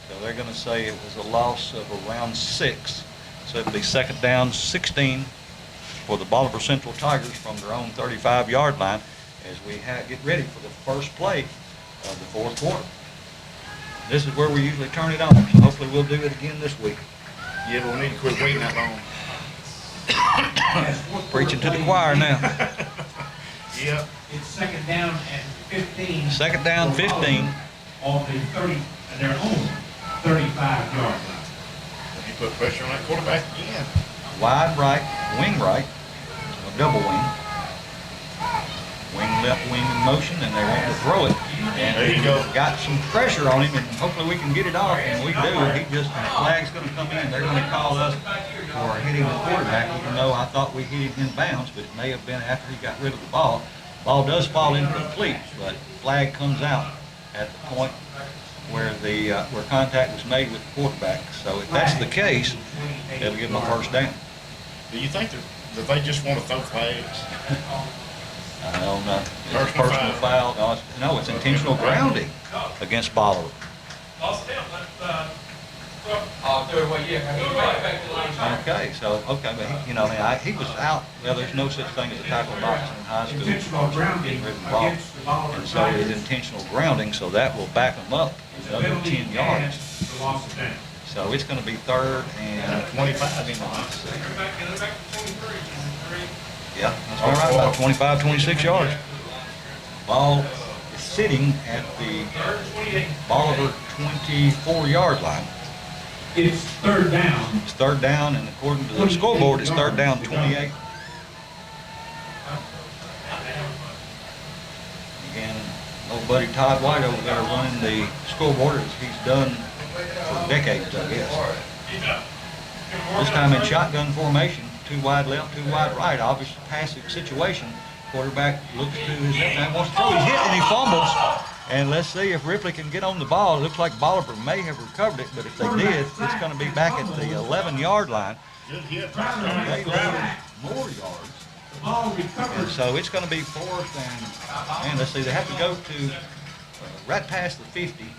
[SPEAKER 7] So they're going to say it was a loss of around 6. So it'll be second down 16 for the Bolivar Central Tigers from their own 35-yard line as we get ready for the first play of the fourth quarter. This is where we usually turn it on, so hopefully we'll do it again this week.
[SPEAKER 5] Yeah, but we need to quit waiting that long.
[SPEAKER 7] Preaching to the choir now.
[SPEAKER 5] Yep.
[SPEAKER 6] It's second down and 15.
[SPEAKER 7] Second down 15.
[SPEAKER 6] On the 30, their own 35-yard line.
[SPEAKER 5] He put pressure on that quarterback again.
[SPEAKER 7] Wide right, wing right, a double wing. Wing left, wing in motion, and they want to throw it. And
[SPEAKER 5] there you go.
[SPEAKER 7] Got some pressure on him, and hopefully we can get it off, and we do. He just, the flag's going to come in. They're going to call us for hitting the quarterback, even though I thought we hit him in bounds, but it may have been after he got rid of the ball. Ball does fall incomplete, but flag comes out at the point where where contact was made with the quarterback. So if that's the case, it'll give them a first down.
[SPEAKER 5] Do you think that they just want to throw flags?
[SPEAKER 7] I don't know. It's personal foul. No, it's intentional grounding against Bolivar. Okay, so but he was out. Well, there's no such thing as a tackle box in high school.
[SPEAKER 6] Intentional grounding against the Bolivar
[SPEAKER 7] And so it's intentional grounding, so that will back them up another 10 yards. So it's going to be third and
[SPEAKER 5] 25 in the line.
[SPEAKER 7] Yeah, that's all right, about 25, 26 yards. Ball is sitting at the Bolivar 24-yard line.
[SPEAKER 6] It's third down.
[SPEAKER 7] It's third down, and according to the scoreboard, it's third down 28. Again, old buddy Todd White over there running the scoreboard as he's done for decades, I guess. This time in shotgun formation, 2 wide left, 2 wide right, obvious passive situation. Quarterback looks to his left hand, wants to throw, he's hit and he fumbles. And let's see if Ripley can get on the ball. It looks like Bolivar may have recovered it, but if they did, it's going to be back at the 11-yard line.
[SPEAKER 5] Good hit.
[SPEAKER 7] They lose more yards. And so it's going to be fourth and let's see, they have to go to right past the 50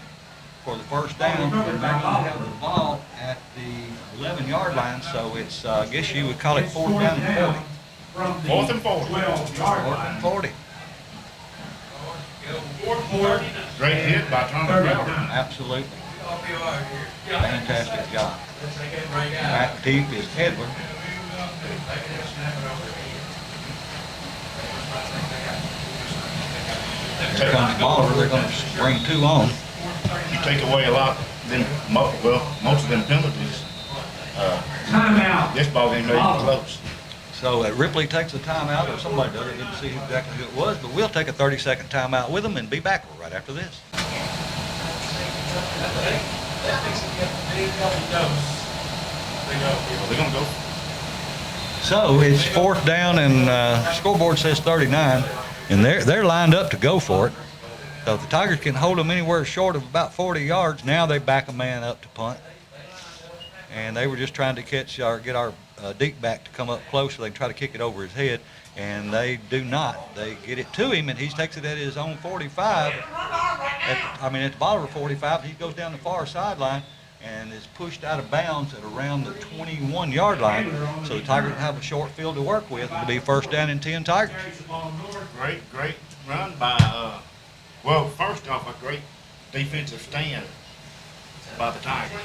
[SPEAKER 7] for the first down. They're going to have the ball at the 11-yard line, so it's, I guess you would call it fourth down and 40.
[SPEAKER 5] Fourth and 40.
[SPEAKER 6] 12-yard
[SPEAKER 7] Fourth and 40.
[SPEAKER 5] Great hit by Tommy.
[SPEAKER 7] Absolutely. Fantastic job. Back deep is Edward. Here comes Bolivar. They're going to bring 2 on.
[SPEAKER 5] You take away a lot, most of them penalties.
[SPEAKER 6] Timeout.
[SPEAKER 5] This ball game may be close.
[SPEAKER 7] So Ripley takes a timeout, or somebody does. I didn't see exactly who it was, but we'll take a 30-second timeout with them and be back right after this.
[SPEAKER 5] They're going to go.
[SPEAKER 7] So it's fourth down, and scoreboard says 39, and they're lined up to go for it. So if the Tigers can hold them anywhere short of about 40 yards, now they back a man up to punt. And they were just trying to get our deep back to come up close so they can try to kick it over his head, and they do not. They get it to him, and he takes it at his own 45. At the Bolivar 45, he goes down the far sideline and is pushed out of bounds at around the 21-yard line. So the Tigers have a short field to work with. It'll be first down and 10 Tigers.
[SPEAKER 5] Great run by, first off, a great defensive stand by the Tigers.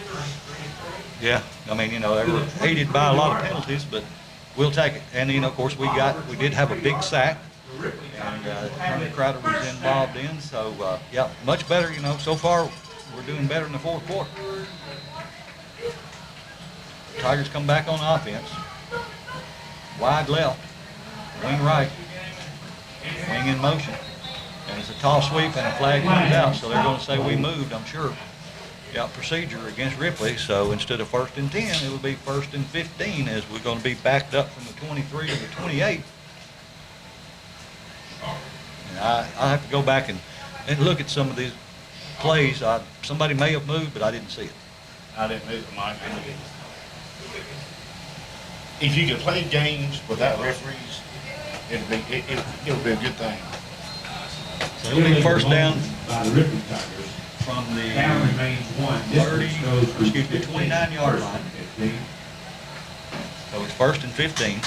[SPEAKER 7] Yeah, they were aided by a lot of penalties, but we'll take it. And of course, we did have a big sack And Attorney Crowder was involved in, so yeah, much better, you know, so far we're doing better in the fourth quarter. Tigers come back on offense. Wide left, wing right, wing in motion. And it's a toss sweep and a flag comes out, so they're going to say we moved, I'm sure. Yeah, procedure against Ripley, so instead of 1st and 10, it will be 1st and 15 as we're going to be backed up from the 23 to the 28. And I have to go back and look at some of these plays. Somebody may have moved, but I didn't see it.
[SPEAKER 5] I didn't move it, Mike. If you could play games without referees, it'll be a good thing.
[SPEAKER 7] So it'll be first down
[SPEAKER 6] By the Ripley Tigers.
[SPEAKER 7] from the
[SPEAKER 6] Down remains 1.
[SPEAKER 7] 29-yard line.
[SPEAKER 6] 15.
[SPEAKER 7] So it's 1st and 15.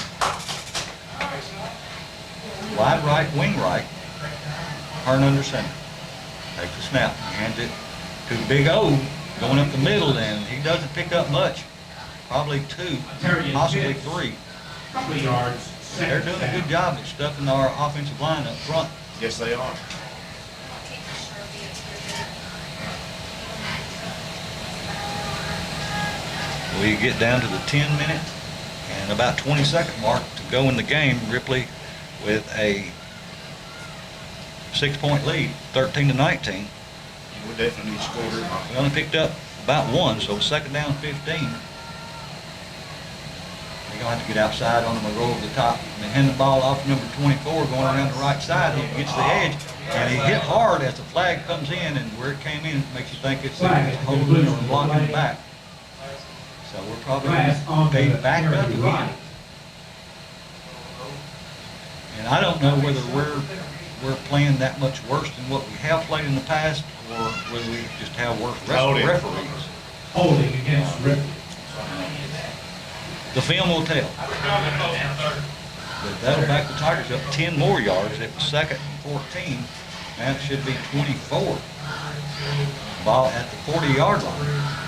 [SPEAKER 7] Wide right, wing right. Hearn under center. Takes the snap, hands it to the big O, going up the middle, and he doesn't pick up much. Probably 2, possibly 3.
[SPEAKER 6] Couple of yards.
[SPEAKER 7] They're doing a good job at stuffing our offensive line up front.
[SPEAKER 5] Yes, they are.
[SPEAKER 7] We get down to the 10-minute and about 20-second mark to go in the game. Ripley with a 6-point lead, 13-19.
[SPEAKER 5] We definitely need to score.
[SPEAKER 7] We only picked up about 1, so second down 15. They're going to have to get outside on him and go over the top. And they hand the ball off to number 24 going around the right side. He gets the edge, and he hit hard as the flag comes in, and where it came in makes you think it's holding or blocking back. So we're probably going to be back up again. And I don't know whether we're playing that much worse than what we have played in the past, or whether we just have worse referees.
[SPEAKER 6] Holding against Ripley.
[SPEAKER 7] The film will tell. But that'll back the Tigers up 10 more yards. It was 2nd and 14. Now it should be 24. Ball at the 40-yard line.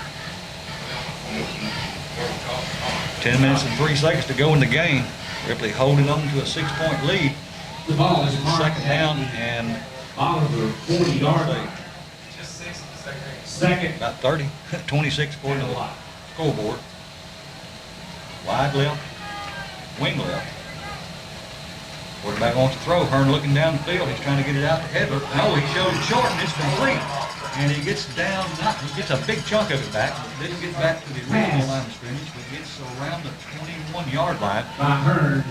[SPEAKER 7] 10 minutes and 3 seconds to go in the game. Ripley holding on to a 6-point lead.
[SPEAKER 6] The ball is marked
[SPEAKER 7] Second down and
[SPEAKER 6] Bolivar 40-yard line. Second.
[SPEAKER 7] about 30, 26 according to the scoreboard. Wide left, wing left. Quarterback wants to throw. Hearn looking down the field. He's trying to get it out to Edler. No, he showed it short and it's complete. And he gets down, he gets a big chunk of it back, but didn't get back to the original line of scrimmage, but gets around the 21-yard line.
[SPEAKER 6] By Hearn,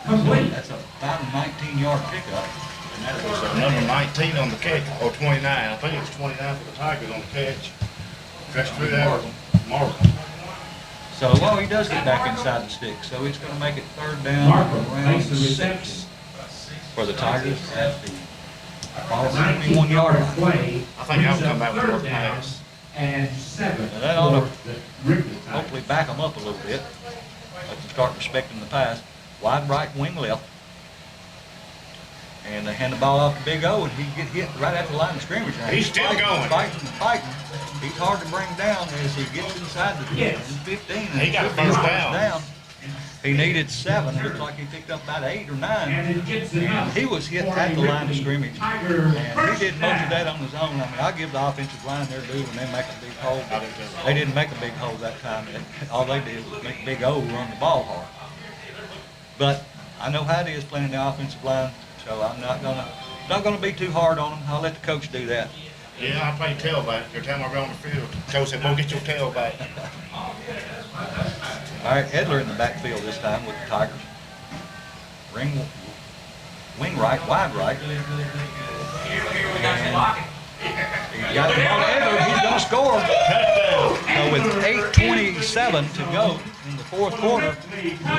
[SPEAKER 6] complete.
[SPEAKER 7] That's about a 19-yard pickup.
[SPEAKER 5] And that was number 19 on the catch, or 29. I think it was 29 for the Tigers on the catch. Catch through that. Marvin.
[SPEAKER 7] So, well, he does get back inside the stick, so it's going to make it third down
[SPEAKER 6] Markham
[SPEAKER 7] around
[SPEAKER 6] makes the
[SPEAKER 7] 6
[SPEAKER 6] reception.
[SPEAKER 7] for the Tigers at the 21-yard line.
[SPEAKER 6] Play.
[SPEAKER 5] I think I'll come back with more pass.
[SPEAKER 6] And 7.
[SPEAKER 7] Now that ought to
[SPEAKER 6] for the Ripley Tigers.
[SPEAKER 7] hopefully back them up a little bit. Let them start respecting the pass. Wide right, wing left. And they hand the ball off to Big O, and he get hit right at the line of scrimmage. Now,
[SPEAKER 5] He's still going.
[SPEAKER 7] Fighting. He's hard to bring down as he gets inside the 15. And
[SPEAKER 5] He got
[SPEAKER 7] should be
[SPEAKER 5] first
[SPEAKER 7] first
[SPEAKER 5] down.
[SPEAKER 7] He needed 7. It looks like he picked up about 8 or 9.
[SPEAKER 6] And it gets enough.
[SPEAKER 7] He was hit
[SPEAKER 6] for
[SPEAKER 7] at
[SPEAKER 6] a
[SPEAKER 7] the line of
[SPEAKER 6] Ripley
[SPEAKER 7] scrimmage.
[SPEAKER 6] Tiger
[SPEAKER 7] And he
[SPEAKER 6] first
[SPEAKER 7] did most of
[SPEAKER 6] down.
[SPEAKER 7] that on his own. I mean, I'll give the offensive line their due when they make a big hole. They didn't make a big hole that time. All they did was make Big O run the ball hard. But I know how it is playing the offensive line, so I'm not gonna be too hard on them. I'll let the coach do that.
[SPEAKER 5] Yeah, I play tailback. Every time I go on the field, coach said, "Go get your tailback."
[SPEAKER 7] All right, Edler in the backfield this time with the Tigers. Wing right, wide right. And he got the ball to Edler. He's going to score. So with 8:27 to go in the fourth quarter,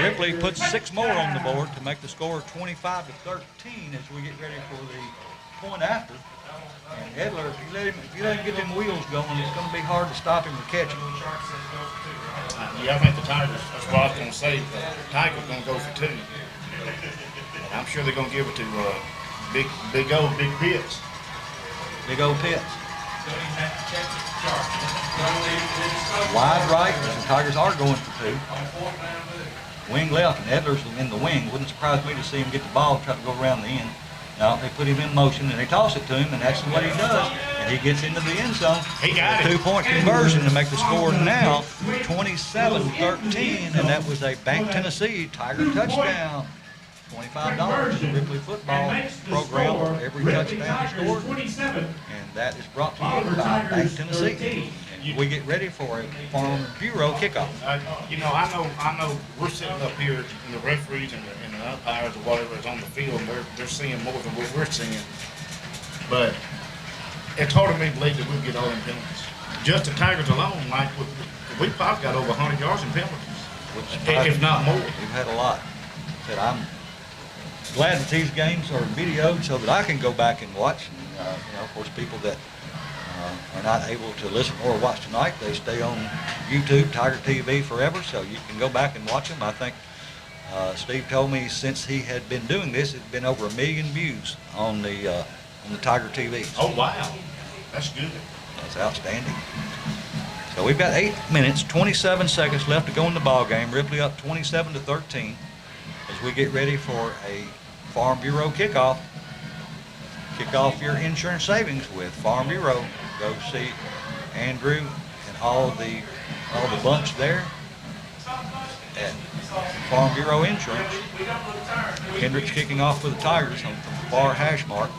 [SPEAKER 7] Ripley puts 6 more on the board to make the score 25-13 as we get ready for the point after. And Edler, if you let him get them wheels going, it's going to be hard to stop him or catch him.
[SPEAKER 5] Yeah, I think the Tigers, that's what I was going to say. The Tigers going to go for 2. And I'm sure they're going to give it to Big O, Big Pitts.
[SPEAKER 7] Big old Pitts. Wide right, the Tigers are going for 2. wing left, and Edler's in the wing. Wouldn't surprise me to see him get the ball, try to go around the end. No, they put him in motion, and they toss it to him, and that's what he does. And he gets into the end zone.
[SPEAKER 5] He got it.
[SPEAKER 7] 2-point conversion to make the score now 27-13, and that was a Bank Tennessee Tiger touchdown. $25 in the Ripley football program for every touchdown scored, and that is brought to you by Bank Tennessee. And we get ready for a Farm Bureau kickoff.
[SPEAKER 5] You know, I know we're sitting up here, and the referees and the umpires or whatever is on the field, and they're seeing more than what we're seeing. But it's hard for me to believe that we'll get all them penalties. Just the Tigers alone, Mike, we probably got over 100 yards in penalties, if not more.
[SPEAKER 7] We've had a lot. But I'm glad that these games are videoed so that I can go back and watch. And, you know, of course, people that are not able to listen or watch tonight, they stay on YouTube, Tiger TV forever, so you can go back and watch them. I think Steve told me since he had been doing this, it's been over 1 million views on the Tiger TV.
[SPEAKER 5] Oh, wow. That's good.
[SPEAKER 7] That's outstanding. So we've got 8 minutes, 27 seconds left to go in the ball game. Ripley up 27-13 as we get ready for a Farm Bureau kickoff. Kick off your insurance savings with Farm Bureau. Go see Andrew and all the bunch there at Farm Bureau Insurance. Hendricks kicking off for the Tigers from the far hash mark,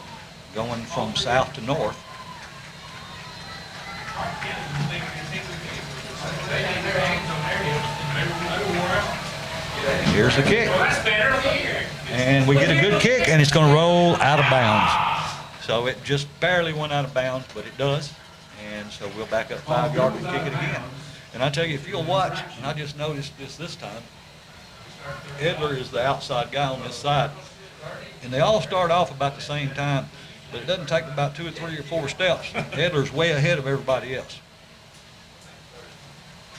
[SPEAKER 7] going from south to north. Here's the kick. And we get a good kick, and it's going to roll out of bounds. So it just barely went out of bounds, but it does. And so we'll back up 5 yards and kick it again. And I tell you, if you'll watch, and I just noticed this time, Edler is the outside guy on this side. And they all start off about the same time, but it doesn't take about 2 or 3 or 4 steps. Edler's way ahead of everybody else.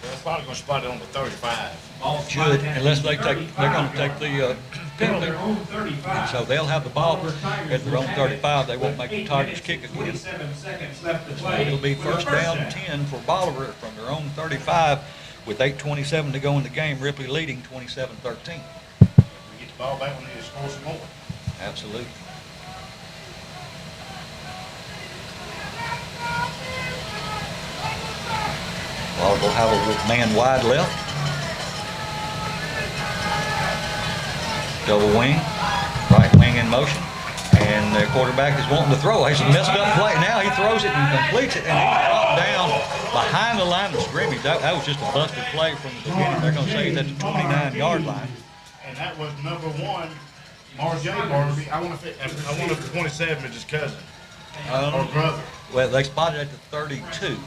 [SPEAKER 5] They're probably going to spot it on the 35.
[SPEAKER 7] Should, unless they're going to take the penalty. And so they'll have the ball at their own 35. They won't make the Tigers kick again. So it'll be first down 10 for Bolivar from their own 35 with 8:27 to go in the game. Ripley leading 27-13.
[SPEAKER 5] We get the ball back, we need to score some more.
[SPEAKER 7] Absolutely. Bolivar will have a man wide left. Double wing, right wing in motion, and the quarterback is wanting to throw. He's a messed up play. Now he throws it and completes it, and he dropped down behind the line of scrimmage. That was just a busted play from the beginning. They're going to say he's at the 29-yard line.
[SPEAKER 5] And that was number 1, Marjay Barbie. I wonder if the 27 is his cousin or brother.
[SPEAKER 7] Well, they spotted at the 32,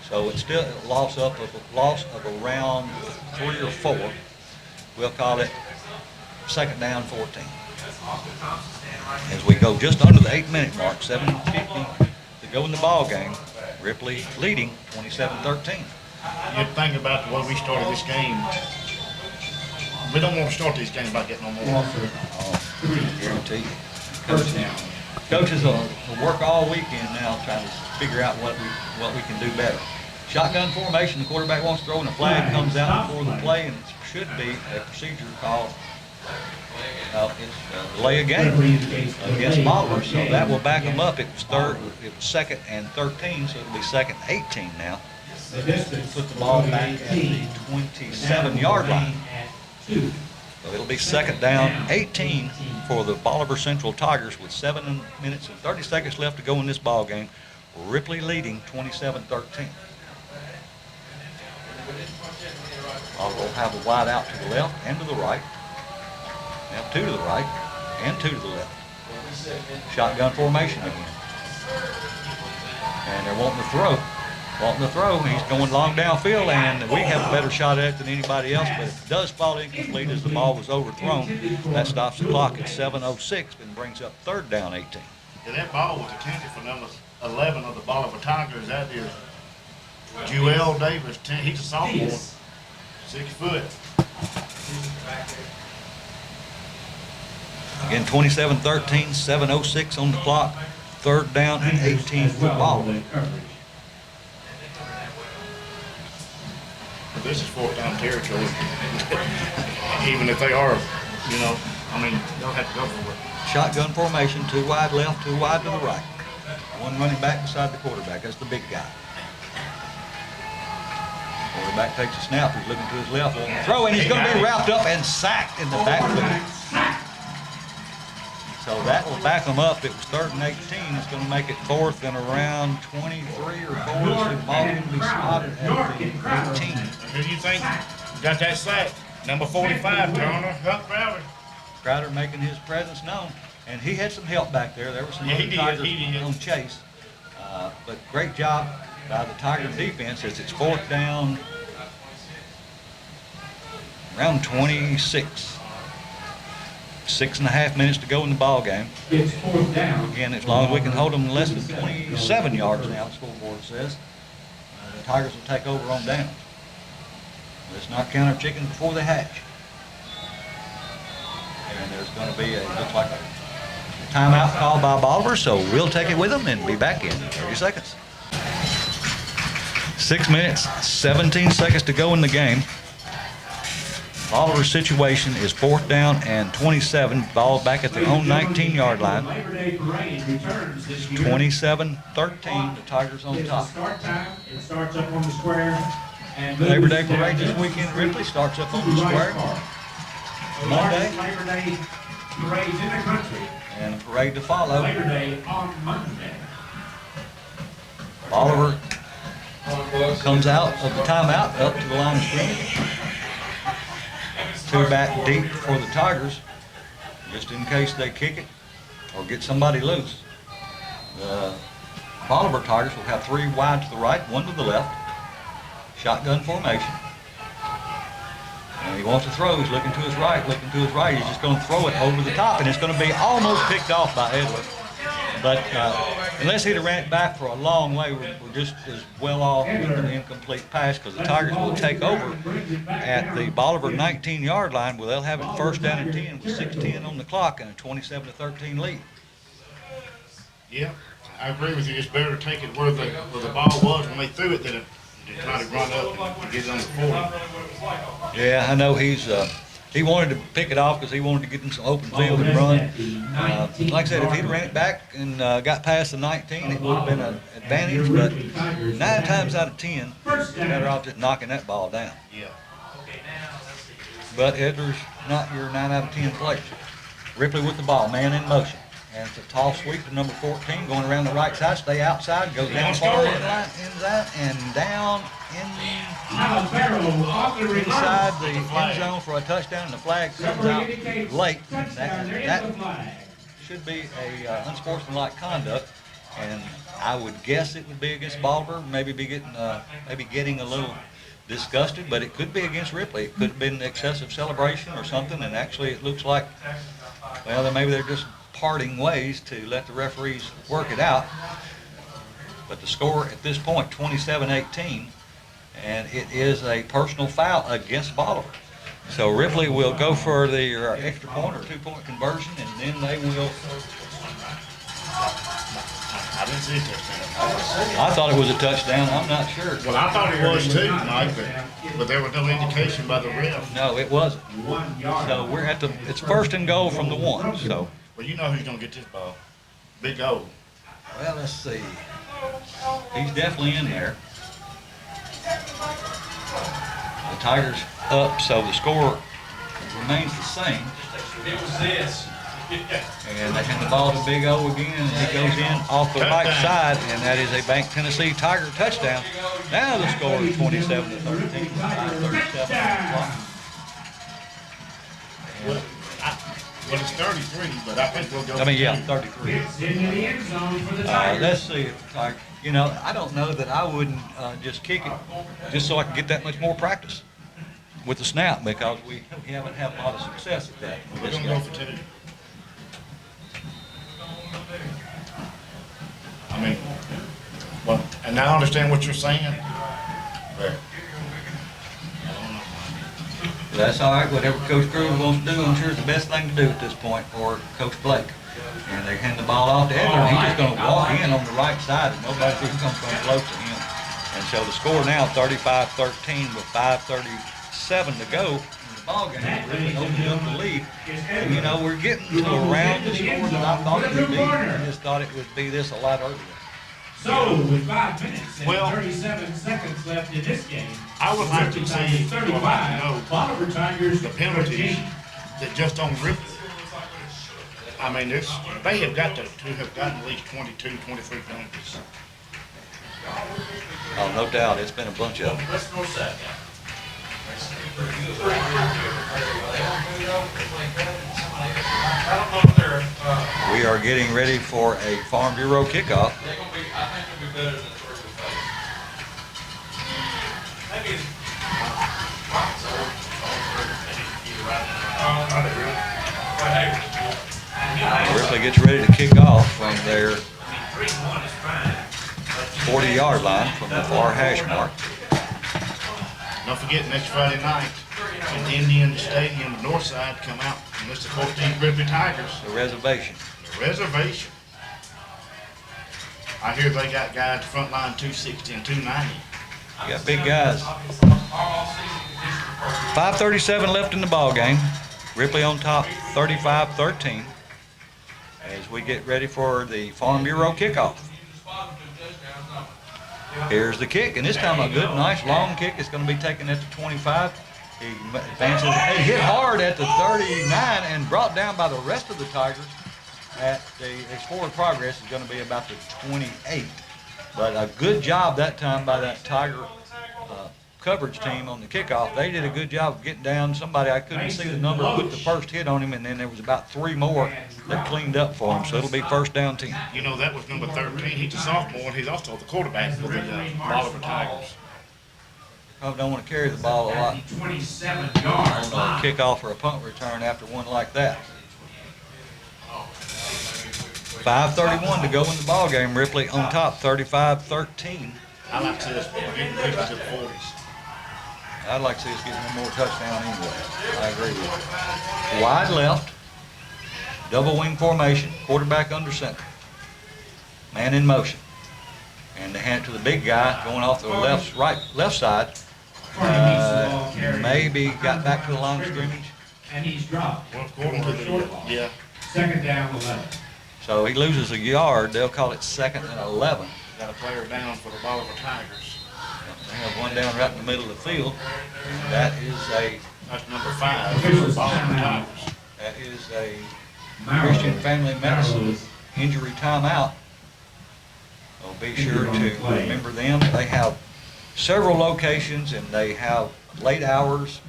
[SPEAKER 7] so it's still a loss of around 3 or 4. We'll call it second down 14. As we go just under the 8-minute mark, 7:50 to go in the ball game. Ripley leading 27-13.
[SPEAKER 5] You think about the way we started this game. We don't want to start these games by getting no more.
[SPEAKER 7] Guarantee you. Coaches will work all weekend now trying to figure out what we can do better. Shotgun formation, the quarterback wants to throw, and the flag comes out before the play, and it should be a procedure called delay a game against Bolivar, so that will back them up. It was second and 13, so it'll be second and 18 now. Put the ball back at the 27-yard line. So it'll be second down 18 for the Bolivar Central Tigers with 7 minutes and 30 seconds left to go in this ball game. Ripley leading 27-13. We'll have a wide out to the left and to the right. Now 2 to the right and 2 to the left. Shotgun formation again. And they're wanting to throw. He's going long downfield, and we have a better shot at it than anybody else, but if it does fall incomplete as the ball was overthrown, that stops the clock at 7:06 and brings up third down 18.
[SPEAKER 5] Yeah, that ball was intended for number 11 of the Bolivar Tigers. That is Jewel Davis. He's a sophomore, 6 foot.
[SPEAKER 7] Again, 27-13, 7:06 on the clock, third down and 18 for Bolivar.
[SPEAKER 5] This is 4th down territory. even if they are, you know, I mean, they'll have to go for it.
[SPEAKER 7] Shotgun formation, 2 wide left, 2 wide to the right. One running back beside the quarterback. That's the big guy. Quarterback takes a snap. He's looking to his left. Throw, and he's going to be wrapped up and sacked in the backfield. So that will back them up. It was 3rd and 18. It's going to make it 4th and around 23 or 4. So the ball will be spotted at the 18.
[SPEAKER 5] Who do you think got that sack? Number 45, Turner, Huck Crowder.
[SPEAKER 7] Crowder making his presence known. And he had some help back there. There were some other
[SPEAKER 5] he
[SPEAKER 7] Tigers
[SPEAKER 5] did.
[SPEAKER 7] on chase. But great job by the Tiger defense as it's 4th down around 26. 6.5 minutes to go in the ball game.
[SPEAKER 6] It's 4th down.
[SPEAKER 7] Again, as long as we can hold them less than 27 yards now, the scoreboard says, the Tigers will take over on downs. Let's not count our chickens before they hatch. And there's going to be looks like a timeout called by Bolivar, so we'll take it with them and be back in 30 seconds. 6 minutes, 17 seconds to go in the game. Bolivar's situation is 4th down and 27. Ball back at their own 19-yard line. 27-13. The Tigers on top.
[SPEAKER 6] Start time. It starts up on the square.
[SPEAKER 7] Labor Day parade this weekend. Ripley starts up on the square. Monday.
[SPEAKER 6] Labor Day parades in the country.
[SPEAKER 7] And a parade to follow.
[SPEAKER 6] Labor Day on Monday.
[SPEAKER 7] Bolivar comes out of the timeout up to the line of scrimmage. 2 back deep for the Tigers, just in case they kick it or get somebody loose. The Bolivar Tigers will have 3 wide to the right, 1 to the left. Shotgun formation. And he wants to throw. He's looking to his right, looking to his right. He's just going to throw it over the top, and it's going to be almost picked off by Edward. But unless he'd have ran it back for a long way, we're just as well off with an incomplete pass because the Tigers will take over at the Bolivar 19-yard line where they'll have it 1st down and 10 with 6:10 on the clock and a 27-13 lead.
[SPEAKER 5] Yeah, I agree with you. It's better to take it where the ball was when they threw it than to try to run up and get it on the 40.
[SPEAKER 7] Yeah, I know he wanted to pick it off because he wanted to get in some open field and run. Like I said, if he'd ran it back and got past the 19, it would have been an advantage. But 9 times out of 10, better off just knocking that ball down.
[SPEAKER 5] Yeah.
[SPEAKER 7] But Edler's not your 9 out of 10 player. Ripley with the ball, man in motion. And it's a tall sweep to number 14, going around the right side, stay outside, goes down far inside and down inside the end zone for a touchdown, and the flag comes out late. That should be a unsportsmanlike conduct, and I would guess it would be against Bolivar, maybe getting a little disgusted, but it could be against Ripley. It could have been excessive celebration or something, and actually it looks like, well, then maybe they're just parting ways to let the referees work it out. But the score at this point, 27-18, and it is a personal foul against Bolivar. So Ripley will go for the extra point or 2-point conversion, and then they will.
[SPEAKER 5] I didn't see a touchdown.
[SPEAKER 7] I thought it was a touchdown. I'm not sure.
[SPEAKER 5] Well, I thought it was too, Mike, but there was no indication by the ref.
[SPEAKER 7] No, it wasn't. So we're at it's 1st and goal from the 1. So.
[SPEAKER 5] Well, you know who's going to get this ball. Big O.
[SPEAKER 7] Well, let's see. He's definitely in there. The Tigers up, so the score remains the same.
[SPEAKER 8] It was this.
[SPEAKER 7] And they hand the ball to Big O again, and he goes in off the right side, and that is a Bank Tennessee Tiger touchdown. Now the score is 27-13. 5:37
[SPEAKER 5] Well, it's 33, but I think we'll go.
[SPEAKER 7] 33. Let's see if I, I don't know that I wouldn't just kick it just so I can get that much more practice with the snap because we haven't had a lot of success at that.
[SPEAKER 5] We're going to go for 2. I mean, well, and I understand what you're saying. But
[SPEAKER 7] That's all right. Whatever Coach Cruz wants to do, I'm sure it's the best thing to do at this point for Coach Blake. And they hand the ball off to Edler, and he's just going to walk in on the right side, and nobody's even going to come close to him. And so the score now 35-13 with 5:37 to go in the ball game. Ripley opened up the lead. And, you know, we're getting to around the score that I thought it would be. I just thought it would be this a lot earlier.
[SPEAKER 6] So, with 5 minutes and
[SPEAKER 5] Well,
[SPEAKER 6] 37 seconds left in this game,
[SPEAKER 5] I would like to see,
[SPEAKER 6] 35,
[SPEAKER 5] would like to know
[SPEAKER 6] Bolivar Tigers
[SPEAKER 5] the penalties
[SPEAKER 6] 14.
[SPEAKER 5] that just don't Ripley. I mean, they have got to have gotten at least 22, 23 penalties.
[SPEAKER 7] Oh, no doubt. It's been a bunch of them.
[SPEAKER 8] Let's go set. I don't know if they're,
[SPEAKER 7] We are getting ready for a Farm Bureau kickoff.
[SPEAKER 8] they're gonna be, I think they'll be better than the first phase. Maybe.
[SPEAKER 7] Ripley gets ready to kick off from their 40-yard line from the far hash mark.
[SPEAKER 5] Don't forget, next Friday night, in the Indian Stadium, the north side, come out, and it's the 14th Ripley Tigers.
[SPEAKER 7] The reservation.
[SPEAKER 5] The reservation. I hear they got guys front line 260 and 290.
[SPEAKER 7] You got big guys. 5:37 left in the ball game. Ripley on top, 35-13. As we get ready for the Farm Bureau kickoff. Here's the kick, and this time a good, nice, long kick. It's going to be taken at the 25. He advances. He hit hard at the 39 and brought down by the rest of the Tigers. At the forward progress is going to be about the 28. But a good job that time by that Tiger coverage team on the kickoff. They did a good job of getting down. Somebody, I couldn't see the number, put the first hit on him, and then there was about 3 more that cleaned up for him. So it'll be first down 10.
[SPEAKER 5] You know, that was number 13. He's a sophomore, and he's also the quarterback for the Bolivar Tigers.
[SPEAKER 7] Probably don't want to carry the ball a lot
[SPEAKER 6] 27
[SPEAKER 7] on
[SPEAKER 6] yards.
[SPEAKER 7] a kickoff or a punt return after one like that. 5:31 to go in the ball game. Ripley on top, 35-13.
[SPEAKER 5] I like to see us getting Ripley to the 40s.
[SPEAKER 7] I'd like to see us get one more touchdown anyway. I agree with you. Wide left, double wing formation, quarterback under center. Man in motion. And they hand it to the big guy going off the left side. Maybe got back to the line of scrimmage.
[SPEAKER 6] And he's dropped.
[SPEAKER 5] Well, according to the, yeah.
[SPEAKER 6] Second down 11.
[SPEAKER 7] So he loses a yard. They'll call it 2nd and 11.
[SPEAKER 5] Got a player down for the Bolivar Tigers.
[SPEAKER 7] They have one down right in the middle of the field. That is
[SPEAKER 5] That's number 5 for the Bolivar Tigers.
[SPEAKER 7] a Christian Family Medicine injury timeout. So be sure to remember them. They have several locations and they have late hours.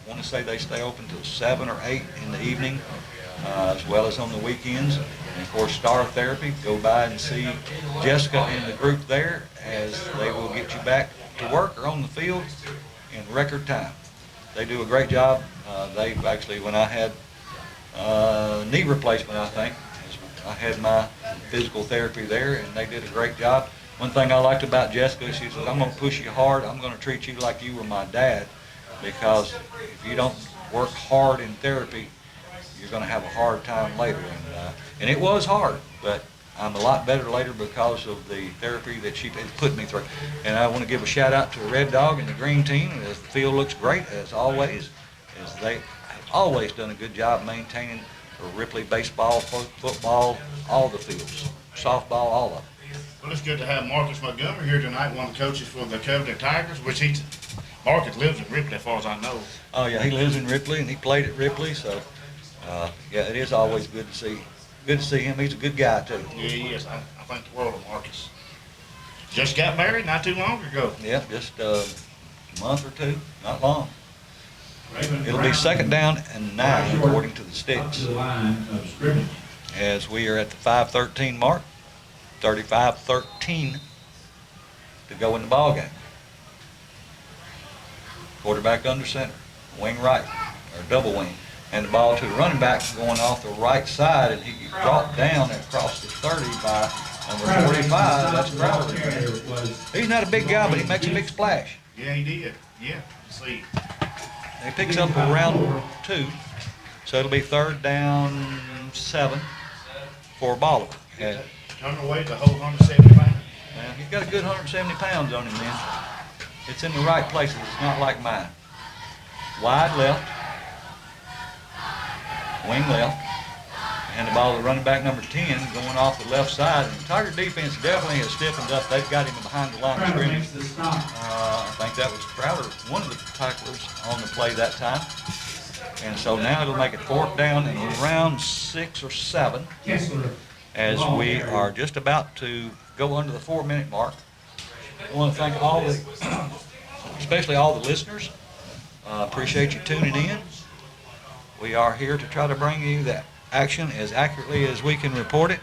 [SPEAKER 7] I want to say they stay open till 7 or 8 in the evening, as well as on the weekends. And of course, Star Therapy, go by and see Jessica and the group there, as they will get you back to work or on the field in record time. They do a great job. They've actually, when I had knee replacement, I think, I had my physical therapy there, and they did a great job. One thing I liked about Jessica, she says, I'm going to push you hard. I'm going to treat you like you were my dad, because if you don't work hard in therapy, you're going to have a hard time later. And it was hard, but I'm a lot better later because of the therapy that she has put me through. And I want to give a shout out to Red Dog and the green team. The field looks great, as always, as they have always done a good job maintaining the Ripley baseball, football, all the fields, softball, all of them.
[SPEAKER 5] Well, it's good to have Marcus Montgomery here tonight, one of the coaches for the Covenant Tigers, which Marcus lives in Ripley as far as I know.
[SPEAKER 7] Oh yeah, he lives in Ripley and he played at Ripley, so yeah, it is always good to see. Good to see him. He's a good guy too.
[SPEAKER 5] Yeah, he is. I think the world of Marcus. Just got married not too long ago.
[SPEAKER 7] Yeah, just a month or two, not long. It'll be 2nd down and 9 according to the sticks,
[SPEAKER 6] To the line of scrimmage.
[SPEAKER 7] as we are at the 5:13 mark. 35-13 to go in the ball game. Quarterback under center, wing right, or double wing. And the ball to the running back going off the right side, and he gets brought down across the 30 by number 45. That's Crowder. He's not a big guy, but he makes a big splash.
[SPEAKER 5] Yeah, he did. Yeah. Let's see.
[SPEAKER 7] He picks up around 2, so it'll be 3rd down 7 for Bolivar. And,
[SPEAKER 5] Turn away the whole 170 pounds.
[SPEAKER 7] well, he's got a good 170 pounds on him, man. It's in the right places. It's not like mine. Wide left. wing left. And the ball to running back number 10 going off the left side. And the Tiger defense definitely has stiffened up. They've got him behind the line of scrimmage. I think that was Crowder, one of the tacklers on the play that time. And so now it'll make it 4th down and around 6 or 7 as we are just about to go under the 4-minute mark. I want to thank all the, especially all the listeners. Appreciate you tuning in. We are here to try to bring you that action as accurately as we can report it.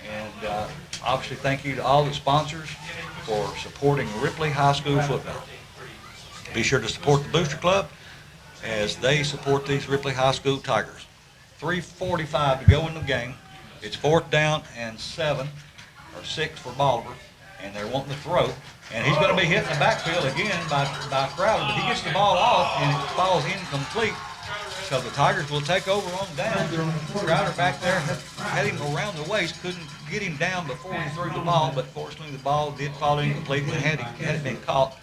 [SPEAKER 7] And obviously thank you to all the sponsors for supporting Ripley High School football. Be sure to support the Booster Club as they support these Ripley High School Tigers. 3:45 to go in the game. It's 4th down and 7 or 6 for Bolivar, and they're wanting to throw. And he's going to be hitting the backfield again by Crowder, but he gets the ball off and it falls incomplete. So the Tigers will take over on down. Crowder back there had him around the waist, couldn't get him down before he threw the ball, but fortunately the ball did fall incomplete, and had it been caught,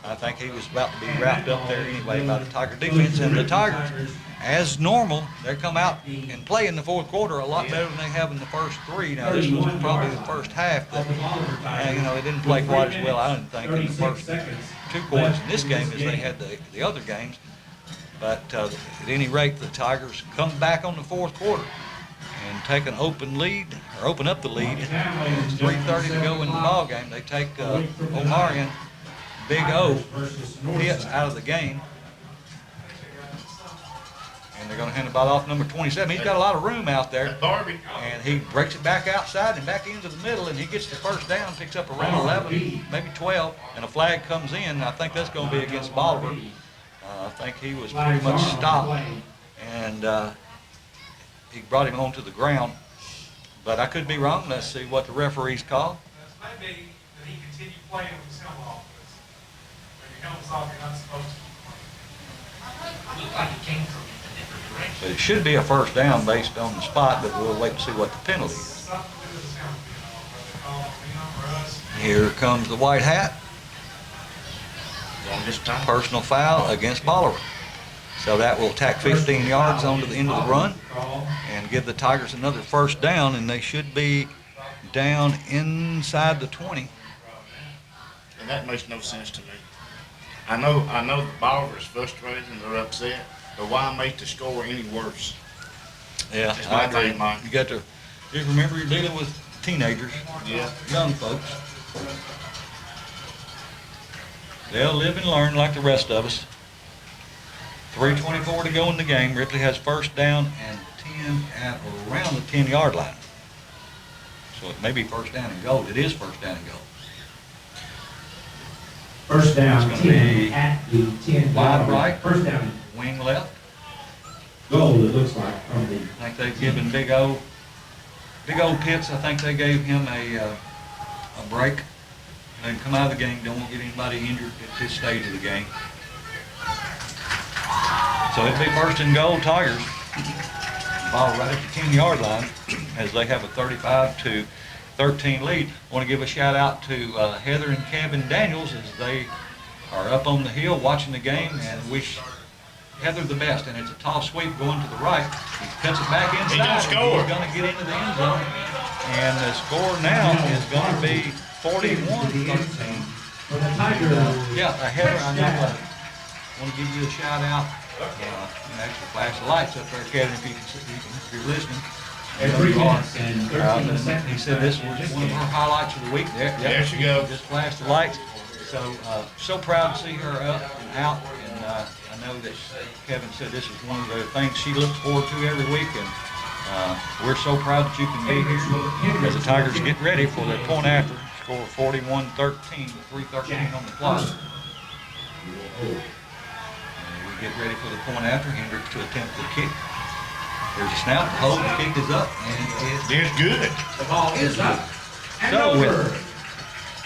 [SPEAKER 7] I think he was about to be wrapped up there anyway by the Tiger defense. And the Tigers, as normal, they come out and play in the 4th quarter a lot better than they have in the first 3. Now this was probably the first half that, they didn't play quite as well, I didn't think, in the first 2 quarters in this game as they had the other games. But at any rate, the Tigers come back on the 4th quarter and take an open up the lead. It's 3:30 to go in the ball game. They take Omarion, Big O, hits out of the game. And they're going to hand the ball off number 27. He's got a lot of room out there. And he breaks it back outside and back into the middle, and he gets the 1st down, picks up around 11, maybe 12, and a flag comes in. I think that's going to be against Bolivar. I think he was pretty much stopped, and he brought him onto the ground. But I could be wrong. Let's see what the referees call.
[SPEAKER 9] It may be that he continued playing with his helmet off. When your helmet's off, you're not supposed to keep playing. It looked like he came from a different direction.
[SPEAKER 7] But it should be a 1st down based on the spot, but we'll wait and see what the penalty is.
[SPEAKER 9] Something to do with his helmet being off. Whether they call it for us.
[SPEAKER 7] Here comes the white hat. Personal foul against Bolivar. So that will tack 15 yards onto the end of the run and give the Tigers another 1st down, and they should be down inside the 20.
[SPEAKER 5] And that makes no sense to me. I know the Bolivar's frustrated and they're upset, but why make the score any worse?
[SPEAKER 7] Yeah,
[SPEAKER 5] It's my
[SPEAKER 7] I agree.
[SPEAKER 5] thing, Mike.
[SPEAKER 7] You got to just remember you're dealing with teenagers, young folks. They'll live and learn like the rest of us. 3:24 to go in the game. Ripley has 1st down and 10 at around the 10-yard line. So it may be 1st down and goal. It is 1st down and goal.
[SPEAKER 6] 1st down,
[SPEAKER 7] It's gonna
[SPEAKER 6] 10
[SPEAKER 7] be
[SPEAKER 6] at the 10.
[SPEAKER 7] wide right.
[SPEAKER 6] 1st down,
[SPEAKER 7] Wing left.
[SPEAKER 6] goal, it looks like, from the.
[SPEAKER 7] I think they've given Big O Pitts, I think they gave him a break. They can come out of the game, don't want to get anybody injured at this stage of the game. So it'll be 1st and goal, Tigers. Ball right at the 10-yard line as they have a 35-13 lead. I want to give a shout out to Heather and Kevin Daniels as they are up on the hill watching the game, and wish Heather the best. And it's a tall sweep going to the right. He cuts it back inside.
[SPEAKER 5] He's gonna score.
[SPEAKER 7] He's going to get into the end zone. And the score now is going to be 41-13. Yeah, Heather, I know. I want to give you a shout out. Actually flash the lights up there, Kevin, if you're listening. He said this was one of her highlights of the week.
[SPEAKER 5] There she goes.
[SPEAKER 7] Just flashed the lights. So proud to see her up and out. And I know that Kevin said this is one of the things she looks forward to every week. And we're so proud that you can be here as the Tigers get ready for their point after. Score 41-13, 3:13 on the clock. And we get ready for the point after. Hendricks to attempt the kick. There's a snap, the hold, the kick is up, and
[SPEAKER 5] It's good.
[SPEAKER 6] The ball is up. And
[SPEAKER 7] so
[SPEAKER 6] over.
[SPEAKER 7] with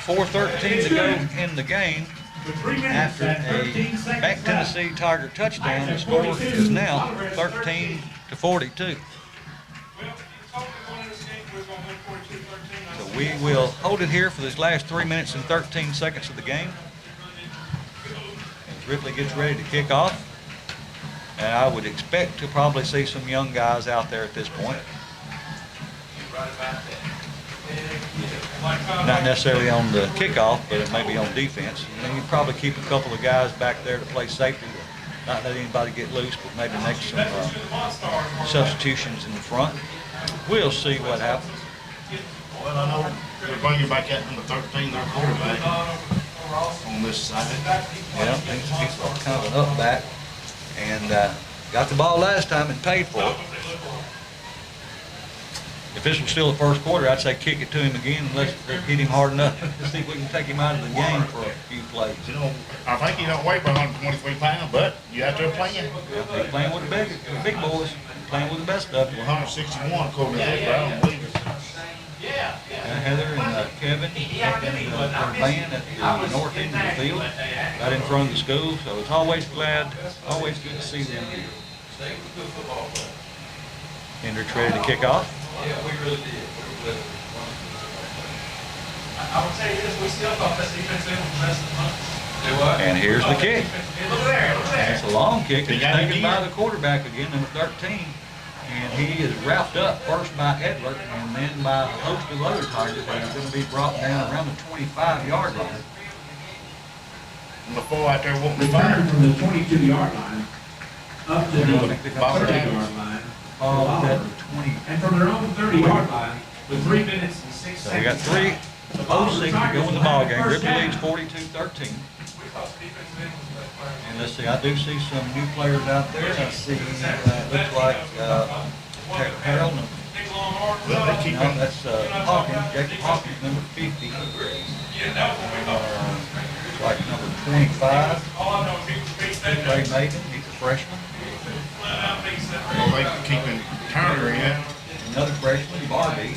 [SPEAKER 7] 4:13 to go in the game,
[SPEAKER 6] With 3 minutes
[SPEAKER 7] after
[SPEAKER 6] and
[SPEAKER 7] a
[SPEAKER 6] 13 seconds
[SPEAKER 7] back
[SPEAKER 6] left.
[SPEAKER 7] Tennessee Tiger touchdown, the score is now 13-42. So we will hold it here for this last 3 minutes and 13 seconds of the game. As Ripley gets ready to kick off. And I would expect to probably see some young guys out there at this point. Not necessarily on the kickoff, but it may be on defense. And then you probably keep a couple of guys back there to play safety, not let anybody get loose, but maybe make some substitutions in the front. We'll see what happens.
[SPEAKER 5] Well, I know they're bringing back out number 13, their quarterback, on this side.
[SPEAKER 7] Yeah, he's kind of an up back, and got the ball last time and paid for it. If this was still the first quarter, I'd say kick it to him again and let's hit him hard enough to see if we can take him out of the game for a few plays.
[SPEAKER 5] You know, I think he don't weigh about 123 pounds, but you have to play him.
[SPEAKER 7] Yeah, he's playing with the big boys, playing with the best of them.
[SPEAKER 5] 161 according to that, but I don't believe it.
[SPEAKER 7] Heather and Kevin up in their van at the north end of the field, right in front of the school, so it's always good to see them here. Hendricks ready to kick off.
[SPEAKER 8] Yeah, we really did.
[SPEAKER 9] I would tell you this, we still thought that defense was less than much.
[SPEAKER 8] Do what?
[SPEAKER 7] And here's the kick.
[SPEAKER 9] Look there, look there.
[SPEAKER 7] It's a long kick. It's
[SPEAKER 5] They got it
[SPEAKER 7] taken by
[SPEAKER 5] again.
[SPEAKER 7] the quarterback again, number 13. And he is wrapped up first by Edler and then by a host of other Tigers. And he's going to be brought down around the 25-yard line.
[SPEAKER 5] And before out there won't be
[SPEAKER 6] Return
[SPEAKER 5] fired.
[SPEAKER 6] from the 22-yard line up to the
[SPEAKER 5] Ball
[SPEAKER 6] 30-yard line.
[SPEAKER 7] Ball at the 20.
[SPEAKER 6] And from their own 30-yard line, with 3 minutes and 6
[SPEAKER 7] So we got
[SPEAKER 6] seconds.
[SPEAKER 7] 3:06 to go in the ball game. Ripley leads 42-13. And let's see, I do see some new players out there. I see, looks like Harold.
[SPEAKER 5] Well, they keep
[SPEAKER 7] No, that's Hawkins, Jacob Hawkins, number 50. Looks like number 25. Ray Maven, he's a freshman.
[SPEAKER 5] well, they keeping Turner in.
[SPEAKER 7] Another freshman, Barbie.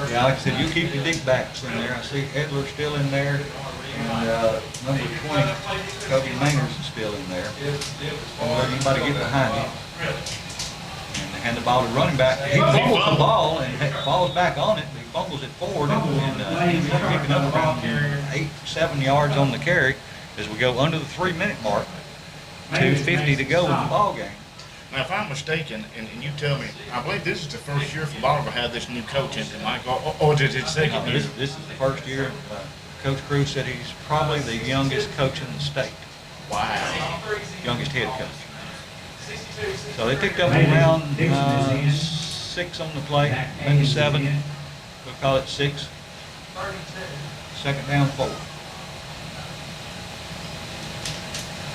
[SPEAKER 7] Yeah, like I said, you keep your deep backs in there. I see Edler still in there, and number 20, Kobe Mainers is still in there. Don't let anybody get behind him. And they hand the ball to the running back. He fumbles the ball and falls back on it. He fumbles it forward, and he's picking up around 7 yards on the carry as we go under the 3-minute mark. 2:50 to go in the ball game.
[SPEAKER 5] Now, if I'm mistaken, and you tell me, I believe this is the first year for Bolivar had this new coach in it, Mike, or is it second year?
[SPEAKER 7] This is the first year. Coach Cruz said he's probably the youngest coach in the state.
[SPEAKER 5] Wow.
[SPEAKER 7] Youngest head coach. So they picked up around 6 on the play, maybe 7. We'll call it 6. Second down 4.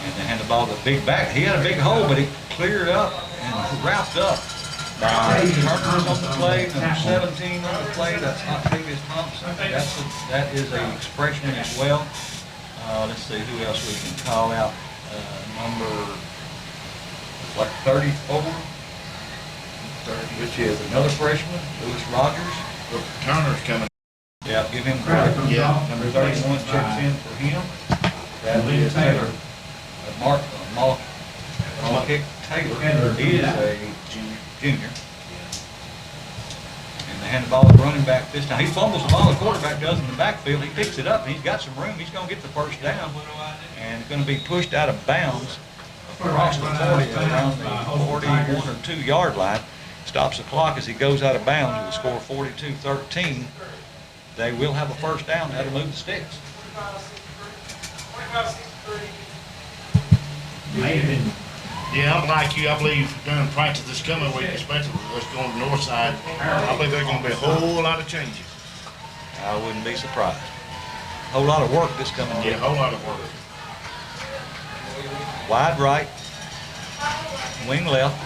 [SPEAKER 7] And they hand the ball to the big back. He had a big hole, but he cleared up and wrapped up. Turner's on the play, number 17 on the play. That's Octavius Thompson. That is a freshman as well. Let's see who else we can call out. Number 34, which is another freshman, Lewis Rogers.
[SPEAKER 5] Well, Turner's coming.
[SPEAKER 7] Yeah, give him credit.
[SPEAKER 5] Yeah.
[SPEAKER 7] Number 31 checks in for him. That is Taylor. Mark Taylor. He is a junior. And they hand the ball to the running back this time. He fumbles the ball, the quarterback does in the backfield. He picks it up, and he's got some room. He's going to get the first down, and it's going to be pushed out of bounds across the 40 around the 41 or 2 yard line. Stops the clock as he goes out of bounds with a score of 42-13. They will have a first down. That'll move the sticks.
[SPEAKER 5] Yeah, I'm like you. I believe during practice this coming week, especially with us going to the north side, I believe there's going to be a whole lot of changes.
[SPEAKER 7] I wouldn't be surprised. A whole lot of work this coming
[SPEAKER 5] Yeah,
[SPEAKER 7] year.
[SPEAKER 5] a whole lot of work.
[SPEAKER 7] Wide right, wing left.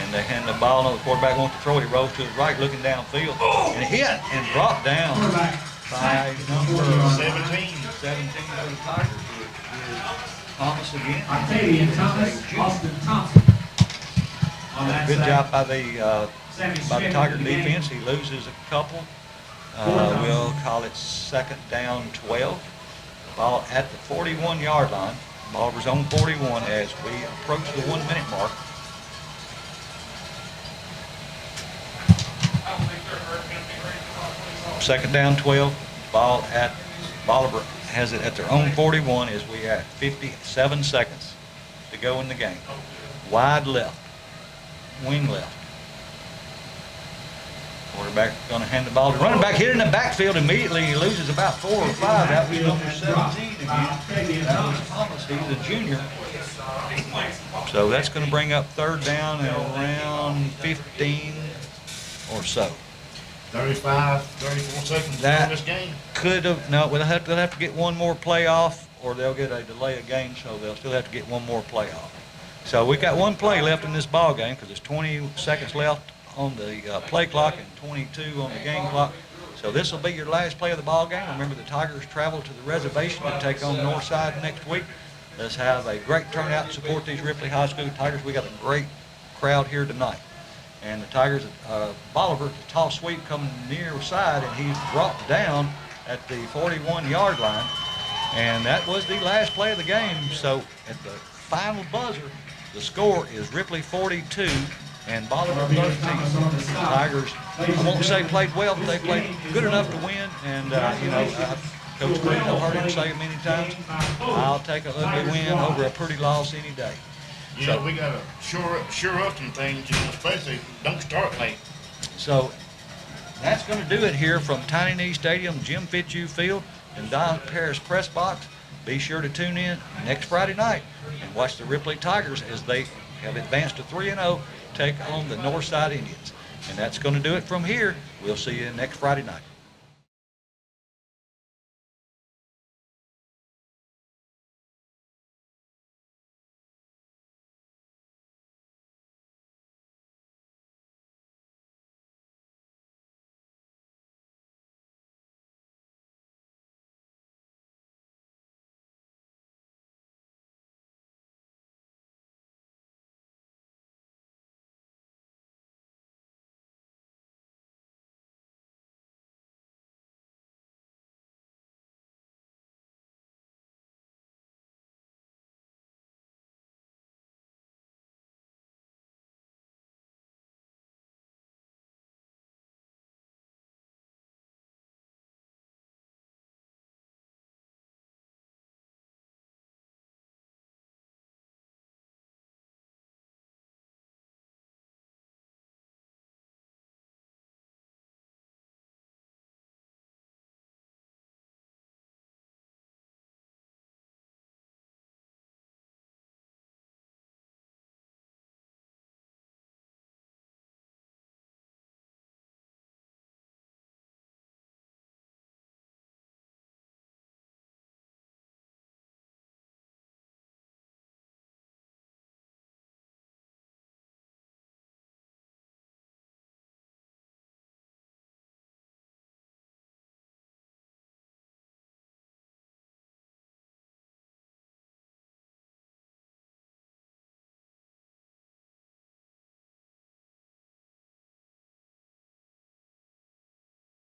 [SPEAKER 7] And they hand the ball on the quarterback wants to throw it. He rolls to his right, looking downfield. And hit and brought down by number
[SPEAKER 5] 17.
[SPEAKER 7] 17 for the Tigers. It is Thomas again.
[SPEAKER 6] Octavian Thomas, Austin Thompson. On that
[SPEAKER 7] Good
[SPEAKER 6] side.
[SPEAKER 7] job by the Tiger defense. He loses a couple. We'll call it second down 12. Ball at the 41-yard line. Bolivar's on 41 as we approach the 1-minute mark. Second down 12. Ball at Bolivar has it at their own 41 as we have 57 seconds to go in the game. Wide left, wing left. Quarterback going to hand the ball to running back, hit in the backfield immediately. He loses about 4 or 5. That was number 17 again. That was Thomas. He's a junior. So that's going to bring up third down at around 15 or so.
[SPEAKER 5] 35, 34 seconds to go in this game.
[SPEAKER 7] Could have, no, they'll have to get one more play off, or they'll get a delay of game, so they'll still have to get one more play off. So we got one play left in this ball game because there's 20 seconds left on the play clock and 22 on the game clock. So this will be your last play of the ball game. Remember, the Tigers travel to the reservation to take on Northside next week. Let's have a great turnout to support these Ripley High School Tigers. We got a great crowd here tonight. And the Tigers, Bolivar, the toss sweep coming near side, and he's brought down at the 41-yard line. And that was the last play of the game. So at the final buzzer, the score is Ripley 42 and Bolivar 13. The Tigers, I won't say played well, but they played good enough to win. And, Coach Green, I've heard him say it many times, I'll take a ugly win over a pretty loss any day.
[SPEAKER 5] Yeah, we got to sure up some things, especially don't start late.
[SPEAKER 7] So that's going to do it here from Tiny Knee Stadium, Jim Fitzhugh Field, and Don Paris Press Box. Be sure to tune in next Friday night and watch the Ripley Tigers as they have advanced to 3-0, take on the Northside Indians. And that's going to do it from here. We'll see you next Friday night.